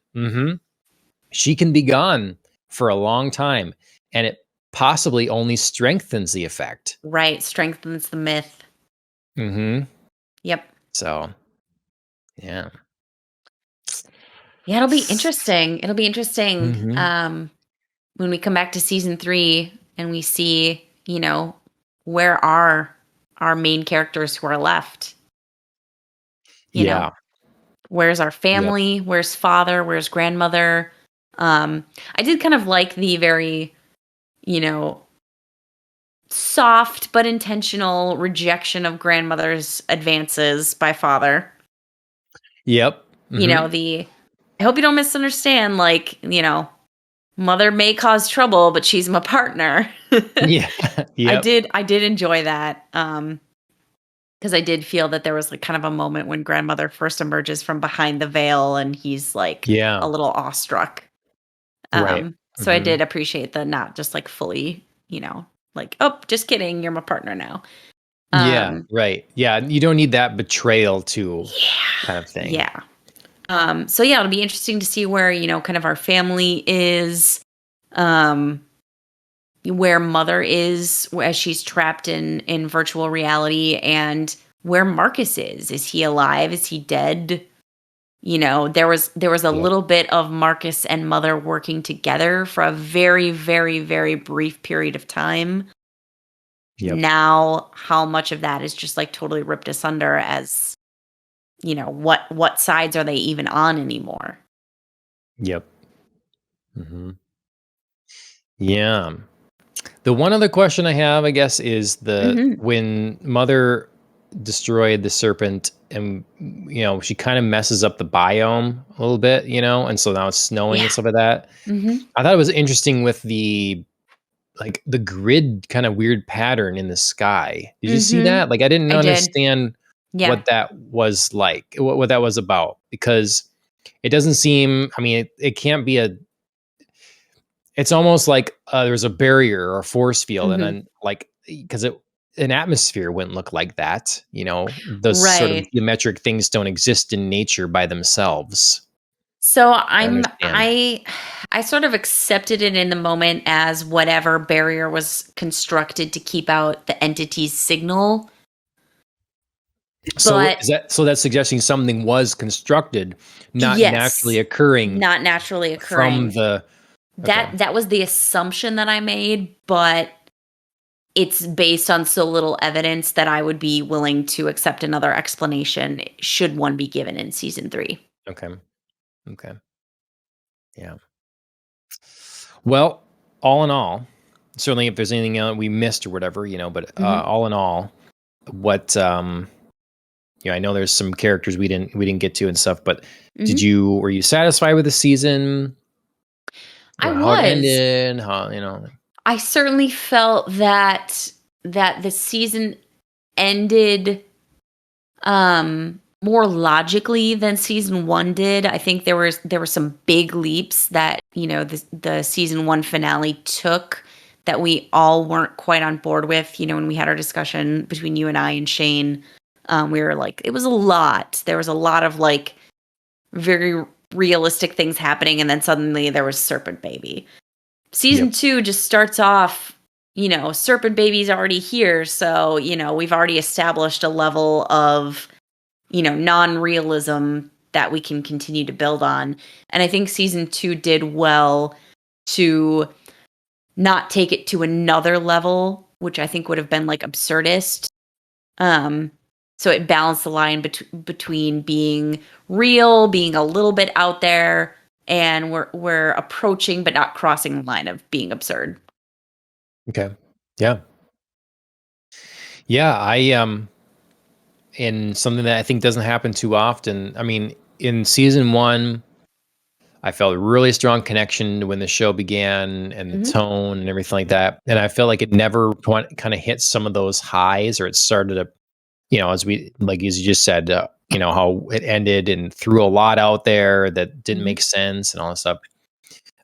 She can be gone for a long time and it possibly only strengthens the effect. Right. Strengthens the myth. Hmm. Yep. So, yeah. Yeah, it'll be interesting. It'll be interesting, Hmm. when we come back to season 3 and we see, where are our main characters who are left? You know, Yeah. where's our Yep. family? Where's father? Where's grandmother? I did kind of like the very, you know, soft but intentional rejection of grandmother's advances by father. Yep. Hmm. I hope you don't misunderstand, like, mother may cause trouble, but she's my partner. Yeah. Yep. I did enjoy that. Because I did feel that there was like kind of a moment when grandmother first emerges from behind the veil and he's like a Yeah. little awestruck. Right. So I Hmm. did appreciate the not just like fully, like, oh, just kidding, you're my partner now. Yeah. Um, Right. Yeah. You don't need that betrayal too yeah, kind of thing. yeah. So yeah, it'll be interesting to see where, kind of our family is, um, where mother is as she's trapped in virtual reality, and where Marcus is. Is he alive? Is he dead? You know, there was a Yep. little bit of Marcus and Mother working together for a very, very, very brief period of time. Yep. Now, how much of that is just like totally ripped asunder as, what sides are they even on anymore? Yep. Yeah. The one other question I have, I guess, is the Mhm. when Mother destroyed the serpent and she kind of messes up the biome a little bit, and so now it's snowing Yeah. and stuff like that. Mhm. I thought it was interesting with the grid kind of weird pattern in the sky. Did you see Mhm. that? Like I didn't I did. understand Yeah. what that was like, what that was about, because it doesn't seem, I mean, it can't be it's almost like there's a barrier or a force field, and Mhm. then like because an atmosphere wouldn't look like that. Those sort of Right. geometric things don't exist in nature by themselves. So I I'm understand. I sort of accepted it in the moment as whatever barrier was constructed to keep out the entity's signal. So But that's suggesting something was constructed, not naturally yes, occurring not naturally from occurring. the. Okay. That was the assumption that I made, but it's based on so little evidence that I would be willing to accept another explanation should one be given in season 3. Okay. Okay. Yeah. Well, all in all, certainly if there's anything we missed or whatever, but Mhm. all in all, what I know there's some characters we didn't get to and stuff, but Mhm. were you satisfied with the season? I How it was. ended? I certainly felt that the season ended more logically than season 1 did. I think there were some big leaps that, the season 1 finale took that we all weren't quite on board with. When we had our discussion between you and I and Shane, we were like, it was a lot. There was a lot of like very realistic things happening, and then suddenly there was Serpent Baby. Season Yep. 2 just starts off, Serpent Baby's already here, so, we've already established a level of, non-realism that we can continue to build on. And I think season 2 did well to not take it to another level, which I think would have been like absurdist. Um, so it balanced the line between being real, being a little bit out there, and we're approaching but not crossing the line of being absurd. Okay. Yeah. Yeah. In something that I think doesn't happen too often. I mean, in season one, I felt a really strong connection when the show began and the Mhm. tone and everything like that. And I felt like it never kind of hit some of those highs, or it started to, as you just said, how it ended and threw a lot out there that didn't Mhm. make sense and all that stuff.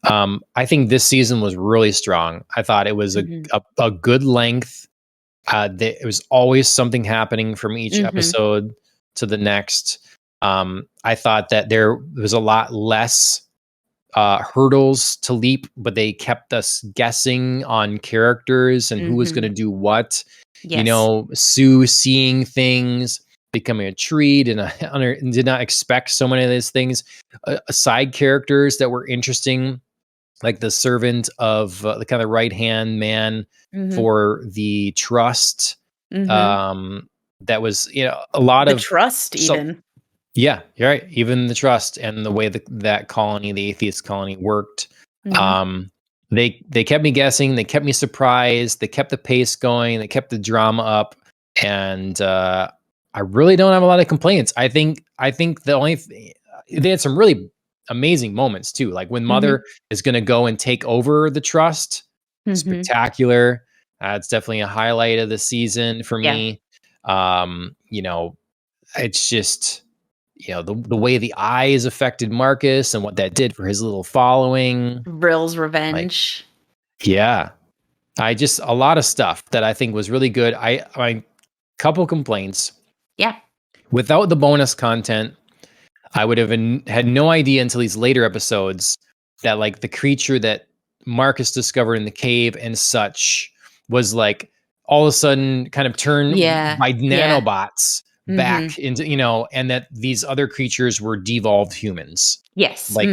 I think this season was really strong. I thought it was a Mhm. a, a good length. There was always something happening from each Mhm. episode to the next. I thought that there was a lot less hurdles to leap, but they kept us guessing on characters and who was going to Mhm. do what. Yes. Sue seeing things, becoming a treat, and did not expect so many of these things. Side characters that were interesting, like the servant of the kind of right hand man Mhm. for the trust. Mhm. Um, that was a lot The of trust so even. yeah, you're right. Even the trust and the way that colony, the atheist colony, worked. Mhm. Um, they kept me guessing. They kept me surprised. They kept the pace going. They kept the drama up, and I really don't have a lot of complaints. I think the only they had some really amazing moments too. Like when Mhm. Mother is going to go and take over the trust, Mhm. spectacular. It's definitely a highlight of the season for Yeah. me. Um, you know, it's just the way the eyes affected Marcus and what that did for his little following. Rill's Like, revenge. yeah, I just a lot of stuff that I think was really good. I couple complaints Yeah. without the bonus content. I would have had no idea until these later episodes that like the creature that Marcus discovered in the cave and such was like all of a sudden kind of turned Yeah. by Yeah. nanobots back into, and that these other creatures were devolved humans. Yes. Like,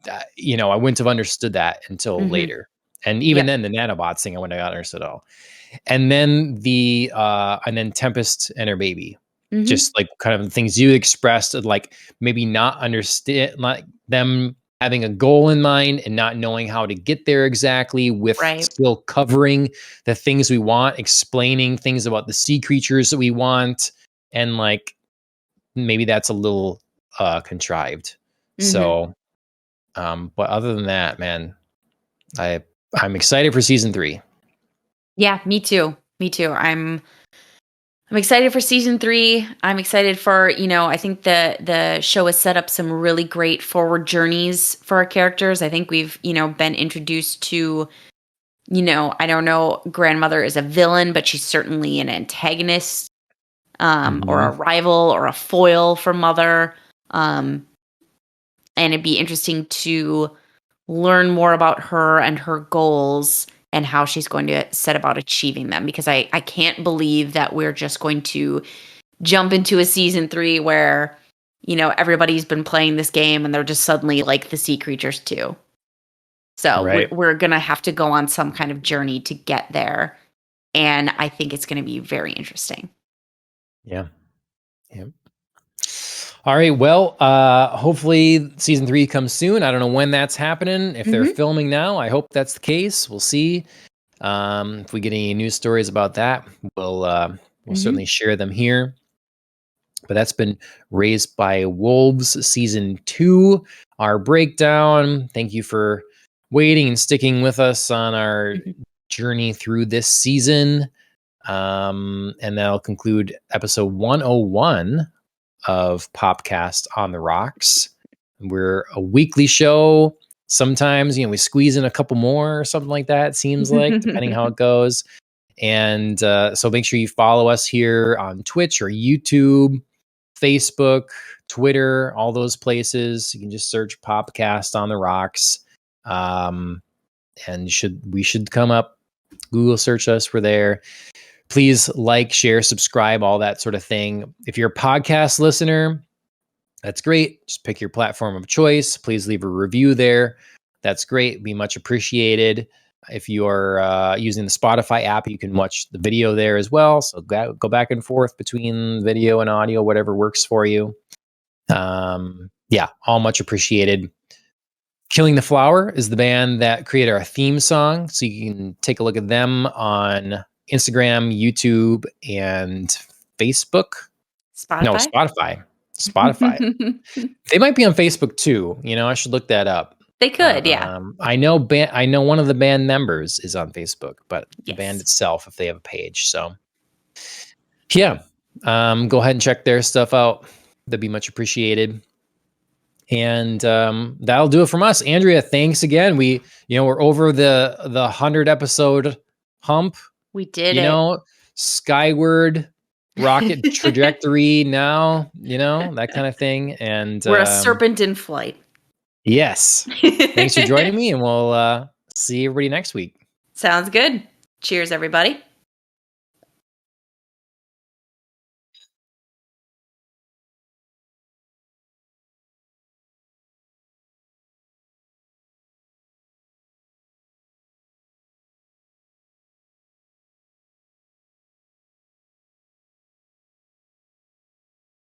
I wouldn't have understood that until later. And even then, the nanobots thing, I wouldn't have understood at all. And then and then Tempest and her baby, just like kind of things you expressed, like maybe not understand, like them having a goal in mind and not knowing how to get there exactly, with still covering the things we want, explaining things about the sea creatures that we want. And like, maybe that's a little contrived. So, but other than that, man, I'm excited for season 3. Yeah, me too. I'm excited for season 3. I'm excited for, I think the show has set up some really great forward journeys for our characters. I think we've, been introduced to, I don't know, grandmother is a villain, but she's certainly an antagonist, or a rival or a foil for mother. And it'd be interesting to learn more about her and her goals and how she's going to set about achieving them, because I can't believe that we're just going to jump into a season 3 where, everybody's been playing this game and they're just suddenly like the sea creatures too. So we're going to have to go on some kind of journey to get there. And I think it's going to be very interesting. Yeah. All right. Well, hopefully season 3 comes soon. I don't know when that's happening. If they're filming now, I hope that's the case. We'll see. If we get any news stories about that, we'll certainly share them here. But that's been Raised by Wolves season 2, our breakdown. Thank you for waiting and sticking with us on our journey through this season. And that'll conclude episode 101 of Popcast on the Rocks. We're a weekly show. Sometimes, we squeeze in a couple more or something like that, it seems like, depending how it goes. And so make sure you follow us here on Twitch or YouTube, Facebook, Twitter, all those places. You can just search Popcast on the Rocks. And we should come up. Google search us, we're there. Please like, share, subscribe, all that sort of thing. If you're a podcast listener, that's great. Just pick your platform of choice. Please leave a review there. That's great. Be much appreciated. If you're using the Spotify app, you can watch the video there as well. So go back and forth between video and audio, whatever works for you. All much appreciated. Killing the Flower is the band that created our theme song. So you can take a look at them on Instagram, YouTube, and Facebook. Spotify? No, Spotify. They might be on Facebook too. I should look that up. They could, yeah. I know one of the band members is on Facebook, but the band itself, if they have a page. So yeah, go ahead and check their stuff out. That'd be much appreciated. And that'll do it from us. Andrea, thanks again. We're over the 100 episode hump. We did it. Skyward rocket trajectory now, that kind of thing. And we're a serpent in flight. Yes. Thanks for joining me, and we'll see everybody next week. Sounds good. Cheers, everybody.